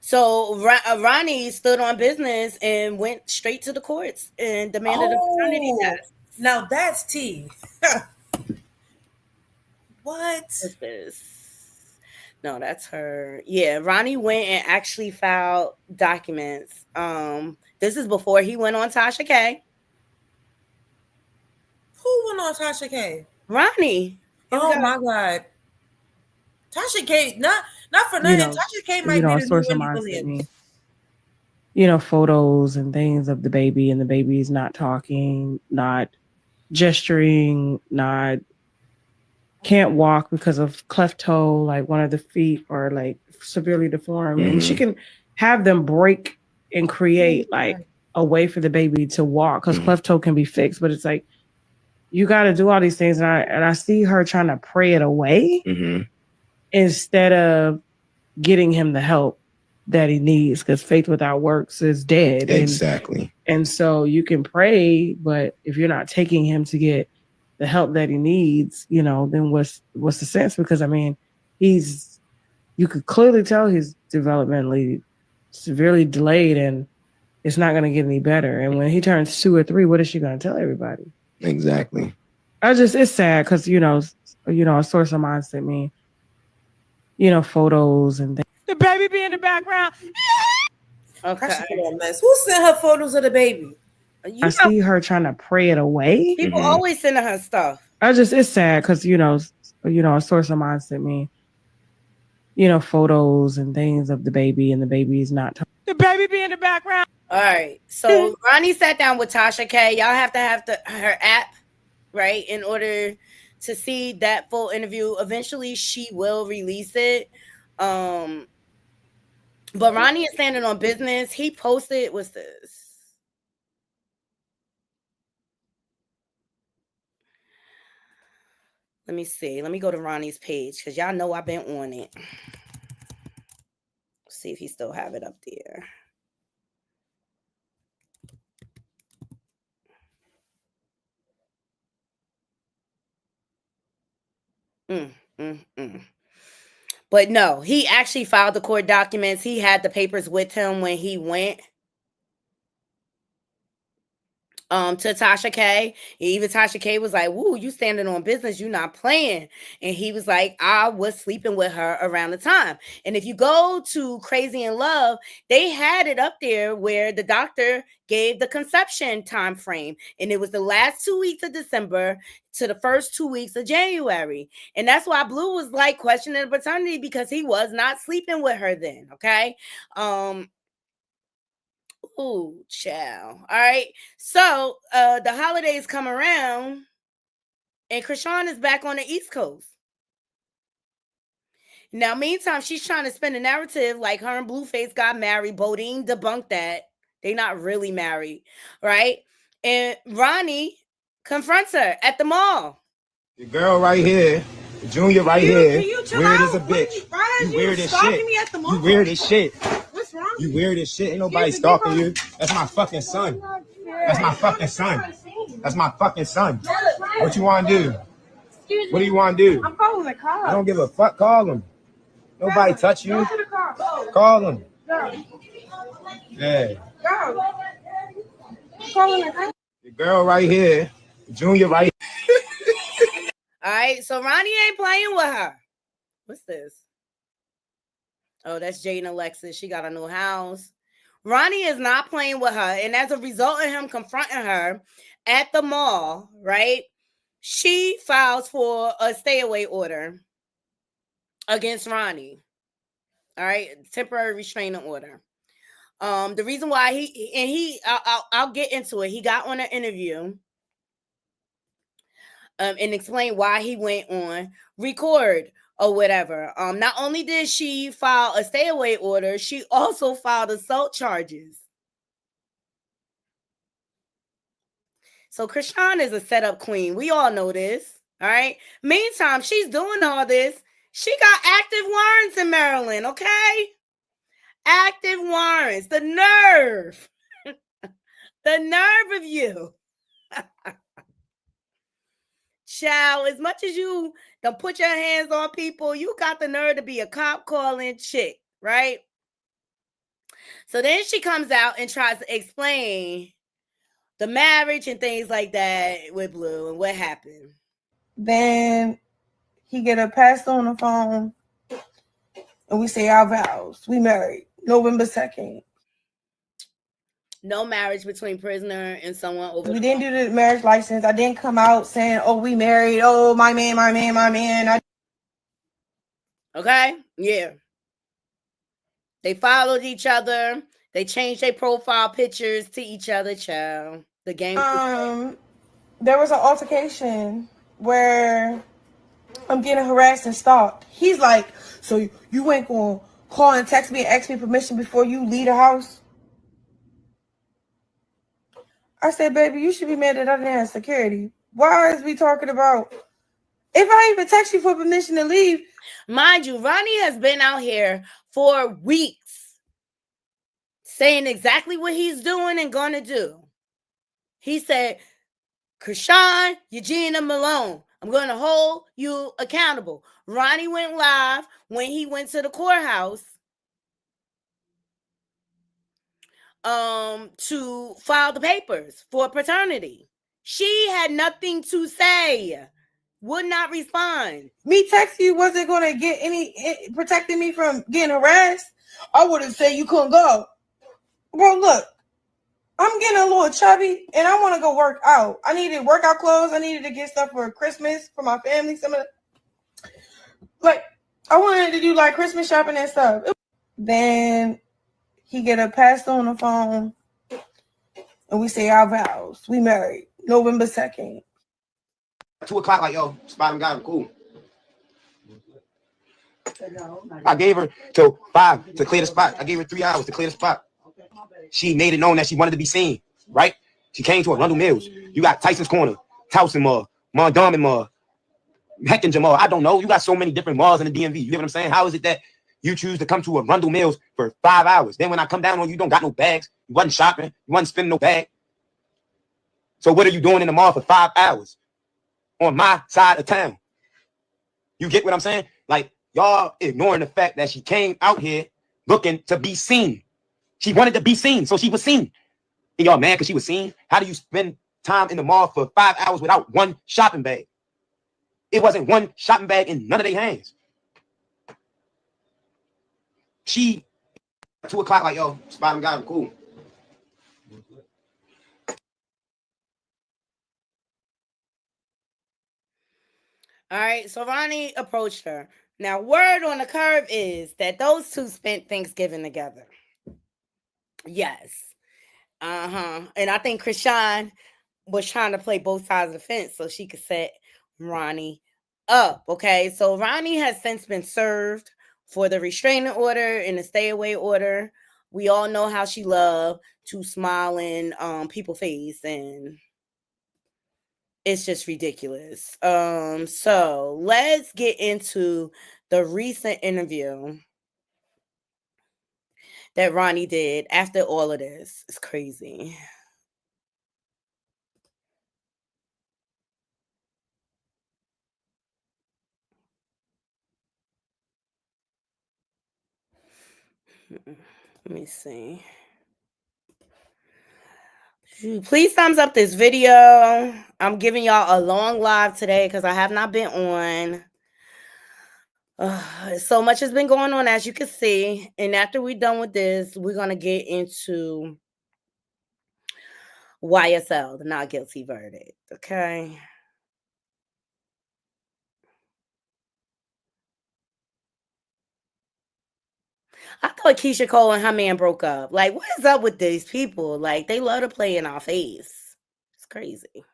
So Ronnie stood on business and went straight to the courts and demanded a paternity test. Now that's tea. What? What's this? No, that's her. Yeah, Ronnie went and actually filed documents. This is before he went on Tasha K. Who went on Tasha K? Ronnie. Oh my God. Tasha K, not for nothing. Tasha K might be a the source new of Wendy mine sent Williams. me, photos and things of the baby, and the baby's not talking, not gesturing, not can't walk because of cleft toe, like one of the feet are like severely deformed, and she can have them break and create like a way for the baby to walk because cleft toe can be fixed, but it's like you got to do all these things, and I see her trying to pray it away instead of getting him the help that he needs, because faith without works is dead. Exactly. And so you can pray, but if you're not taking him to get the help that he needs, you know, then what's the sense? Because I mean, you could clearly tell he's developmentally severely delayed, and it's not going to get any better. And when he turns 2 or 3, what is she going to tell everybody? Exactly. It's sad because, you know, a source of mine sent me, you know, photos and things. The baby be in the background. Okay. Who sent her photos of the baby? I see her trying to pray it away. People always sending her stuff. It's sad because, you know, a source of mine sent me, you know, photos and things of the baby, and the baby is not. The baby be in the background. All right. So Ronnie sat down with Tasha K. Y'all have to have her app, right, in order to see that full interview. Eventually, she will release it. But Ronnie is standing on business. He posted, what's this? Let me see. Let me go to Ronnie's page because y'all know I've been on it. See if he still have it up there. But no, he actually filed the court documents. He had the papers with him when he went to Tasha K. Even Tasha K was like, "Woo, you standing on business, you not playing." And he was like, "I was sleeping with her around the time." And if you go to Crazy in Love, they had it up there where the doctor gave the conception time frame, and it was the last 2 weeks of December to the first 2 weeks of January. And that's why Blue was like questioning the paternity, because he was not sleeping with her then. Okay. Ooh, child. All right. So the holidays come around, and Chrisean is back on the East Coast. Now, meantime, she's trying to spin a narrative like her and Blueface got married. Bodine debunked that. They not really married, right? And Ronnie confronts her at the mall. The girl right here, the junior right here, weird as a bitch. You weird as stalking shit. me at the mall? You weird as shit. What's wrong? You weird as shit. Ain't nobody stalking you. That's my fucking son. That's my fucking son. That's my fucking son. What you want to do? What do you want to do? I'm calling the car. I don't give a fuck. Call him. Nobody touch you. Call him. Yeah. The girl right here, the junior right here. All right, so Ronnie ain't playing with her. What's this? Oh, that's Jade and Alexis. She got a new house. Ronnie is not playing with her. And as a result of him confronting her at the mall, right, she files for a stay-away order against Ronnie. All right, temporary restraining order. The reason why I'll get into it. He got on an interview and explained why he went on record or whatever. Not only did she file a stay-away order, she also filed assault charges. So Chrisean is a setup queen. We all know this. All right. Meantime, she's doing all this. She got active warrants in Maryland. Okay. Active warrants. The nerve. The nerve of you. Child, as much as you don't put your hands on people, you got the nerve to be a cop calling chick, right? So then she comes out and tries to explain the marriage and things like that with Blue and what happened. Then he get a pastor on the phone and we say our vows. We married November 2nd. No marriage between prisoner and someone over. We didn't do the marriage license. I didn't come out saying, "Oh, we married. Oh, my man." Okay, yeah. They followed each other. They changed their profile pictures to each other, child. The game. There was an altercation where I'm getting harassed and stalked. He's like, so you ain't gonna call and text me and ask me permission before you leave the house? I said, baby, you should be mad that I didn't have security. Why is we talking about if I even text you for permission to leave? Mind you, Ronnie has been out here for weeks saying exactly what he's doing and gonna do. He said, Chrisean, Eugene, and Malone, I'm going to hold you accountable. Ronnie went live when he went to the courthouse to file the papers for paternity. She had nothing to say, would not respond. Me texting you wasn't going to get protecting me from getting harassed. I would have said you couldn't go. Bro, look, I'm getting a little chubby and I want to go work out. I needed workout clothes. I needed to get stuff for Christmas for my family. I wanted to do like Christmas shopping and stuff. Then he get a pastor on the phone and we say our vows. We married November 2nd. 2 o'clock, like, yo, spot got him, cool. I gave her till 5 to clear the spot. I gave her 3 hours to clear the spot. She made it known that she wanted to be seen, right? She came to Arundel Mills. You got Tyson's Corner, Towson Mall, Mondawmin Mall, Heckinger Mall. I don't know. You got so many different malls in the DMV. You know what I'm saying? How is it that you choose to come to Arundel Mills for 5 hours? Then when I come down on you, don't got no bags. You wasn't shopping. You wasn't spending no bag. So what are you doing in the mall for 5 hours on my side of town? You get what I'm saying? Like, y'all ignoring the fact that she came out here looking to be seen. She wanted to be seen, so she was seen. And y'all mad because she was seen? How do you spend time in the mall for 5 hours without one shopping bag? It wasn't one shopping bag in none of their hands. She, 2 o'clock, like, yo, spot got him, cool. All right, so Ronnie approached her. Now, word on the curve is that those two spent Thanksgiving together. Yes. And I think Chrisean was trying to play both sides of the fence so she could set Ronnie up. Okay, so Ronnie has since been served for the restraining order and the stay away order. We all know how she loved to smile in people's face, and it's just ridiculous. So let's get into the recent interview that Ronnie did after all of this. It's crazy. Let me see. Please thumbs up this video. I'm giving y'all a long live today because I have not been on. So much has been going on, as you can see. And after we're done with this, we're going to get into YSL, the not guilty verdict. Okay. I thought Keisha Cole and her man broke up. Like, what is up with these people? Like, they love to play in our face. It's crazy.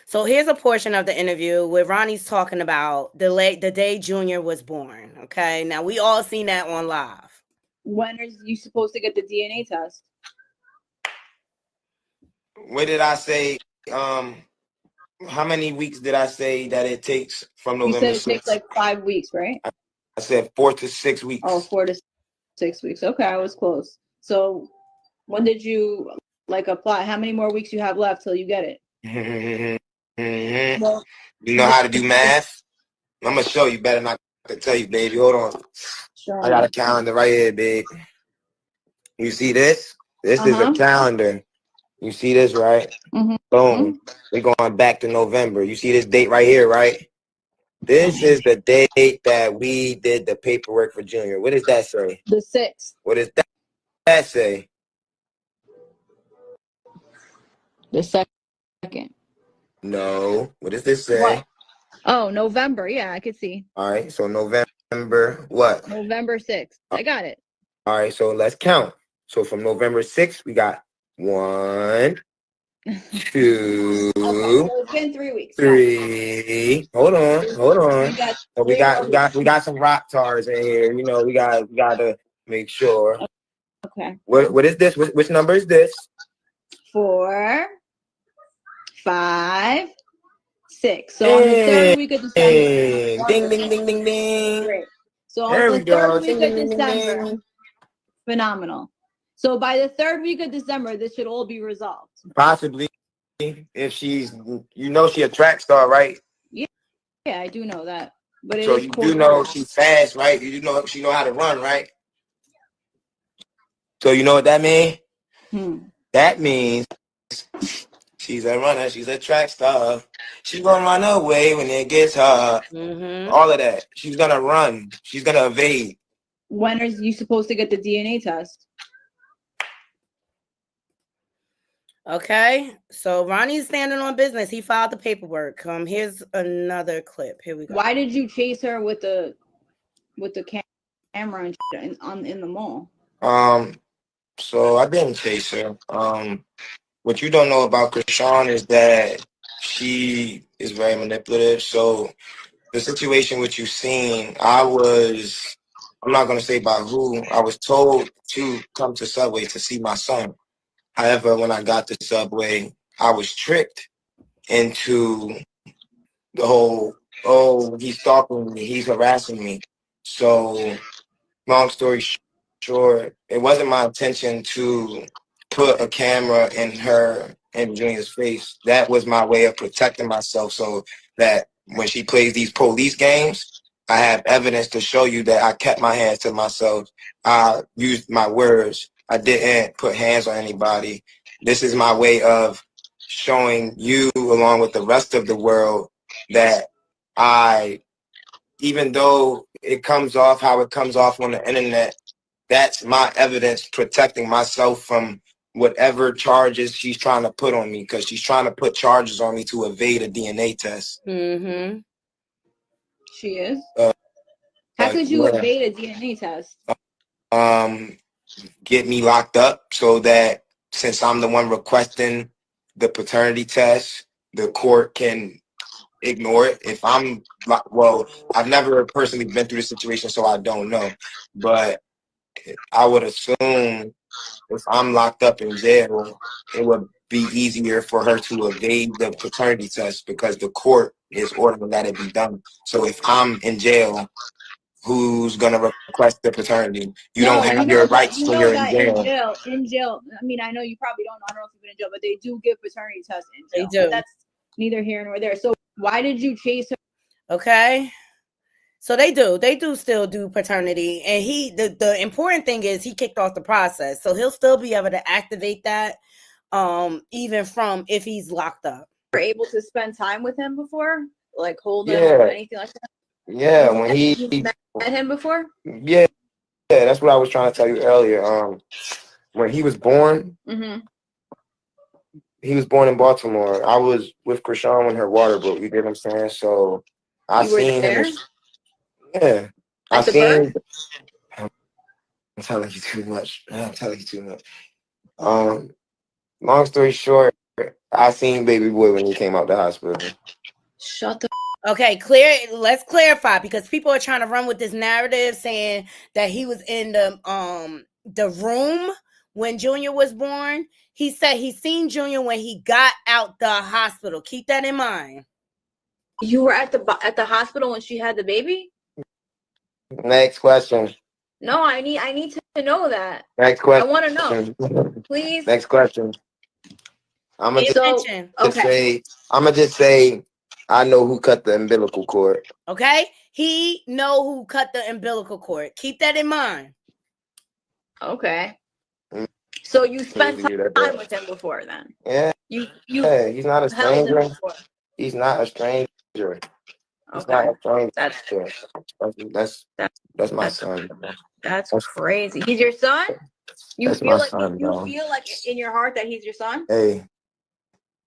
So here's a portion of the interview where Ronnie's talking about the day Junior was born. Okay, now we all seen that on live. When are you supposed to get the DNA test? What did I say? How many weeks did I say that it takes from November? You said it takes like 5 weeks, right? I said 4 to 6 weeks. Oh, 4 to 6 weeks. Okay, I was close. So when did you apply? How many more weeks do you have left till you get it? Well, you know how to do math? I'm gonna show you. Better not to tell you, baby. Hold on. Sure. I got a calendar right here, babe. You see this? This is a calendar. You see this, right? Boom. We're going back to November. You see this date right here, right? This is the date that we did the paperwork for Junior. What does that say? The 6th. What does that say? The 2nd. No. What does this say? What? Oh, November. Yeah, I could see. All right. So November what? November 6th. I got it. All right. So let's count. So from November 6th, we got 1, 2, Okay, so it's been 3 weeks. 3. Hold on. So we got some rock tars in here. You know, we gotta make sure. Okay. What is this? Which number is this? 4, 5, 6. So on the 3rd week of December. Ding, ding, ding, ding, ding. Great. So There on we the go. 3rd week Ding, of ding, ding, ding, December. ding. Phenomenal. So by the 3rd week of December, this should all be resolved. Possibly, if she's, you know, she a track star, right? Yeah, I do know that. But it So is you cold do know weather. she's fast, right? You do know she know how to run, right? So you know what that means? That means she's a runner. She's a track star. She's gonna run away when it gets hard. All of that. She's gonna run. She's gonna evade. When are you supposed to get the DNA test? Okay, so Ronnie's standing on business. He filed the paperwork. Here's another clip. Here we go. Why did you chase her with the camera and in the mall? So I didn't chase her. What you don't know about Chrisean is that she is very manipulative. So the situation which you seen, I'm not gonna say by who. I was told to come to Subway to see my son. However, when I got to Subway, I was tricked into the whole, oh, he's stalking me, he's harassing me. So long story short, it wasn't my intention to put a camera in her and Junior's face. That was my way of protecting myself so that when she plays these police games, I have evidence to show you that I kept my hands to myself. I used my words. I didn't put hands on anybody. This is my way of showing you, along with the rest of the world, that even though it comes off how it comes off on the internet, that's my evidence protecting myself from whatever charges she's trying to put on me, because she's trying to put charges on me to evade a DNA test. She is? How could you evade a DNA test? Get me locked up so that since I'm the one requesting the paternity test, the court can ignore it. If I'm, well, I've never personally been through this situation, so I don't know. But I would assume if I'm locked up in jail, it would be easier for her to evade the paternity test because the court is ordering that it be done. So if I'm in jail, who's gonna request the paternity? You don't have your rights when you're in jail. In jail, I mean, I know you probably don't know. I don't know if you've been in jail, but they do give paternity tests in jail. They do. But that's neither here nor there. So why did you chase her? Okay. So they do still do paternity. And the important thing is he kicked off the process. So he'll still be able to activate that even from if he's locked up. Were able to spend time with him before? Like hold him or anything like that? Yeah, when he met him before? Yeah, that's what I was trying to tell you earlier. When he was born, he was born in Baltimore. I was with Chrisean when her water broke. You get what I'm saying? So I seen him. Yeah, I seen. I'm telling you too much. Long story short, I seen baby boy when he came out the hospital. Shut the. Okay, let's clarify, because people are trying to run with this narrative saying that he was in the room when Junior was born. He said he seen Junior when he got out the hospital. Keep that in mind. You were at the hospital when she had the baby? Next question. No, I need to know that. Next question. I want to know. Please. Next question. I'm gonna just say I know who cut the umbilical cord. Okay? He know who cut the umbilical cord. Keep that in mind. Okay. So you spent time with him before then? Yeah. Yeah, he's not a stranger. He's not a stranger. He's not a stranger. That's my son. That's crazy. He's your son? You feel like in your heart that he's your son? Hey,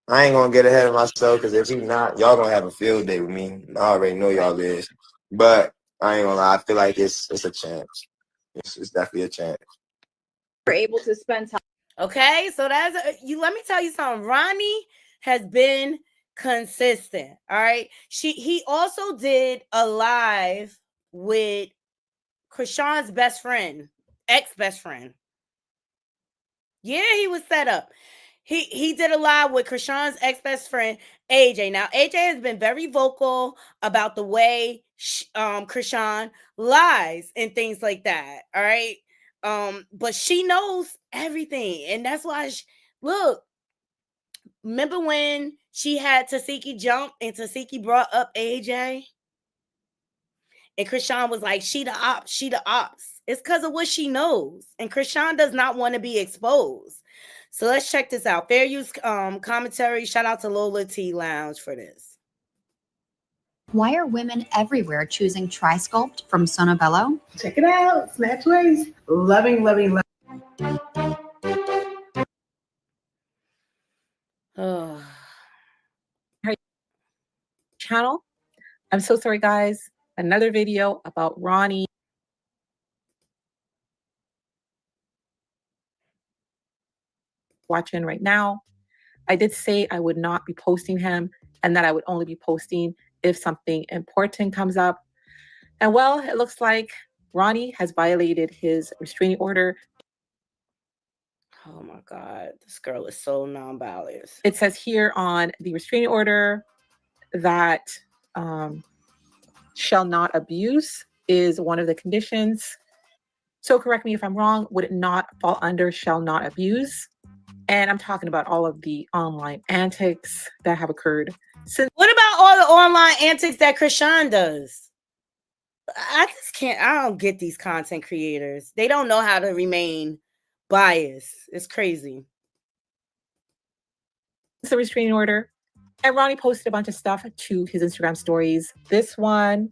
I ain't gonna get ahead of myself, because if he's not, y'all gonna have a field day with me. I already know y'all is. But I ain't gonna lie, I feel like it's a chance. It's definitely a chance. We're able to spend time. Okay, so that's you. Let me tell you something. Ronnie has been consistent. All right. He also did a live with Chrisean's best friend, ex-best friend. Yeah, he was set up. He did a live with Chrisean's ex-best friend, AJ. Now, AJ has been very vocal about the way Chrisean lies and things like that. All right. But she knows everything. And that's why look, remember when she had Tasiki jump and Tasiki brought up AJ? And Chrisean was like, she the ops. It's because of what she knows. And Chrisean does not want to be exposed. So let's check this out. Fair use commentary. Shout out to Lola T Lounge for this. Why are women everywhere choosing Tri-Sculpt from Sonobello? Check it out. Snatch waist. Loving. Channel. I'm so sorry, guys. Another video about Ronnie. Watching right now. I did say I would not be posting him and that I would only be posting if something important comes up. And well, it looks like Ronnie has violated his restraining order. Oh my God, this girl is so non-biased. It says here on the restraining order that shall not abuse is one of the conditions. So correct me if I'm wrong, would it not fall under shall not abuse? And I'm talking about all of the online antics that have occurred since. What about all the online antics that Chrisean does? I just can't. I don't get these content creators. They don't know how to remain biased. It's crazy. It's a restraining order. And Ronnie posted a bunch of stuff to his Instagram stories. This one,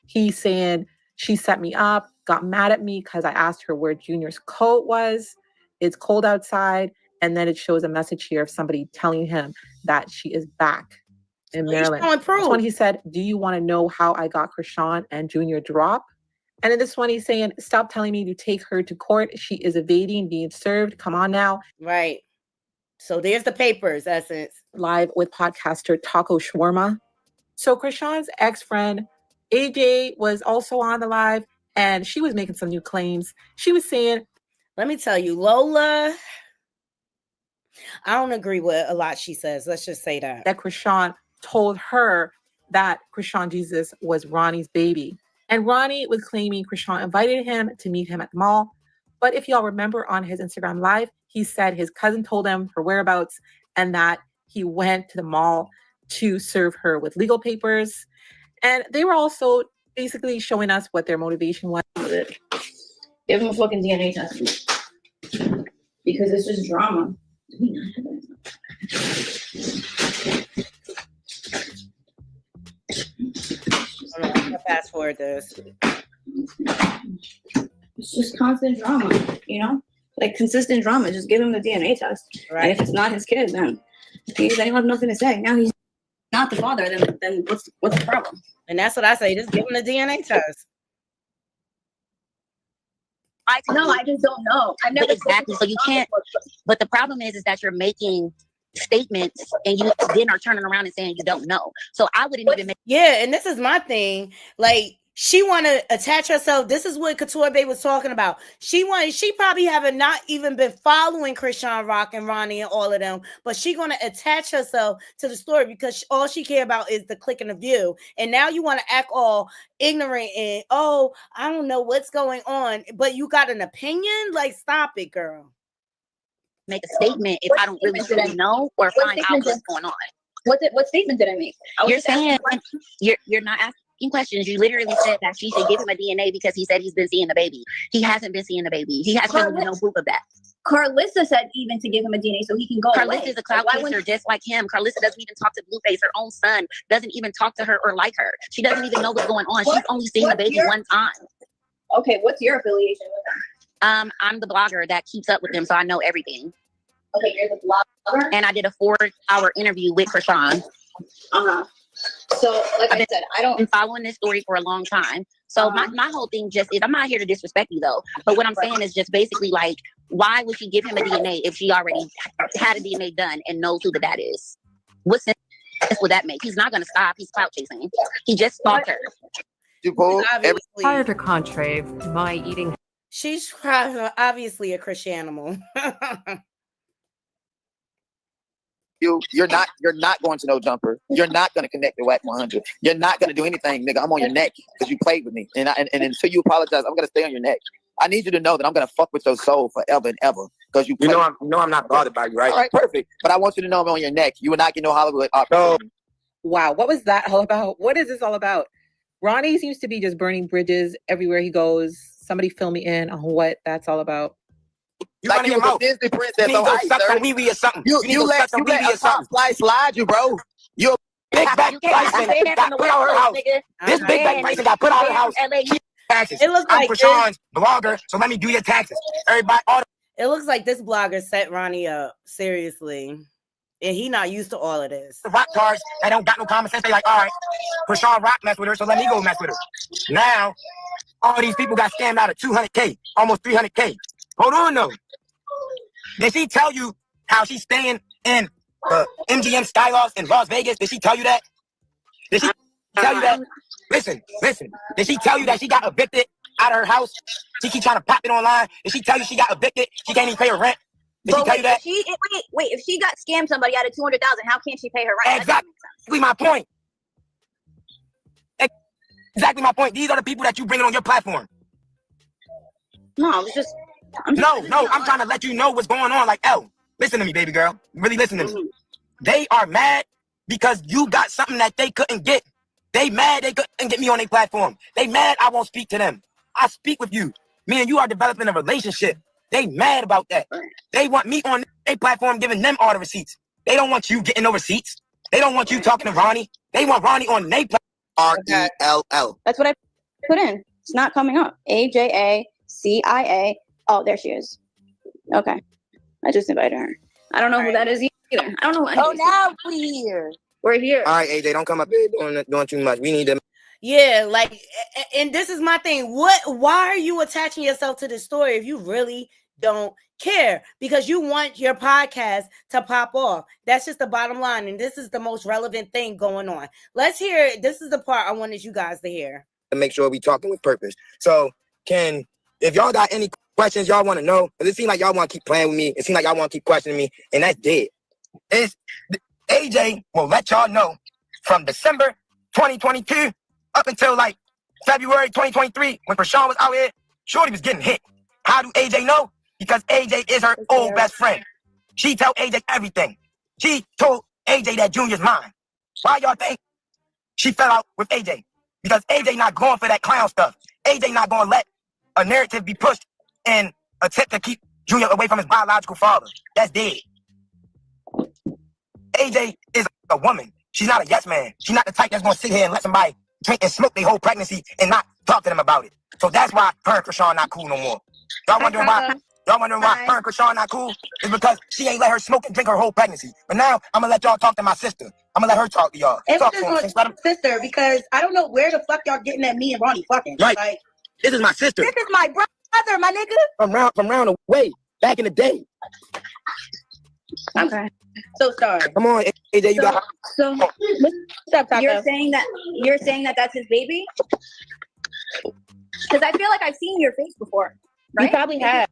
he's saying she set me up, got mad at me because I asked her where Junior's coat was. It's cold outside. And then it shows a message here of somebody telling him that she is back in Maryland. This one he said, do you want to know how I got Chrisean and Junior drop? And in this one he's saying, stop telling me to take her to court. She is evading being served. Come on now. Right. So there's the papers, Essence. Live with podcaster Taco Shawarma. So Chrisean's ex-friend AJ was also on the live and she was making some new claims. She was saying, let me tell you, Lola, I don't agree with a lot she says. Let's just say that. That Chrisean told her that Chrisean Jesus was Ronnie's baby. And Ronnie was claiming Chrisean invited him to meet him at the mall. But if y'all remember on his Instagram live, he said his cousin told him her whereabouts and that he went to the mall to serve her with legal papers. And they were also basically showing us what their motivation was. Give him a fucking DNA test. Because it's just drama. I'm gonna fast forward this. It's just constant drama, you know? Like consistent drama. Just give him the DNA test. Right. And if it's not his kid, then he'll have nothing to say. Now he's not the father, then what's the problem? And that's what I say. Just give him the DNA test. I just don't know. I never exactly. So you can't. But the problem is that you're making statements and you then are turning around and saying you don't know. So I wouldn't even make. Yeah, and this is my thing. Like she want to attach herself. This is what Couture Bay was talking about. She probably haven't not even been following Chrisean Rock and Ronnie and all of them, but she going to attach herself to the story because all she care about is the click and the view. And now you want to act all ignorant and I don't know what's going on, but you got an opinion? Like, stop it, girl. Make a statement if I don't really know or find out what's going on. What statement did I make? You're saying you're not asking questions. You literally said that she should give him a DNA because he said he's been seeing the baby. He hasn't been seeing the baby. He has really no proof of that. Carlissa said even to give him a DNA so he can go away. Carlissa is a clout chaser just like him. Carlissa doesn't even talk to Blueface. Her own son doesn't even talk to her or like her. She doesn't even know what's going on. She's only seen the baby one time. Okay, what's your affiliation with him? I'm the blogger that keeps up with them, so I know everything. Okay, you're the blogger? And I did a 4-hour interview with Chrisean. So, like I said, I don't been following this story for a long time. So my whole thing just is, I'm not here to disrespect you though, but what I'm saying is just basically like, Why would she give him a DNA if she already had a DNA done and knows who the dad is? What sense would that make? He's not going to stop. He's clout chasing. He just stalked her. Prior to Contrave, my eating. She's obviously a Christian animal. You're not going to no jumper. You're not going to connect the WAC 100. You're not going to do anything, nigga. I'm on your neck because you played with me, and until you apologize, I'm going to stay on your neck. I need you to know that I'm going to fuck with your soul forever and ever because you know I'm not bothered by you, right? All right, perfect. But I want you to know I'm on your neck. You will not get no Hollywood opportunity. Wow, what was that all about? What is this all about? Ronnie seems to be just burning bridges everywhere he goes. Somebody fill me in on what that's all about. You like you was a Disney princess on ice, sir. Or something. You let a top slide you, bro. You a big back Bryson got put out her house. This big back Bryson got put out her house. Taxes. It looks I'm like Chrisean's blogger, so let me do your taxes. Everybody, it looks like this blogger set Ronnie up seriously, and he not used to all of this. The rock cars that don't got no common sense. They like, all right, Chrisean Rock mess with her, so let me go mess with her. Now, all these people got scammed out of 200K, almost 300K. Hold on, though. Did she tell you how she's staying in the MGM Skyloft in Las Vegas? Did she tell you that? Did she tell you that? Listen. Did she tell you that she got evicted out of her house? She keep trying to pop it online. Did she tell you she got evicted? She can't even pay her rent. Did she tell you that? Wait, if she got scammed somebody out of $200,000, how can't she pay her rent? Exactly my point. Exactly my point. These are the people that you bring on your platform. No, I was just... I'm trying to let you know what's going on. Like, listen to me, baby girl. Really listen to me. They are mad because you got something that they couldn't get. They mad they couldn't get me on their platform. They mad I won't speak to them. I speak with you. Me and you are developing a relationship. They mad about that. They want me on their platform giving them all the receipts. They don't want you getting no receipts. They don't want you talking to Ronnie. They want Ronnie on their platform. RELL. That's what I put in. It's not coming up. AJACIA. Oh, there she is. Okay. I just invited her. I don't know who that is either. I don't know. Oh, now we're here. We're here. All right, AJ, don't come up here doing too much. We need them. Yeah, like, and this is my thing. Why are you attaching yourself to this story if you really don't care? Because you want your podcast to pop off. That's just the bottom line. And this is the most relevant thing going on. Let's hear it. This is the part I wanted you guys to hear. To make sure we talking with purpose. So, if y'all got any questions y'all want to know, because it seems like y'all want to keep playing with me. It seems like y'all want to keep questioning me, and that's dead. AJ will let y'all know from December 2022 up until like February 2023 when Chrisean was out here, Shorty was getting hit. How do AJ know? Because AJ is her old best friend. She tell AJ everything. She told AJ that Junior's mine. Why y'all think she fell out with AJ? Because AJ not going for that clown stuff. AJ not going to let a narrative be pushed and attempt to keep Junior away from his biological father. That's dead. AJ is a woman. She's not a yes man. She's not the type that's going to sit here and let somebody drink and smoke their whole pregnancy and not talk to them about it. So that's why her and Chrisean not cool no more. Y'all wondering why? Y'all wondering why her and Chrisean not cool? It's because she ain't let her smoke and drink her whole pregnancy. But now I'm gonna let y'all talk to my sister. I'm gonna let her talk to y'all. Talk to him. Sister, because I don't know where the fuck y'all getting at me and Ronnie fucking. Right. Like, this is my sister. this is my brother, my nigga. From round away, back in the day. Okay. So sorry. Come on, AJ, you got. So you're saying that that's his baby? Because I feel like I've seen your face before. Right? You probably have.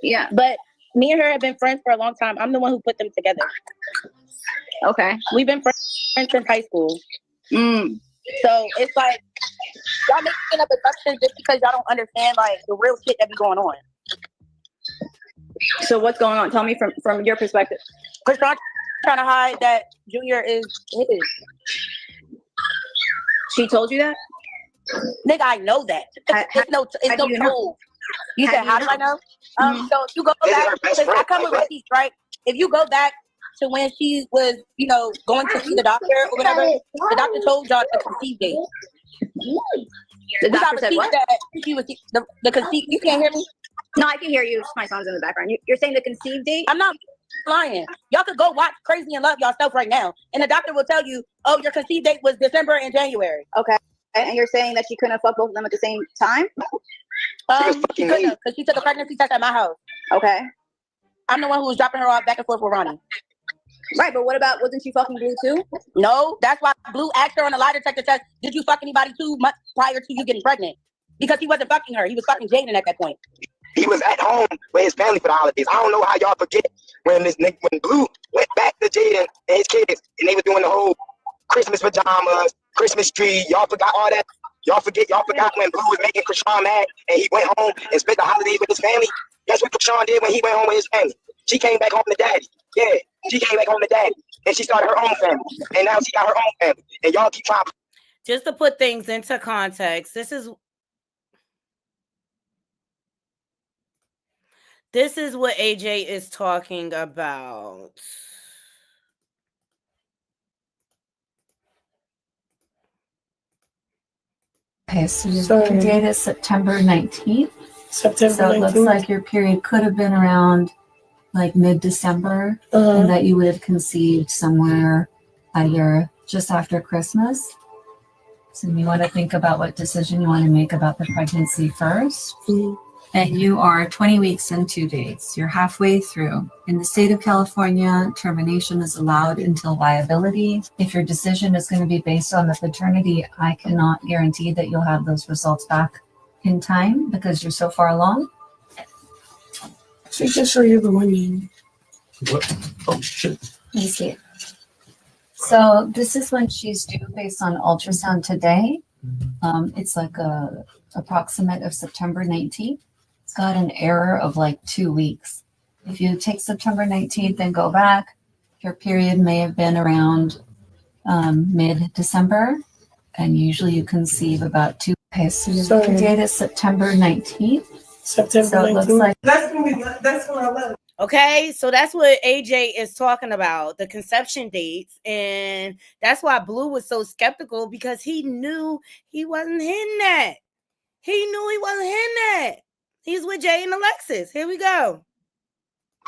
Yeah. But me and her have been friends for a long time. I'm the one who put them together. Okay. We've been friends since high school. So it's like y'all making up assumptions just because y'all don't understand like the real shit that be going on. So what's going on? Tell me from your perspective. Because y'all trying to hide that Junior is his. She told you that? Nigga, I know that. It's no told. You said, how do I know? So if you go back, because I come with receipts, right? If you go back to when she was, going to see the doctor or whatever, the doctor told y'all the conceive date. The doctor said what? That she was the conceive. You can't hear me? No, I can hear you. My son's in the background. You're saying the conceive date? I'm not lying. Y'all could go watch Crazy and Love yourself right now, and the doctor will tell you, oh, your conceive date was December and January. Okay. And you're saying that she couldn't fuck both of them at the same time? She couldn't, because she took a pregnancy test at my house. Okay. I'm the one who was dropping her off back and forth with Ronnie. Right, but what about, wasn't she fucking Blue too? No, that's why Blue asked her on the lie detector test, did you fuck anybody 2 months prior to you getting pregnant? Because he wasn't fucking her. He was fucking Jaden at that point. He was at home with his family for the holidays. I don't know how y'all forget when Blue went back to Jaden and his kids and they were doing the whole Christmas pajamas, Christmas tree. Y'all forgot all that. Y'all forgot when Blue was making Chrisean mad and he went home and spent the holidays with his family. That's what Chrisean did when he went home with his family. She came back home to daddy. Yeah, she came back home to daddy. And she started her own family. And now she got her own family. And y'all keep trying. Just to put things into context, this is what AJ is talking about. Okay, so your date is September 19th. September 19th. So it looks like your period could have been around like mid-December, and that you would have conceived somewhere either just after Christmas. So you want to think about what decision you want to make about the pregnancy first. And you are 20 weeks and 2 days. You're halfway through. In the state of California, termination is allowed until viability. If your decision is going to be based on the paternity, I cannot guarantee that you'll have those results back in time because you're so far along. She can show you the money. What? Oh, shit. Let me see. So this is when she's due based on ultrasound today. It's like a approximate of September 19th. It's got an error of like 2 weeks. If you take September 19th and go back, your period may have been around mid-December, and usually you conceive about 2. Okay, so your date is September 19th. September so 19th. It looks like That's what I love. Okay, so that's what AJ is talking about, the conception dates. And that's why Blue was so skeptical, because he knew he wasn't hitting that. He knew he wasn't hitting that. He's with Jay and Alexis. Here we go.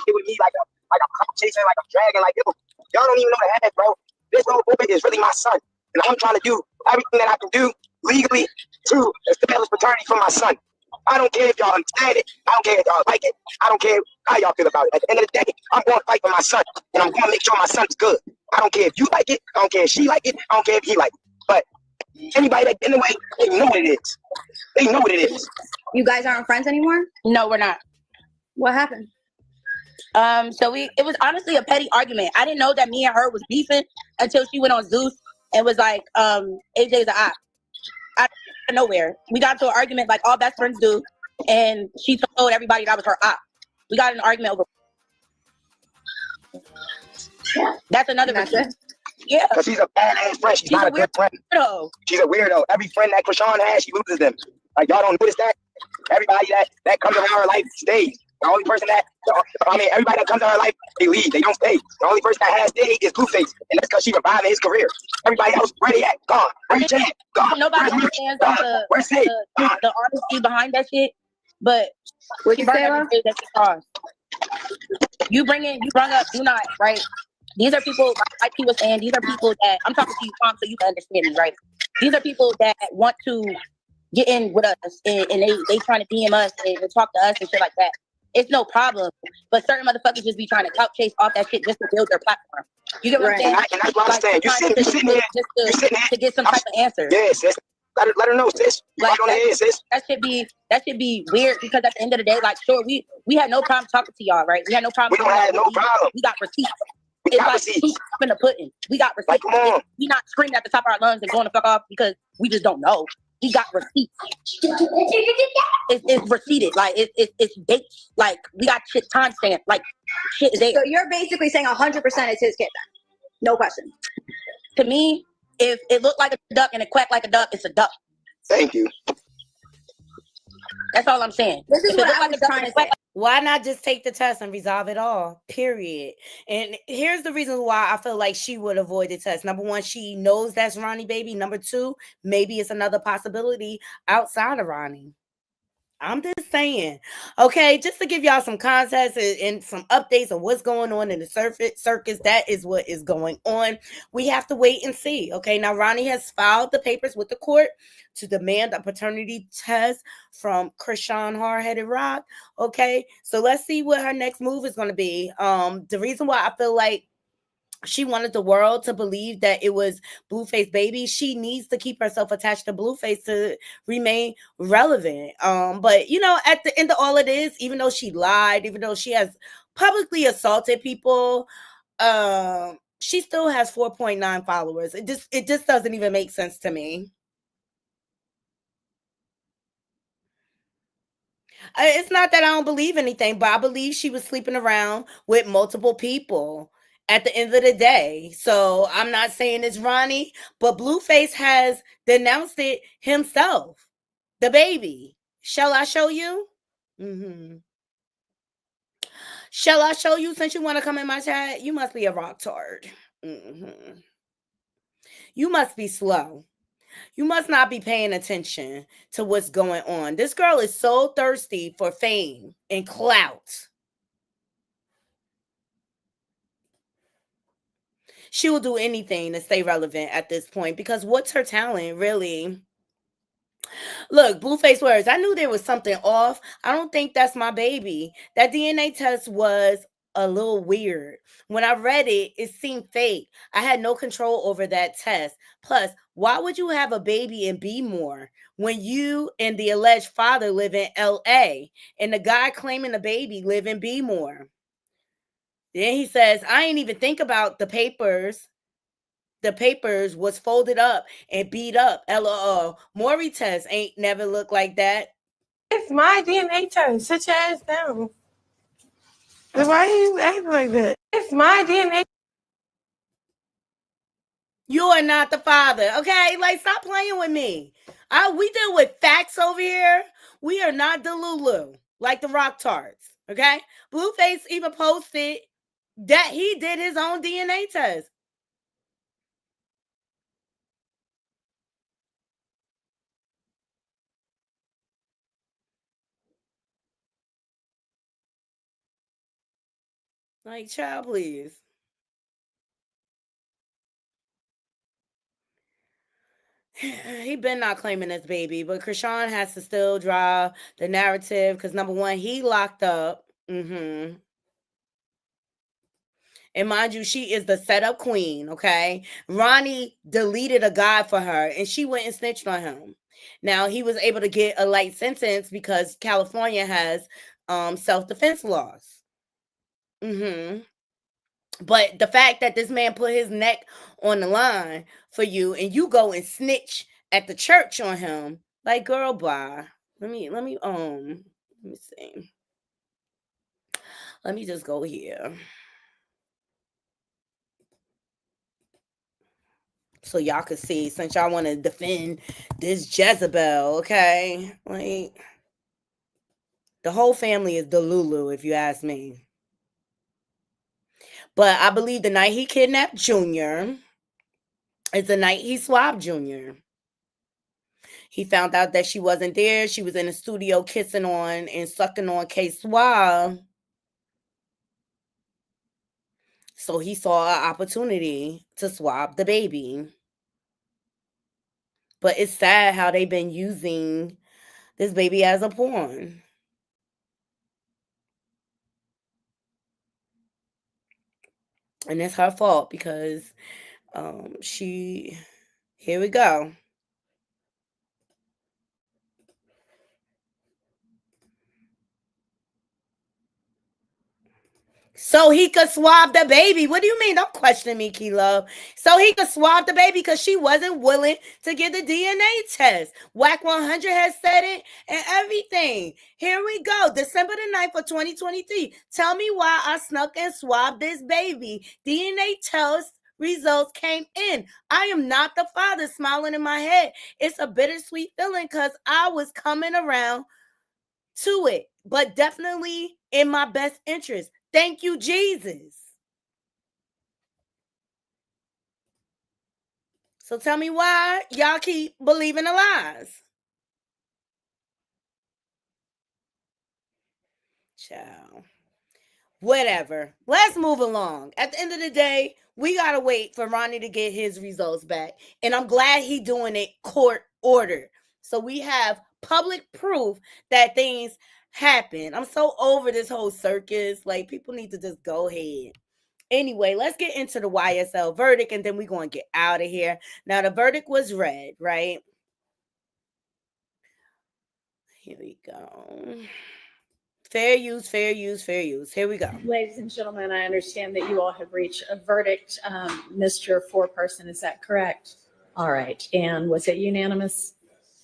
With me like I'm chasing, like I'm dragging, like yo, y'all don't even know the head, bro. This little boy is really my son, and I'm trying to do everything that I can do legally to establish paternity for my son. I don't care if y'all understand it. I don't care if y'all like it. I don't care how y'all feel about it. At the end of the day, I'm going to fight for my son, and I'm going to make sure my son's good. I don't care if you like it. I don't care if she like it. I don't care if he like it. But anybody that anyway, they know what it is. They know what it is. You guys aren't friends anymore? No, we're not. What happened? So it was honestly a petty argument. I didn't know that me and her was beefing until she went on Zeus and was like, AJ's an op. Out of nowhere. We got into an argument like all best friends do, and she told everybody that was her op. We got in an argument over. That's another reason. Yeah. Because she's a badass friend. She's not a good friend. Weirdo. She's a weirdo. Every friend that Chrisean has, she loses them. Like, y'all don't notice that? Everybody that comes into her life stays. The only person everybody that comes into her life, they leave. They don't stay. The only person that has stayed is Blueface. And that's because she reviving his career. Everybody else, where they at? Gone. Where you at? Gone. Nobody understands the honesty behind that shit. But what you say, Love? You brung up Do Not, right? These are people, like he was saying, these are people that, I'm talking to you, Tom, so you can understand me, right? These are people that want to get in with us, and they trying to DM us and talk to us and shit like that. It's no problem. But certain motherfuckers just be trying to clout chase off that shit just to build their platform. You get what I'm saying? And that's what I'm saying. You sitting here. To get some type of answer. Yes, sis. Let her know, sis. Like, on the head, sis. That should be weird, because at the end of the day, like, sure, we had no problem talking to y'all, right? We had no problem. We don't have no problem. We got receipts. It's like receipts in the pudding. We got receipts. Like, come on. We not screaming at the top of our lungs and going to fuck off because we just don't know. We got receipts. It's receipted. Like it's dates. Like we got shit timestamped. Like shit is there. So you're basically saying 100% is his kid then? No question. To me, if it looked like a duck and it quacked like a duck, it's a duck. Thank you. That's all I'm saying. This is what I was trying to say. Why not just take the test and resolve it all? Period. And here's the reason why I feel like she would avoid the test. Number one, she knows that's Ronnie baby. Number two, maybe it's another possibility outside of Ronnie. I'm just saying. Okay, just to give y'all some context and some updates on what's going on in the circus, that is what is going on. We have to wait and see. Okay, now Ronnie has filed the papers with the court to demand a paternity test from Chrisean Hard-Headed Rock. Okay, so let's see what her next move is going to be. The reason why I feel like she wanted the world to believe that it was Blueface baby. She needs to keep herself attached to Blueface to remain relevant. But you know, at the end of all of this, even though she lied, even though she has publicly assaulted people, she still has 4.9 followers. It just doesn't even make sense to me. It's not that I don't believe anything, but I believe she was sleeping around with multiple people at the end of the day. So I'm not saying it's Ronnie, but Blueface has denounced it himself. The baby. Shall I show you? Mm-hmm. Shall I show you since you want to come in my chat? You must be a rock tard. Mm-hmm. You must be slow. You must not be paying attention to what's going on. This girl is so thirsty for fame and clout. She will do anything to stay relevant at this point because what's her talent, really? Look, Blueface words. I knew there was something off. I don't think that's my baby. That DNA test was a little weird. When I read it, it seemed fake. I had no control over that test. Plus, why would you have a baby in B-more when you and the alleged father live in LA and the guy claiming the baby live in B-more? Then he says, I ain't even think about the papers. The papers was folded up and beat up. LOL. Maury test ain't never looked like that. It's my DNA test. Sit your ass down. Why are you acting like that? It's my DNA. You are not the father, okay? Like, stop playing with me. We deal with facts over here. We are not Delulu, like the Rock Tarts, okay? Blueface even posted that he did his own DNA test. Like, child, please. He been not claiming this baby, but Chrisean has to still draw the narrative because number one, he locked up. Mm-hmm. And mind you, she is the setup queen, okay? Ronnie deleted a guy for her, and she went and snitched on him. Now, he was able to get a light sentence because California has self-defense laws. Mm-hmm. But the fact that this man put his neck on the line for you and you go and snitch at the church on him, like, girl, bye. Let me see. Let me just go here. So y'all could see, since y'all want to defend this Jezebel, okay? Like, the whole family is Delulu, if you ask me. But I believe the night he kidnapped Junior is the night he swabbed Junior. He found out that she wasn't there. She was in the studio kissing on and sucking on K-Swab. So he saw an opportunity to swab the baby. But it's sad how they've been using this baby as a pawn. And it's her fault because here we go. So he could swab the baby. What do you mean? Don't question me, Key Love. So he could swab the baby because she wasn't willing to get the DNA test. Whack 100 has said it and everything. Here we go. December the 9th of 2023. Tell me why I snuck and swabbed this baby. DNA test results came in. I am not the father, smiling in my head. It's a bittersweet feeling because I was coming around to it, but definitely in my best interest. Thank you, Jesus. So tell me why y'all keep believing the lies. Ciao. Whatever. Let's move along. At the end of the day, we gotta wait for Ronnie to get his results back. And I'm glad he doing it court order. So we have public proof that things happen. I'm so over this whole circus. Like, people need to just go ahead. Anyway, let's get into the YSL verdict, and then we're going to get out of here. Now, the verdict was read, right? Here we go. Fair use, fair use, fair use. Here we go. Ladies and gentlemen, I understand that you all have reached a verdict. Mr. Foreperson, is that correct? All right. And was it unanimous?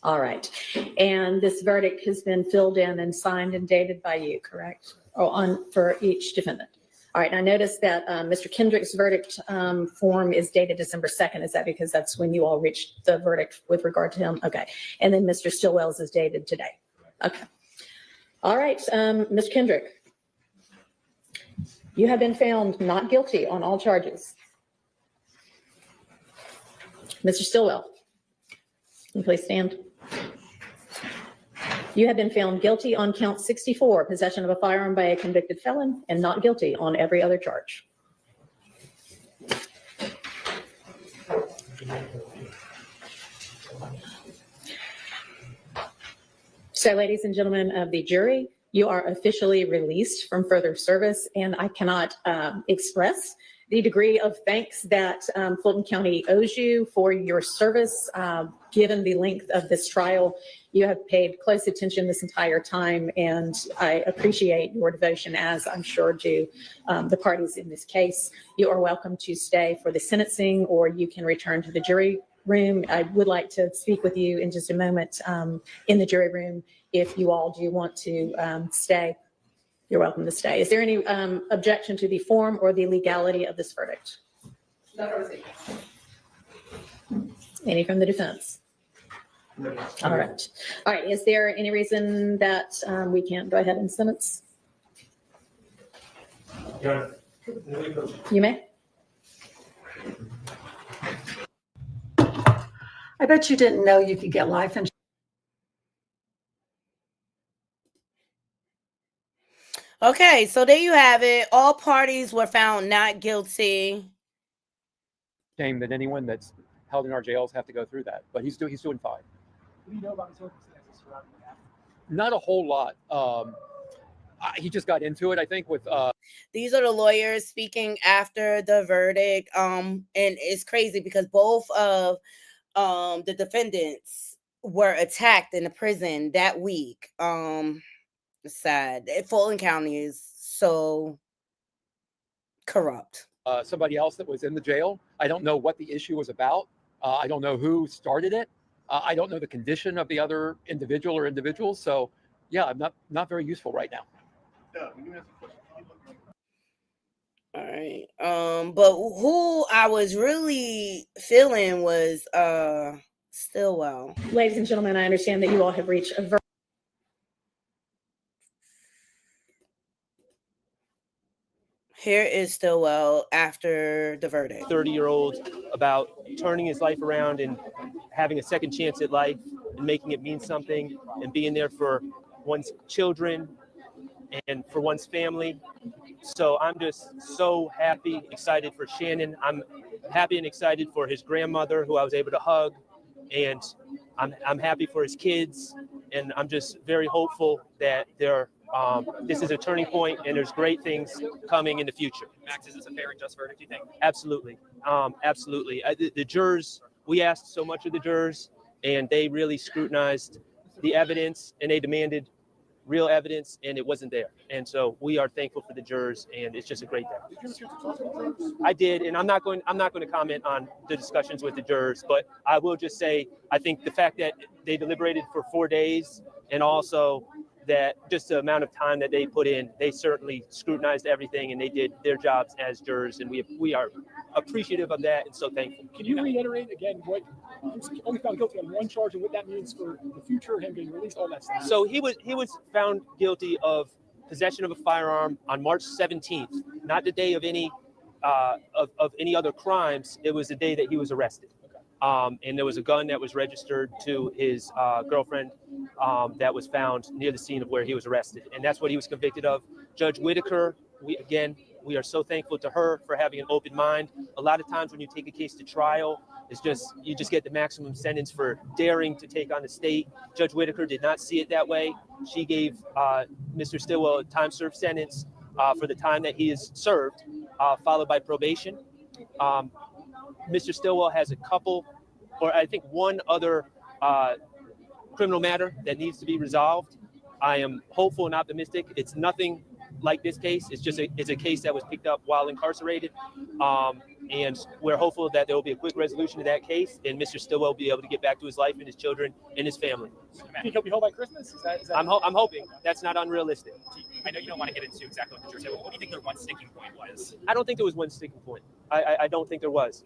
All right. And this verdict has been filled in and signed and dated by you, correct? Or for each defendant. All right. I noticed that Mr. Kendrick's verdict form is dated December 2nd. Is that because that's when you all reached the verdict with regard to him? Okay. And then Mr. Stillwell's is dated today. Okay. All right. Mr. Kendrick, you have been found not guilty on all charges. Mr. Stillwell, can you please stand? You have been found guilty on count 64, possession of a firearm by a convicted felon, and not guilty on every other charge. So, ladies and gentlemen of the jury, you are officially released from further service, and I cannot express the degree of thanks that Fulton County owes you for your service. Given the length of this trial, you have paid close attention this entire time, and I appreciate your devotion, as I'm sure do the parties in this case. You are welcome to stay for the sentencing, or you can return to the jury room. I would like to speak with you in just a moment in the jury room if you all do want to stay. You're welcome to stay. Is there any objection to the form or the legality of this verdict? Any from the defense? All right. All right. Is there any reason that we can't go ahead and sentence? You may. I bet you didn't know you could get life insurance. Okay, so there you have it. All parties were found not guilty. Shame that anyone that's held in our jails have to go through that, but he's doing fine. What do you know about the circumstances surrounding that? Not a whole lot. He just got into it, I think, with These are the lawyers speaking after the verdict. And it's crazy because both of the defendants were attacked in the prison that week. It's sad. Fulton County is so corrupt. somebody else that was in the jail. I don't know what the issue was about. I don't know who started it. I don't know the condition of the other individual or individuals. So yeah, I'm not very useful right now. All right. But who I was really feeling was Stillwell. Ladies and gentlemen, I understand that you all have reached a Here is Stillwell after the verdict. 30-year-old about turning his life around and having a second chance at life and making it mean something and being there for one's children and for one's family. So I'm just so happy, excited for Shannon. I'm happy and excited for his grandmother, who I was able to hug, and I'm happy for his kids, and I'm just very hopeful that this is a turning point and there's great things coming in the future. Max, is this a fair and just verdict, do you think? Absolutely. Absolutely. The jurors, we asked so much of the jurors, and they really scrutinized the evidence, and they demanded real evidence, and it wasn't there. And so we are thankful for the jurors, and it's just a great day. Did you get to talk to the jurors? I did, and I'm not going to comment on the discussions with the jurors, but I will just say I think the fact that they deliberated for 4 days, and also that just the amount of time that they put in, they certainly scrutinized everything, and they did their jobs as jurors, and we are appreciative of that and so thankful. Can you reiterate again what he's only found guilty on one charge and what that means for the future, him getting released, all that stuff? So he was found guilty of possession of a firearm on March 17th, not the day of any other crimes. It was the day that he was arrested. And there was a gun that was registered to his girlfriend that was found near the scene of where he was arrested. And that's what he was convicted of. Judge Whitaker, we are so thankful to her for having an open mind. A lot of times when you take a case to trial, you just get the maximum sentence for daring to take on the state. Judge Whitaker did not see it that way. She gave Mr. Stillwell a time served sentence for the time that he has served, followed by probation. Mr. Stillwell has a couple, or I think one other criminal matter that needs to be resolved. I am hopeful and optimistic. It's nothing like this case. It's a case that was picked up while incarcerated. And we're hopeful that there will be a quick resolution to that case, and Mr. Stillwell will be able to get back to his life and his children and his family. Do you think he'll be home by Christmas? Is that... I'm hoping. That's not unrealistic. I know you don't want to get into exactly what Couture said, but what do you think their one sticking point was? I don't think there was one sticking point. I don't think there was.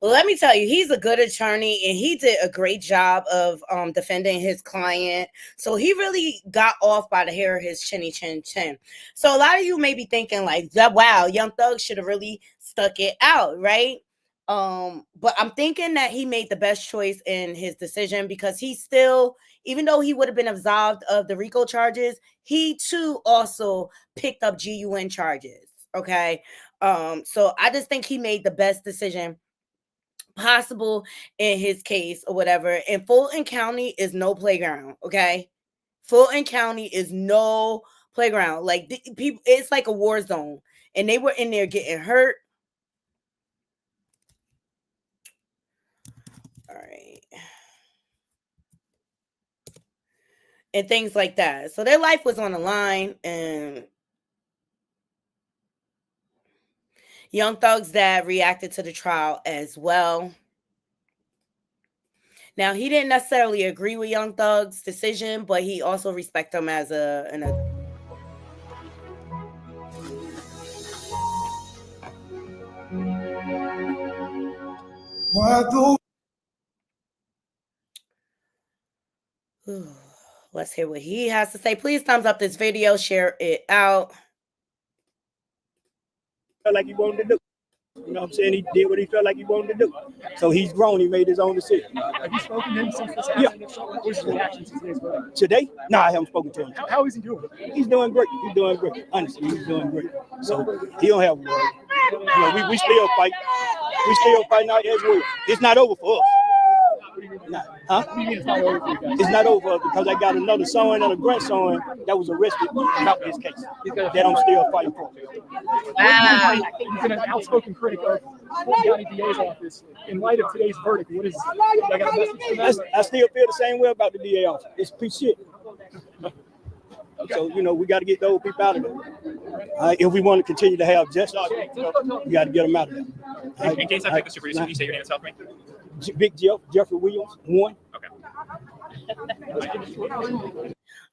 Well, let me tell you, he's a good attorney, and he did a great job of defending his client. So he really got off by the hair of his chinny chin chin. So a lot of you may be thinking like, wow, Young Thug should have really stuck it out, right? But I'm thinking that he made the best choice in his decision, because he still, even though he would have been absolved of the RICO charges, he too also picked up GUN charges. Okay. So I just think he made the best decision possible in his case or whatever. And Fulton County is no playground. Okay. Fulton County is no playground. Like people, it's like a war zone, and they were in there getting hurt. All right. And things like that. So their life was on the line, and Young Thug's dad reacted to the trial as well. Now, he didn't necessarily agree with Young Thug's decision, but he also respected him as an Let's hear what he has to say. Please thumbs up this video, share it out. Like he wanted to do. You know what I'm saying? He did what he felt like he wanted to do. So he's grown. He made his own decision. Have you spoken to him since this happened? Yeah. What was his reaction to today's verdict? Today? No, I haven't spoken to him. How is he doing? He's doing great. He's doing great. Honestly, he's doing great. So he don't have a word. You know, we still fight. We still fighting out as well. It's not over for us. Huh? It's not over because I got another son and a grandson that was arrested about this case that I'm still fighting for. Wow. You've been an outspoken critic of Fulton County DA's office. In light of today's verdict, what is? I got a message for that. I still feel the same way about the DA office. It's a piece of shit. So, you know, we got to get those people out of there. If we want to continue to have justice, we got to get them out of there. In case I pick a super user, you say your name is help me? Big Jeffrey Williams, 1. Okay.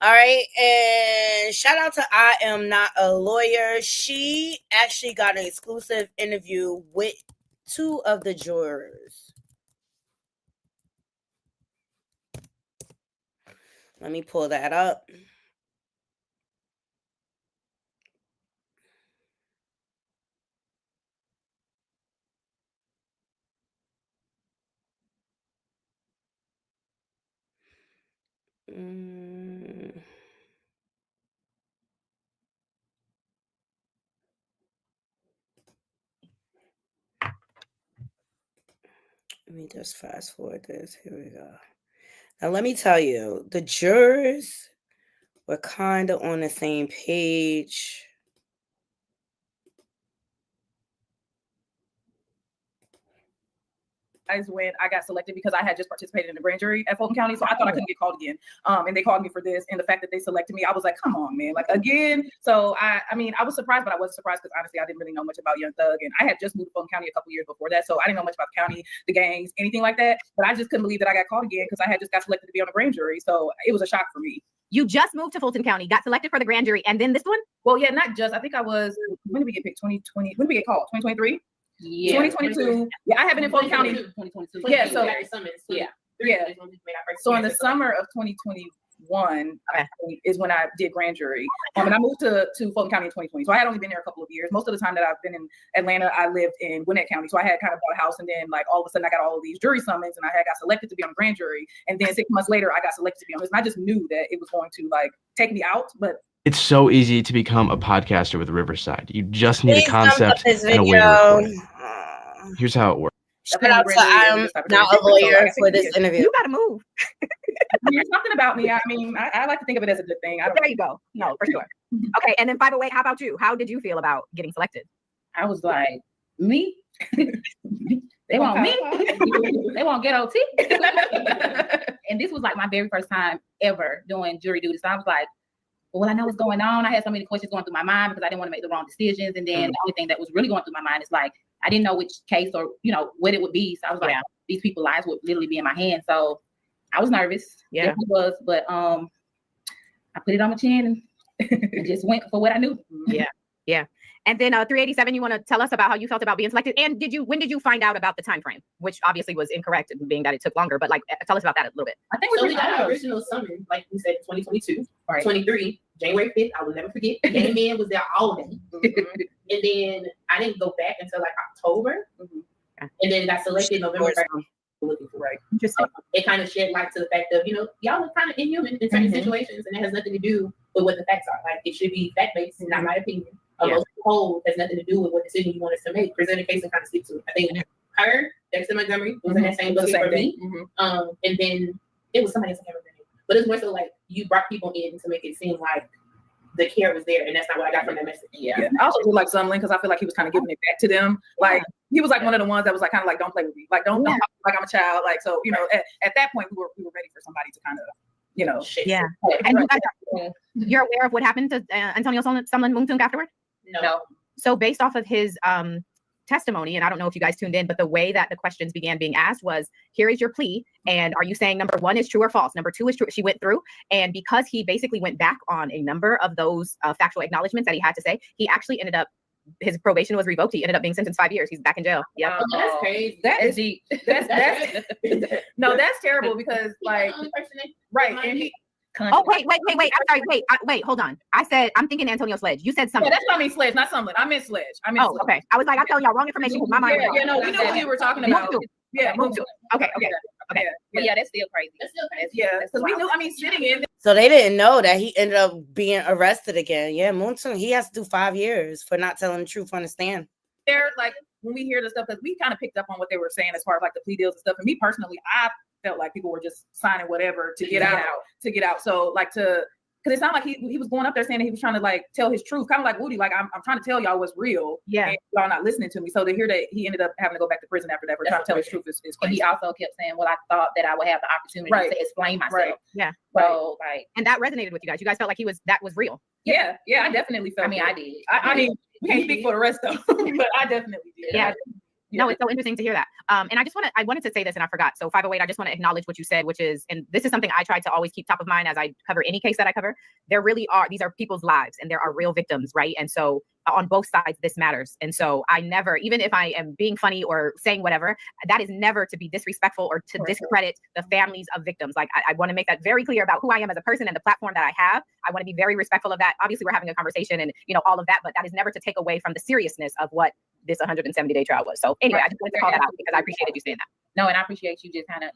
All right, and shout out to I Am Not a Lawyer. She actually got an exclusive interview with 2 of the jurors. Let me pull that up. Let me just fast forward this. Here we go. Now, let me tell you, the jurors were kind of on the same page. When I got selected because I had just participated in the grand jury at Fulton County, so I thought I couldn't get called again. And they called me for this, and the fact that they selected me, I was like, come on, man, like again. So I mean, I was surprised, but I wasn't surprised because honestly, I didn't really know much about Young Thug, and I had just moved to Fulton County a couple years before that, so I didn't know much about the county, the gangs, anything like that. But I just couldn't believe that I got called again because I had just got selected to be on the grand jury, so it was a shock for me. You just moved to Fulton County, got selected for the grand jury, and then this one? Well, yeah, not just. I think I was. When did we get picked? 2020. When did we get called? 2023. Yeah. 2022. Yeah, I have been in Fulton County. Yeah, so yeah. So in the summer of 2020, I think, is when I did grand jury. And I moved to Fulton County in 2020. So I had only been there a couple of years. Most of the time that I've been in Atlanta, I lived in Gwinnett County. So I had kind of bought a house, and then like all of a sudden I got all of these jury summons, and I got selected to be on the grand jury. And then 6 months later, I got selected to be on this. And I just knew that it was going to like take me out. But it's so easy to become a podcaster with Riverside. You just need a concept this and a way to record video. it. Here's how it works. Shout out to I'm now a lawyer for this interview. You gotta move. There's something about me. I mean, I like to think of it as a good thing. There you go. No, for sure. Okay, and then 508, how about you? How did you feel about getting selected? I was like, me? They want me? They want get OT? And this was like my very first time ever doing jury duty. So I was like, well, I know what's going on. I had so many questions going through my mind because I didn't want to make the wrong decisions. And then the only thing that was really going through my mind is like, I didn't know which case or, what it would be. So I was like, these people's lives would literally be in my hands. So I was nervous. Yeah, it was, but I put it on my chin and just went for what I knew. Yeah. And then 387, you want to tell us about how you felt about being selected? And when did you find out about the time frame, which obviously was incorrect, being that it took longer, but like tell us about that a little bit. I think we got our original summons, like we said, 2022, 23, January 5th. I will never forget. Game Man was there all day. And then I didn't go back until like October. And then got selected November 1st. Looking for it kind of shed light to the fact of y'all are kind of inhuman in certain situations, and it has nothing to do with what the facts are. Like it should be fact based, not my opinion. Most whole has nothing to do with what decision you want us to make. Present a case and kind of stick to it. I think her, Dexter Montgomery, was in that same boat for me. And then it was somebody else I can't remember, but it's more so like you brought people in to make it seem like the care was there, and that's not what I got from that message. I also do like Sumlin because I feel like he was kind of giving it back to them. Like he was like one of the ones that was like kind of like, don't play with me, like don't like I'm a child. Like so, at that point we were ready for somebody to kind of And you guys you're aware of what happened to Antonio Sumlin Moontung afterward? No. So based off of his testimony, and I don't know if you guys tuned in, but the way that the questions began being asked was, here is your plea. And are you saying number one is true or false? Number two is true. She went through. And because he basically went back on a number of those factual acknowledgments that he had to say, he actually ended up, his probation was revoked. He ended up being sentenced 5 years. He's back in jail. Yeah. That's crazy. That is deep. That's no, that's terrible because like, right. And he, oh, wait. I'm sorry. Wait, hold on. I said, I'm thinking Antonio Sledge. You said something. Yeah, that's what I mean, Sledge, not Sumlin. I meant Sledge. Sledge. Okay. I was like, I'm telling y'all wrong information because my mind. No, we knew what you were talking about. Yeah, Moontung. Okay. But yeah, that's still crazy. Because we knew, sitting in. So they didn't know that he ended up being arrested again. Yeah, Moontung, he has to do 5 years for not telling the truth on the stand. They're like, when we hear the stuff, because we kind of picked up on what they were saying as far as like the plea deals and stuff. And me personally, I felt like people were just signing whatever to get out. So like because it sounded like he was going up there saying that he was trying to like tell his truth, kind of like Woody, like I'm trying to tell y'all what's real. And y'all not listening to me. So to hear that he ended up having to go back to prison after that for trying to tell his truth is crazy. And he also kept saying, well, I thought that I would have the opportunity to explain myself. Yeah. So like, and that resonated with you guys. You guys felt like that was real. Yeah, I definitely felt. I did. I mean, we can't speak for the rest though, but I definitely did. Yeah. No, it's so interesting to hear that. And I wanted to say this and I forgot. So 508, I just want to acknowledge what you said, which is, and this is something I try to always keep top of mind as I cover any case that I cover. These are people's lives and there are real victims, right? And so on both sides, this matters. And so I never, even if I am being funny or saying whatever, that is never to be disrespectful or to discredit the families of victims. Like I want to make that very clear about who I am as a person and the platform that I have. I want to be very respectful of that. Obviously, we're having a conversation and all of that, but that is never to take away from the seriousness of what this 170-day trial was. So anyway, I just wanted to call that out because I appreciated you saying that. No, and I appreciate you just kind of,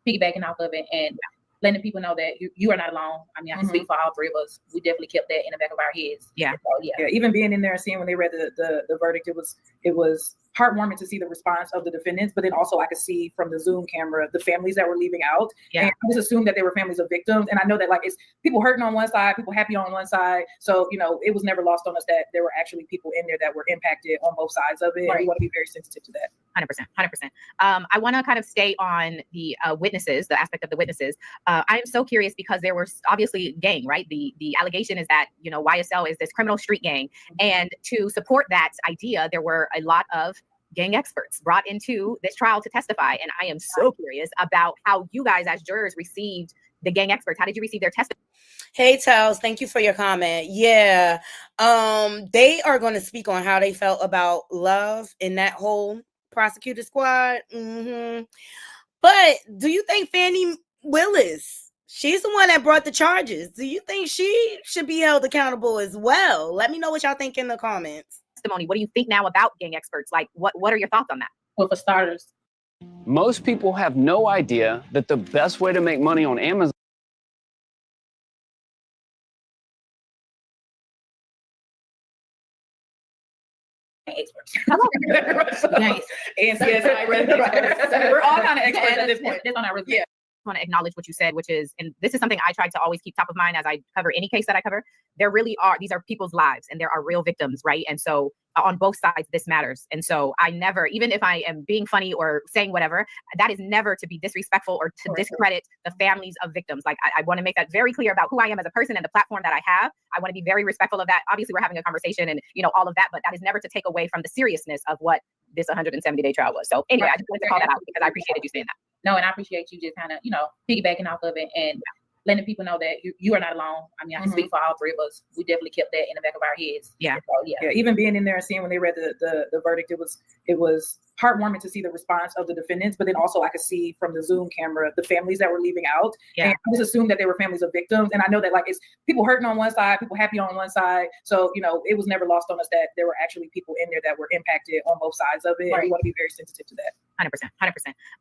piggybacking off of it and letting people know that you are not alone. I mean, I can speak for all three of us. We definitely kept that in the back of our heads. Yeah. So, Even being in there and seeing when they read the verdict, it was heartwarming to see the response of the defendants, but then also I could see from the Zoom camera the families that were leaving out. And I just assumed that they were families of victims. And I know that like it's people hurting on one side, people happy on one side. So, it was never lost on us that there were actually people in there that were impacted on both sides of it. Right. And we want to be very sensitive to that. 100%. I want to kind of stay on the witnesses, the aspect of the witnesses. I am so curious because there was obviously gang, right? The allegation is that, YSL is this criminal street gang. And to support that idea, there were a lot of gang experts brought into this trial to testify. And I am so curious about how you guys as jurors received the gang experts. How did you receive their testimony? Hey, Tels, thank you for your comment. Yeah, they are going to speak on how they felt about Love in that whole prosecutor squad. But do you think Fannie Willis She's the one that brought the charges. Do you think she should be held accountable as well? Let me know what y'all think in the comments. Testimony. What do you think now about gang experts? Like, what are your thoughts on that? Well, for starters, Most people have no idea that the best way to make money on Amazon experts. And CSI, we're all kind of experts at this point. That's on our resume. I want to acknowledge what you said, which is, and this is something I try to always keep top of mind as I cover any case that I cover. There really are, these are people's lives and there are real victims, right? And so on both sides, this matters. And so I never, even if I am being funny or saying whatever, that is never to be disrespectful or to discredit the families of victims. Like I want to make that very clear about who I am as a person and the platform that I have. I want to be very respectful of that. Obviously, we're having a conversation and, you know, all of that, but that is never to take away from the seriousness of what this 170-day trial was. So anyway, I just wanted to call that out because I appreciated you saying that. No, and I appreciate you just kind of, you know, piggybacking off of it and letting people know that you are not alone. I mean, I can speak for all three of us. We definitely kept that in the back of our heads. Yeah. So, yeah. Even being in there and seeing when they read the verdict, it was heartwarming to see the response of the defendants, but then also I could see from the Zoom camera the families that were leaving out. Yeah. And I just assumed that they were families of victims. And I know that like it's people hurting on one side, people happy on one side. So, you know, it was never lost on us that there were actually people in there that were impacted on both sides of it. Right. And we want to be very sensitive to that. 100%.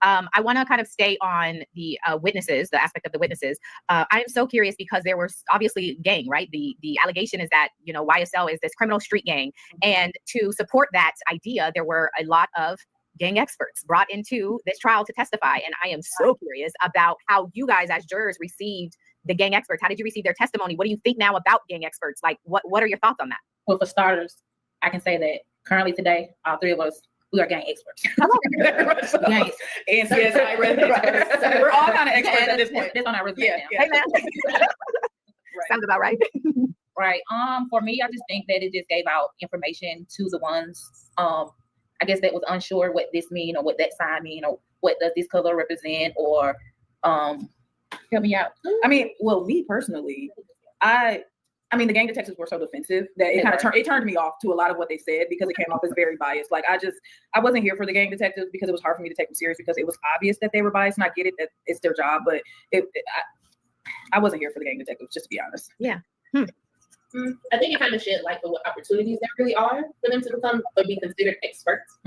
I want to kind of stay on the witnesses, the aspect of the witnesses. I am so curious because there was obviously gang, right? The allegation is that, you know, YSL is this criminal street gang. And to support that idea, there were a lot of gang experts brought into this trial to testify. And I am so curious about how you guys as jurors received the gang experts. How did you receive their testimony? What do you think now about gang experts? Like, what are your thoughts on that? Well, for starters, I can say that currently today, all three of us, we are gang experts. Gang. And CSI, we're all kind of experts at this point. That's on our resume now. Hey, man. Sounds about right. Right. For me, I just think that it just gave out information to the ones, I guess that was unsure what this mean or what that sign mean or what does this color represent or, help me out. I mean, well, me personally, I mean, the gang detectives were so defensive that it kind of turned me off to a lot of what they said because it came off as very biased. Like I wasn't here for the gang detectives because it was hard for me to take them serious because it was obvious that they were biased. And I get it that it's their job, but I wasn't here for the gang detectives, just to be honest. Yeah. I think it kind of shed light on what opportunities there really are for them to become or be considered experts.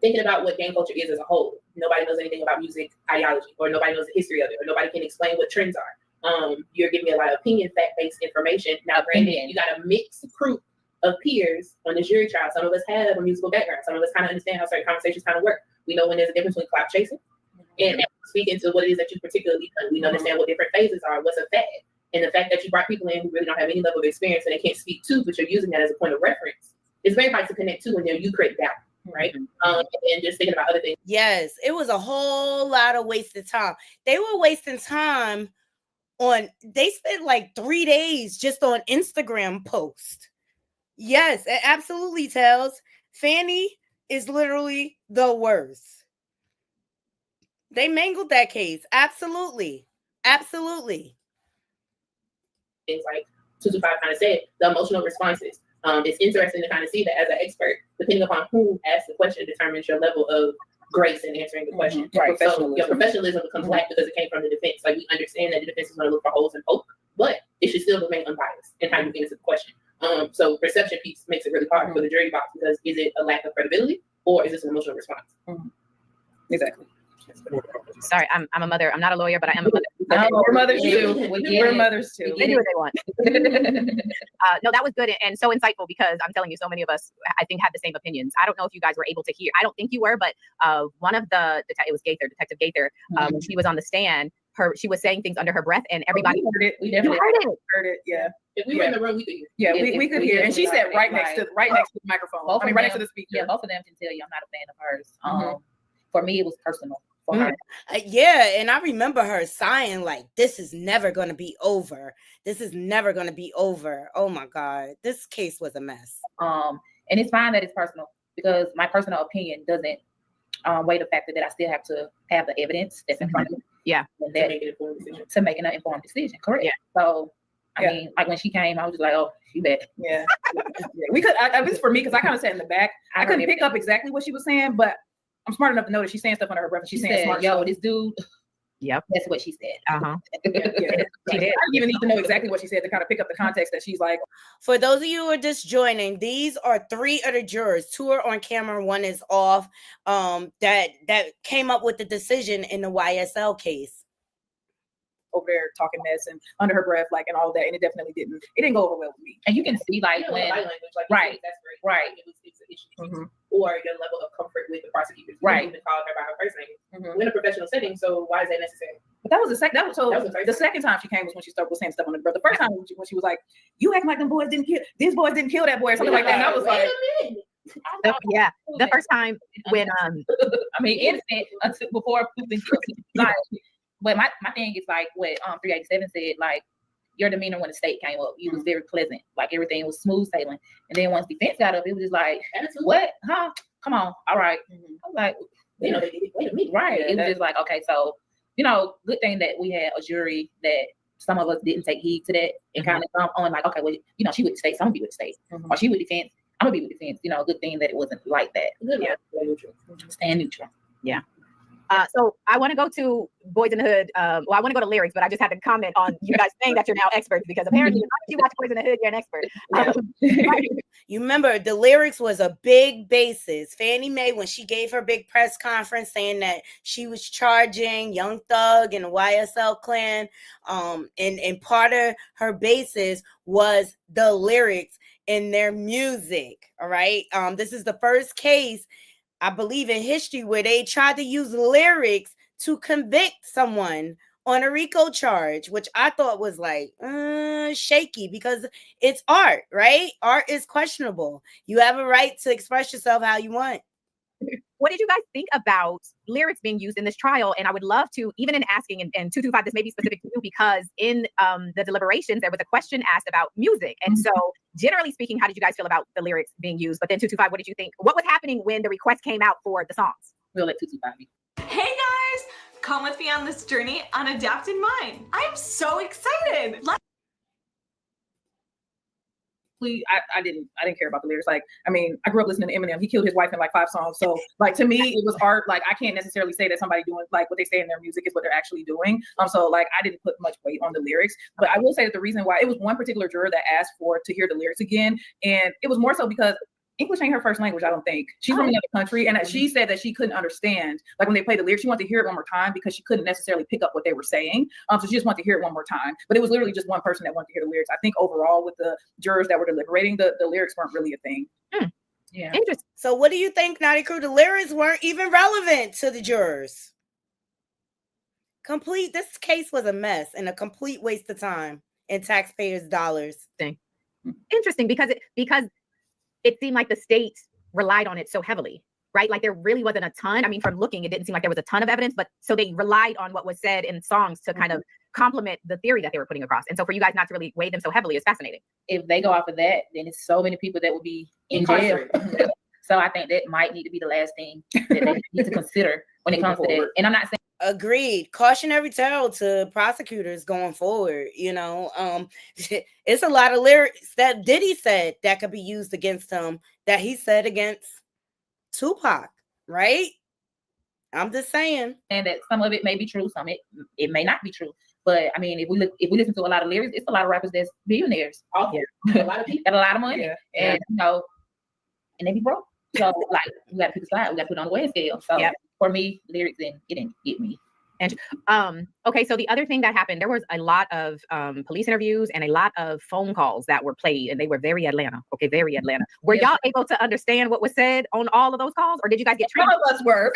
Thinking about what gang culture is as a whole, nobody knows anything about music ideology, or nobody knows the history of it, or nobody can explain what trends are. You're giving me a lot of opinion, fact-based information. Now, granted, you got a mixed group of peers on the jury trial. Some of us have a musical background. Some of us kind of understand how certain conversations kind of work. We know when there's a difference between clout chasing and speaking to what it is that you particularly done. We understand what different phases are, what's a fad. And the fact that you brought people in who really don't have any level of experience and they can't speak to, but you're using that as a point of reference, it's very hard to connect to when you create doubt, right? And just thinking about other things. Yes, it was a whole lot of wasted time. They were wasting time they spent like 3 days just on Instagram posts. Yes, it absolutely tells. Fanny is literally the worst. They mangled that case. Absolutely. Absolutely. Things like 225 kind of said, the emotional responses. It's interesting to kind of see that as an expert, depending upon who asks the question, determines your level of grace in answering the question. Right. So your professionalism becomes lack because it came from the defense. Like we understand that the defense is going to look for holes and poke, but it should still remain unbiased in how you answer the question. So perception piece makes it really hard for the jury box because is it a lack of credibility or is this an emotional response? Exactly. Sorry, I'm a mother. I'm not a lawyer, but I am a mother. No, we're mothers too. We're mothers too. They do what they want. No, that was good and so insightful because I'm telling you, so many of us, I think, had the same opinions. I don't know if you guys were able to hear. I don't think you were, but one of it was Gaither, Detective Gaither, when she was on the stand, she was saying things under her breath and everybody heard it. We definitely heard it. Yeah. If we were in the room, we could hear. Yeah, we could hear. And she said right next to the microphone. Right next to the speaker. Yeah, both of them can tell you I'm not a fan of hers. For me, it was personal. Yeah, and I remember her sighing like, this is never going to be over. This is never going to be over. Oh my God, this case was a mess. And it's fine that it's personal because my personal opinion doesn't weigh the factor that I still have to have the evidence that's in front of me. Yeah, and that, to make an informed decision. Correct. Yeah. So I mean, like when she came, I was just like, oh, she bad. Yeah. We could, at least for me, because I kind of sat in the back. I couldn't pick up exactly what she was saying, but I'm smart enough to know that she's saying stuff under her breath. She's saying smart. Yo, this dude, Yep. That's what she said. Uh-huh. Yeah. She did. I don't even need to know exactly what she said to kind of pick up the context that she's like. For those of you who are just joining, these are 3 of the jurors. 2 are on camera, 1 is off. That came up with the decision in the YSL case. Over there talking mess and under her breath, like, and all that, and it didn't go over well with me. And you can see like when language, like right, that's great. right. Like, it's an issue. Or your level of comfort with the prosecutors. Right. You even call her by her first name. We're in a professional setting, so why is that necessary? But that was the second. The second time she came was when she was saying stuff on the brother. The first time when she was like, "You acting like them boys didn't kill. These boys didn't kill that boy," or something like that. And I was like, yeah, the first time when I mean, innocent until before proven guilty. But my thing is like what 387 said, like your demeanor when the state came up, you was very pleasant, like everything was smooth sailing. And then once defense got up, it was just like, what? Huh? Come on, all right. I'm like, you know, wait a minute, right? It was just like, okay, so you know, good thing that we had a jury that some of us didn't take heed to that and kind of on like, okay, well, you know, she would stay, so I'm gonna be with the state, or she would defense, I'm gonna be with defense. You know, good thing that it wasn't like that. Yeah, stand neutral. Yeah. So I want to go to Boys in the Hood. Well, I want to go to lyrics, but I just had to comment on you guys saying that you're now experts because apparently if you watch Boys in the Hood, you're an expert. You remember the lyrics was a big basis. Fannie Mae, when she gave her big press conference saying that she was charging Young Thug and the YSL clan, and part of her basis was the lyrics in their music. All right. This is the first case, I believe, in history where they tried to use lyrics to convict someone on a RICO charge, which I thought was like shaky because it's art, right? Art is questionable. You have a right to express yourself how you want. What did you guys think about lyrics being used in this trial? And I would love to, even in asking, and 225, this may be specific to you because in the deliberations, there was a question asked about music. And so generally speaking, how did you guys feel about the lyrics being used? But then 225, what did you think? What was happening when the request came out for the songs? We'll let 225. Hey guys, come with me on this journey on Adapted Mind. I'm so excited. I didn't care about the lyrics. Like, I mean, I grew up listening to Eminem. He killed his wife in like 5 songs. So like, to me, it was art. Like, I can't necessarily say that somebody doing like what they say in their music is what they're actually doing. So like, I didn't put much weight on the lyrics, but I will say that the reason why it was one particular juror that asked to hear the lyrics again. And it was more so because English ain't her first language, I don't think. She's from another country, and she said that she couldn't understand, like when they played the lyrics, she wanted to hear it one more time because she couldn't necessarily pick up what they were saying. So she just wanted to hear it one more time. But it was literally just one person that wanted to hear the lyrics. I think overall with the jurors that were deliberating, the lyrics weren't really a thing. Yeah. Interesting. So what do you think, Naughty Crew? The lyrics weren't even relevant to the jurors. This case was a mess and a complete waste of time and taxpayers' dollars. Interesting because it seemed like the state relied on it so heavily, right? Like there really wasn't a ton. I mean, from looking, it didn't seem like there was a ton of evidence, but so they relied on what was said in songs to kind of complement the theory that they were putting across. And so for you guys not to really weigh them so heavily is fascinating. If they go off of that, then it's so many people that would be in jail. So I think that might need to be the last thing that they need to consider when it comes to that. And I'm not saying. Agreed. Cautionary tale to prosecutors going forward. You know, it's a lot of lyrics that Diddy said that could be used against him that he said against Tupac, right? I'm just saying. And that some of it may be true, some it may not be true. But I mean, if we listen to a lot of lyrics, it's a lot of rappers that's billionaires. A lot of people got a lot of money, and you know, and they be broke. So like, we got to pick a side. We got to put it on the weighing scale. So for me, lyrics didn't get me. And okay, so the other thing that happened, there was a lot of police interviews and a lot of phone calls that were played, and they were very Atlanta. Okay, very Atlanta. Were y'all able to understand what was said on all of those calls, or did you guys get trained? Some of us were.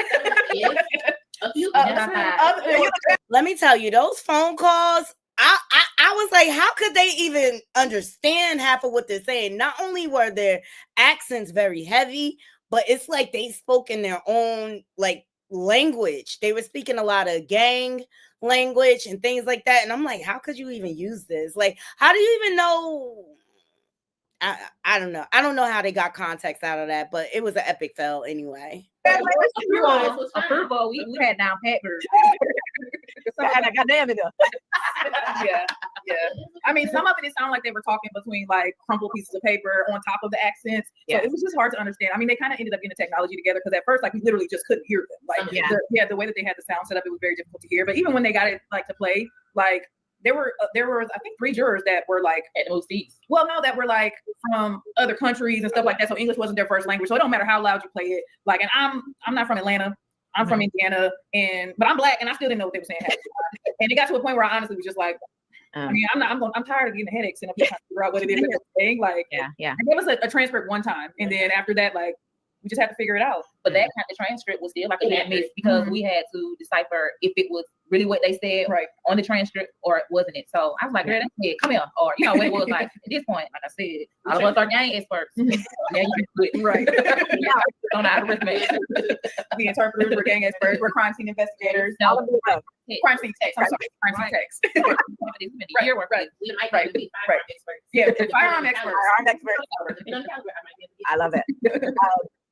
Let me tell you, those phone calls, I was like, how could they even understand half of what they're saying? Not only were their accents very heavy, but it's like they spoke in their own like language. They were speaking a lot of gang language and things like that. And I'm like, how could you even use this? Like, how do you even know? I don't know. I don't know how they got context out of that, but it was an epic fail anyway. Approval, we had down pat. I got damn it. Yeah. I mean, some of it sounded like they were talking between like crumpled pieces of paper on top of the accents. So it was just hard to understand. I mean, they kind of ended up getting the technology together because at first, like, we literally just couldn't hear them. Like, the way that they had the sound set up, it was very difficult to hear. But even when they got it like to play, like, there were I think 3 jurors that were like at those seats. Well, no, that were like from other countries and stuff like that. So English wasn't their first language. So it don't matter how loud you play it. Like, and I'm not from Atlanta. I'm from Indiana, but I'm Black, and I still didn't know what they were saying. And it got to a point where I honestly was just like, I mean, I'm tired of getting headaches and I'm trying to figure out what it is that they're saying. Like, yeah. I gave us a transcript one time, and then after that, like, we just had to figure it out. But that kind of transcript was still like a hit miss because we had to decipher if it was really what they said on the transcript or wasn't it. So I was like, girl, that's it. Come here. Or, you know, what it was like. At this point, like I said, all of us are gang experts. Yeah, you do it. Right. Don't know how to arithmetic. The interpreters were gang experts. We're crime scene investigators. All of the above. Crime scene text. I'm sorry. Crime scene text. Right. Yeah, firearm experts. Firearm experts. I love it.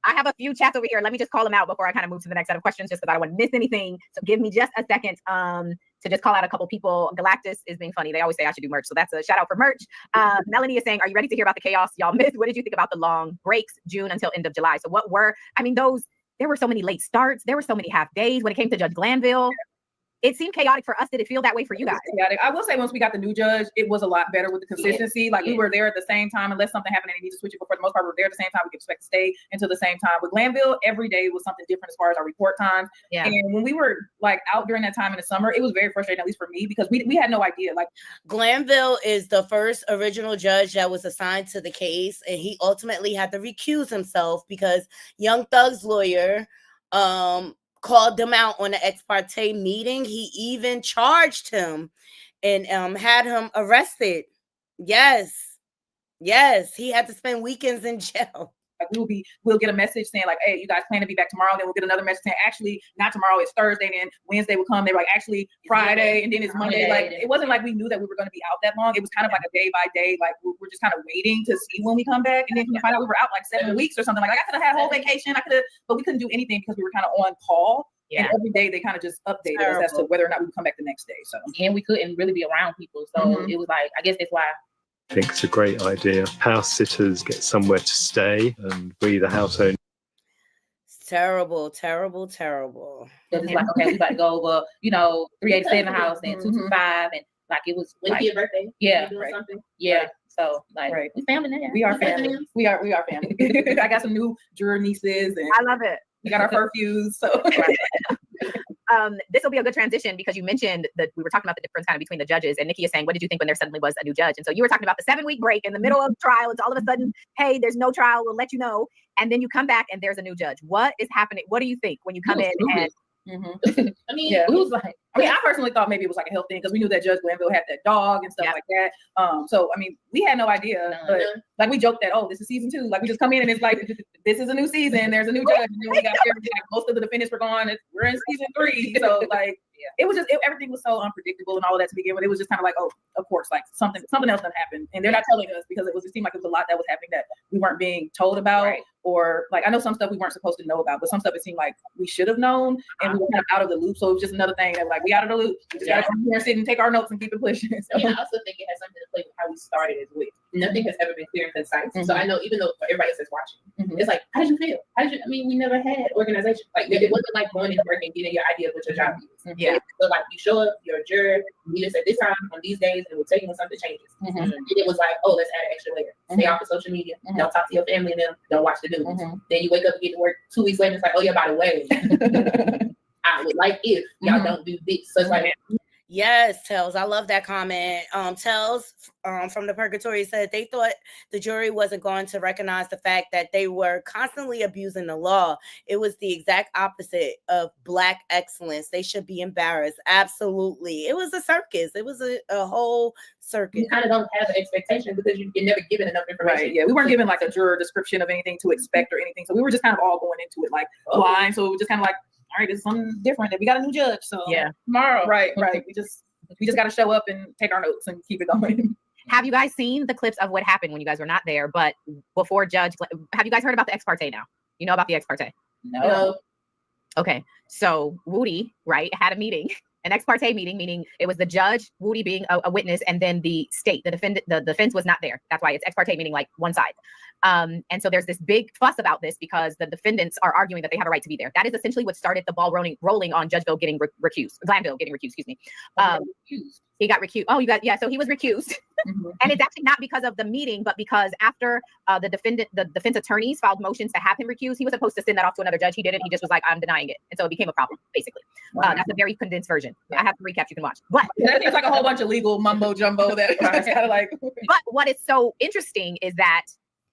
I have a few chats over here. Let me just call them out before I kind of move to the next set of questions, just because I don't want to miss anything. So give me just a second to just call out a couple people. Galactus is being funny. They always say I should do merch. So that's a shout out for merch. Melanie is saying, are you ready to hear about the chaos y'all missed? What did you think about the long breaks, June until end of July? So there were so many late starts. There were so many half days when it came to Judge Glanville. It seemed chaotic for us. Did it feel that way for you guys? Chaotic. I will say once we got the new judge, it was a lot better with the consistency. Like we were there at the same time, unless something happened and they need to switch it. But for the most part, we were there at the same time. We could expect to stay until the same time. With Glanville, every day was something different as far as our report times. Yeah. And when we were like out during that time in the summer, it was very frustrating, at least for me, because we had no idea. Like Glanville is the first original judge that was assigned to the case, and he ultimately had to recuse himself because Young Thug's lawyer called them out on the ex parte meeting. He even charged him and had him arrested. Yes, he had to spend weekends in jail. Like we'll get a message saying like, hey, you guys plan to be back tomorrow. Then we'll get another message saying, actually, not tomorrow, it's Thursday. Then Wednesday will come. They're like, actually, Friday, and then it's Monday. Like it wasn't like we knew that we were going to be out that long. It was kind of like a day by day. Like we're just kind of waiting to see when we come back. And then we find out we were out like 7 weeks or something. Like I could have had a whole vacation. But we couldn't do anything because we were kind of on call. Yeah. And every day they kind of just updated us as to whether or not we would come back the next day. So and we couldn't really be around people. So it was like, I guess that's why. I think it's a great idea. House sitters get somewhere to stay, and we, the house owners. Terrible. So it's like, okay, we about to go over, 387 house and 225, and like it was like your birthday. Yeah, something. Yeah. So like we family now. We are family. We are family. I got some new juror nieces, and I love it. We got our curfews. So this will be a good transition because you mentioned that we were talking about the difference kind of between the judges, and Nikki is saying, what did you think when there suddenly was a new judge? And so you were talking about the 7-week break in the middle of trial. It's all of a sudden, hey, there's no trial. We'll let you know. And then you come back and there's a new judge. What is happening? What do you think when you come in and I mean, it was like, I personally thought maybe it was like a health thing because we knew that Judge Glanville had that dog and stuff like that. So, I mean, we had no idea, but like we joked that, oh, this is season 2. Like we just come in and it's like, this is a new season. There's a new judge. And then we got here, like most of the defendants were gone. We're in season 3. So like, it was just, everything was so unpredictable and all of that to begin with. It was just kind of like, oh, of course, like something else done happened. And they're not telling us because it seemed like it was a lot that was happening that we weren't being told about. Right. Or like, I know some stuff we weren't supposed to know about, but some stuff it seemed like we should have known and we were kind of out of the loop. So it was just another thing that like, we out of the loop. We just got to come here and sit and take our notes and keep it pushing. So. Yeah, I also think it has something to play with how we started as well. Nothing has ever been clear and concise. So I know even though for everybody else that's watching, it's like, how did you feel? We never had organization. Like it wasn't like going into work and getting your idea of what your job is. Yeah. So like you show up, you're a juror, meet us at this time on these days, and we'll tell you when something changes. And it was like, oh, let's add an extra layer. Stay off of social media. Don't talk to your family and them. Don't watch the news. Then you wake up and get to work 2 weeks later. It's like, oh yeah, by the way, I would like if y'all don't do this. So it's like. Yes, Tells. I love that comment. Tells from the Purgatory said they thought the jury wasn't going to recognize the fact that they were constantly abusing the law. It was the exact opposite of Black excellence. They should be embarrassed. Absolutely. It was a circus. It was a whole circus. You kind of don't have an expectation because you're never given enough information. Right. Yeah, we weren't given like a juror description of anything to expect or anything. So we were just kind of all going into it like blind. So it was just kind of like, all right, it's something different. That we got a new judge, so tomorrow, right. We just got to show up and take our notes and keep it going. Have you guys seen the clips of what happened when you guys were not there, but before Judge? Have you guys heard about the ex parte now? You know about the ex parte? No. Okay, so Woody, right, had a meeting An ex parte meeting, meaning it was the judge, Woody being a witness, and then the state, the defense was not there. That's why it's ex parte, meaning like one side. And so there's this big fuss about this because the defendants are arguing that they have a right to be there. That is essentially what started the ball rolling on Judgeville getting recused, Glanville getting recused, excuse me. He got recused. Oh, so he was recused. And it's actually not because of the meeting, but because after the defense attorneys filed motions to have him recused, he was supposed to send that off to another judge. He didn't. He just was like, I'm denying it. And so it became a problem, basically. That's a very condensed version. I have the recaps you can watch. But that seems like a whole bunch of legal mumbo jumbo that kind of like. But what is so interesting is that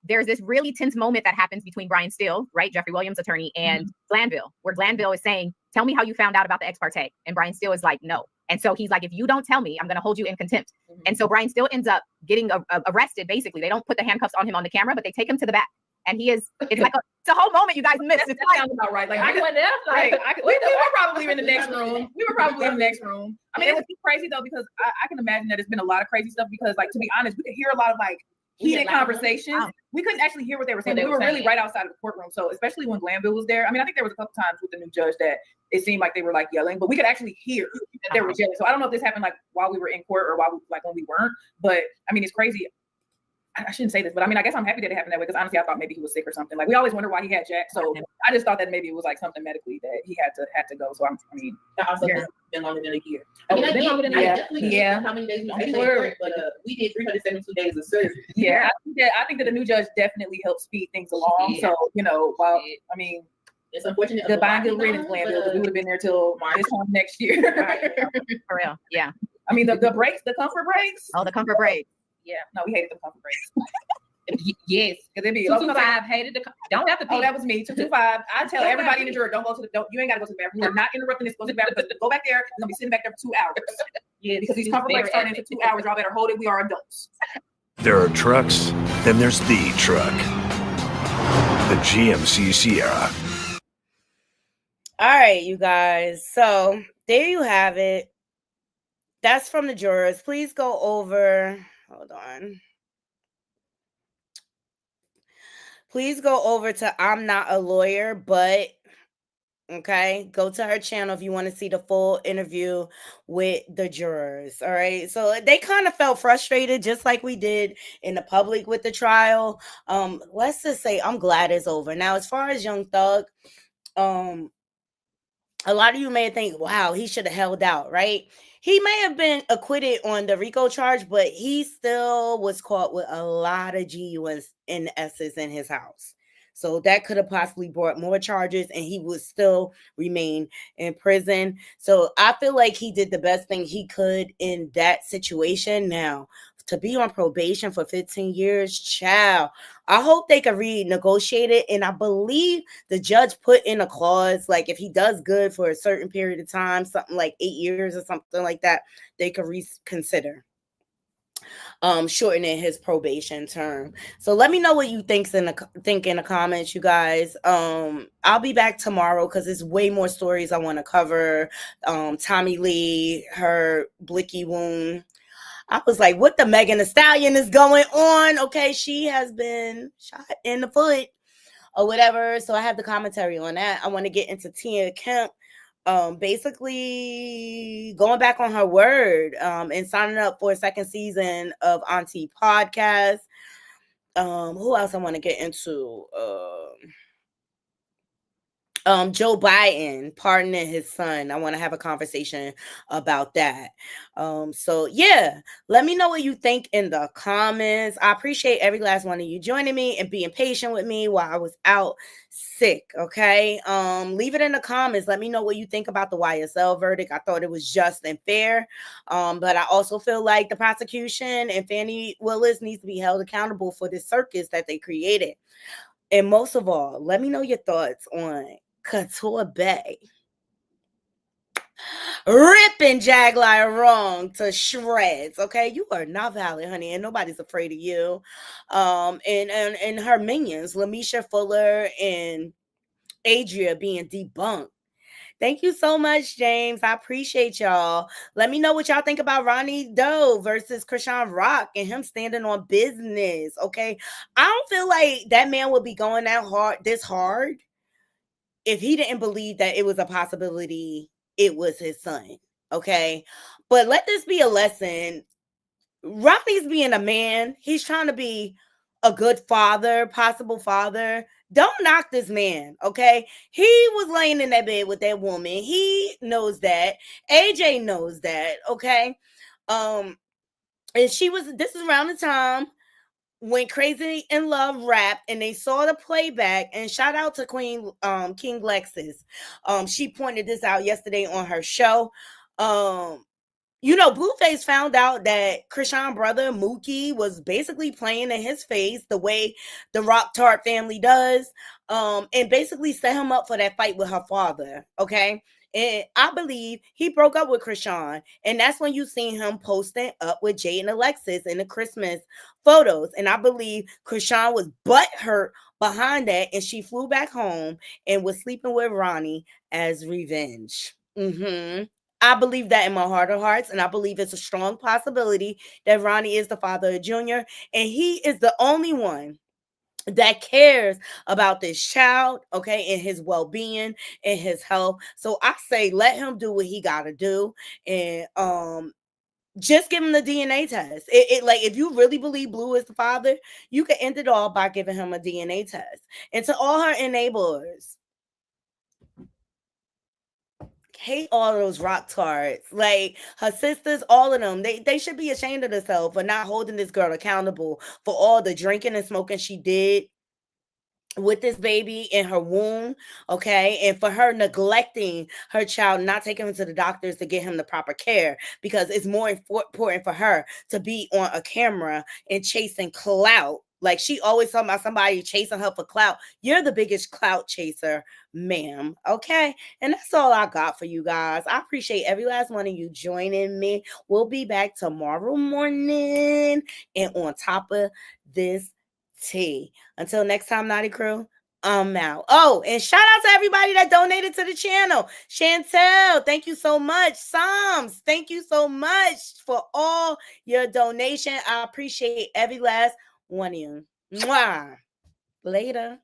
there's this really tense moment that happens between Brian Steele, right, Jeffrey Williams' attorney, and Glanville, where Glanville is saying, tell me how you found out about the ex parte. And Brian Steele is like, no. And so he's like, if you don't tell me, I'm going to hold you in contempt. And so Brian Steele ends up getting arrested, basically. They don't put the handcuffs on him on the camera, but they take him to the back. And it's like it's a whole moment you guys missed. That sounds about right. Like I went there. Like we were probably in the next room. I mean, it was crazy though, because I can imagine that it's been a lot of crazy stuff because, like, to be honest, we could hear a lot of like heated conversations. We couldn't actually hear what they were saying. We were really right outside of the courtroom. So especially when Glanville was there, I mean, I think there was a couple times with the new judge that it seemed like they were like yelling, but we could actually hear that they were yelling. So I don't know if this happened like while we were in court or when we weren't. But I mean, it's crazy. I shouldn't say this, but I mean, I guess I'm happy that it happened that way because honestly, I thought maybe he was sick or something. Like we always wonder why he had Jack. So I just thought that maybe it was like something medically that he had to go. So I mean, also yeah. Been longer than a year. I mean, How many days we did? But we did 372 days of surgery. Yeah, I think that the new judge definitely helped speed things along. Yeah. So while I mean, it's unfortunate. Goodbye and good riddance, Glanville, because we would have been there till this time next year. For real, yeah. I mean, the breaks, the comfort breaks. Oh, the comfort breaks. Yeah, no, we hated the comfort breaks. Yes, because it'd be 225 hated the. Don't have to. Oh, that was me. 225. I tell everybody in the jury, don't go to the. You ain't got to go to the bathroom. We're not interrupting this. Go to the bathroom. Go back there. You're gonna be sitting back there for 2 hours. Yeah, because these comfort breaks turn into 2 hours. Y'all better hold it. We are adults. There are trucks. Then there's the truck. The GMC Sierra. All right, you guys. So there you have it. That's from the jurors. Please go over. Hold on. Please go over to I'm Not a Lawyer, but okay, go to her channel if you want to see the full interview with the jurors. All right. So they kind of felt frustrated, just like we did in the public with the trial. Let's just say I'm glad it's over. Now, as far as Young Thug, a lot of you may think, wow, he should have held out, right? He may have been acquitted on the RICO charge, but he still was caught with a lot of GUNs in S's in his house. So that could have possibly brought more charges and he would still remain in prison. So I feel like he did the best thing he could in that situation. Now, to be on probation for 15 years, child, I hope they can renegotiate it. And I believe the judge put in a clause, like if he does good for a certain period of time, something like 8 years or something like that, they could reconsider shortening his probation term. So let me know what you think in the comments, you guys. I'll be back tomorrow because there's way more stories I want to cover. Tommy Lee, her blicky wound. I was like, what the Megan Thee Stallion is going on? Okay, she has been shot in the foot or whatever. So I have the commentary on that. I want to get into Tia Kemp basically going back on her word and signing up for a second season of Auntie Podcast. Who else I want to get into? Joe Biden pardoning his son. I want to have a conversation about that. So yeah, let me know what you think in the comments. I appreciate every last one of you joining me and being patient with me while I was out sick. Okay. Leave it in the comments. Let me know what you think about the YSL verdict. I thought it was just and fair. But I also feel like the prosecution and Fannie Willis needs to be held accountable for this circus that they created. And most of all, let me know your thoughts on Couture Bay ripping Jaguar wrong to shreds. Okay, you are not valid, honey, and nobody's afraid of you. And her minions, Lemesha Fuller and Adria, being debunked. Thank you so much, James. I appreciate y'all. Let me know what y'all think about Ronnie Doe versus Chrisean Rock and him standing on business. Okay, I don't feel like that man would be going this hard if he didn't believe that it was a possibility it was his son. okay? But let this be a lesson. Ronnie's being a man. He's trying to be a good father, possible father. Don't knock this man, okay? He was laying in that bed with that woman. He knows that. AJ knows that, okay? And this is around the time when Crazy in Love rapped and they saw the playback, and shout out to King Lexus. She pointed this out yesterday on her show. Blueface found out that Chrisean brother Mookie was basically playing in his face the way the Rock Tart family does, and basically set him up for that fight with her father, okay? And I believe he broke up with Chrisean, and that's when you seen him posting up with Jay and Alexis in the Christmas photos. And I believe Chrisean was butthurt behind that, and she flew back home and was sleeping with Ronnie as revenge. I believe that in my heart of hearts, and I believe it's a strong possibility that Ronnie is the father of Junior, and he is the only one that cares about this child, okay, and his well-being and his health. So I say let him do what he got to do, and just give him the DNA test. Like, if you really believe Blue is the father, you can end it all by giving him a DNA test. And to all her enablers, hate all those Rock Tarts, like her sisters, all of them. They should be ashamed of themselves for not holding this girl accountable for all the drinking and smoking she did with this baby in her womb, okay? And for her neglecting her child, not taking him to the doctors to get him the proper care, because it's more important for her to be on a camera and chasing clout. Like, she always talking about somebody chasing her for clout. You're the biggest clout chaser, ma'am, okay? And that's all I got for you guys. I appreciate every last one of you joining me. We'll be back tomorrow morning and on top of this tea. Until next time, Naughty Crew, I'm out. Oh, and shout out to everybody that donated to the channel. Chantel, thank you so much. Psalms, thank you so much for all your donation. I appreciate every last one of you. Mwah. Later.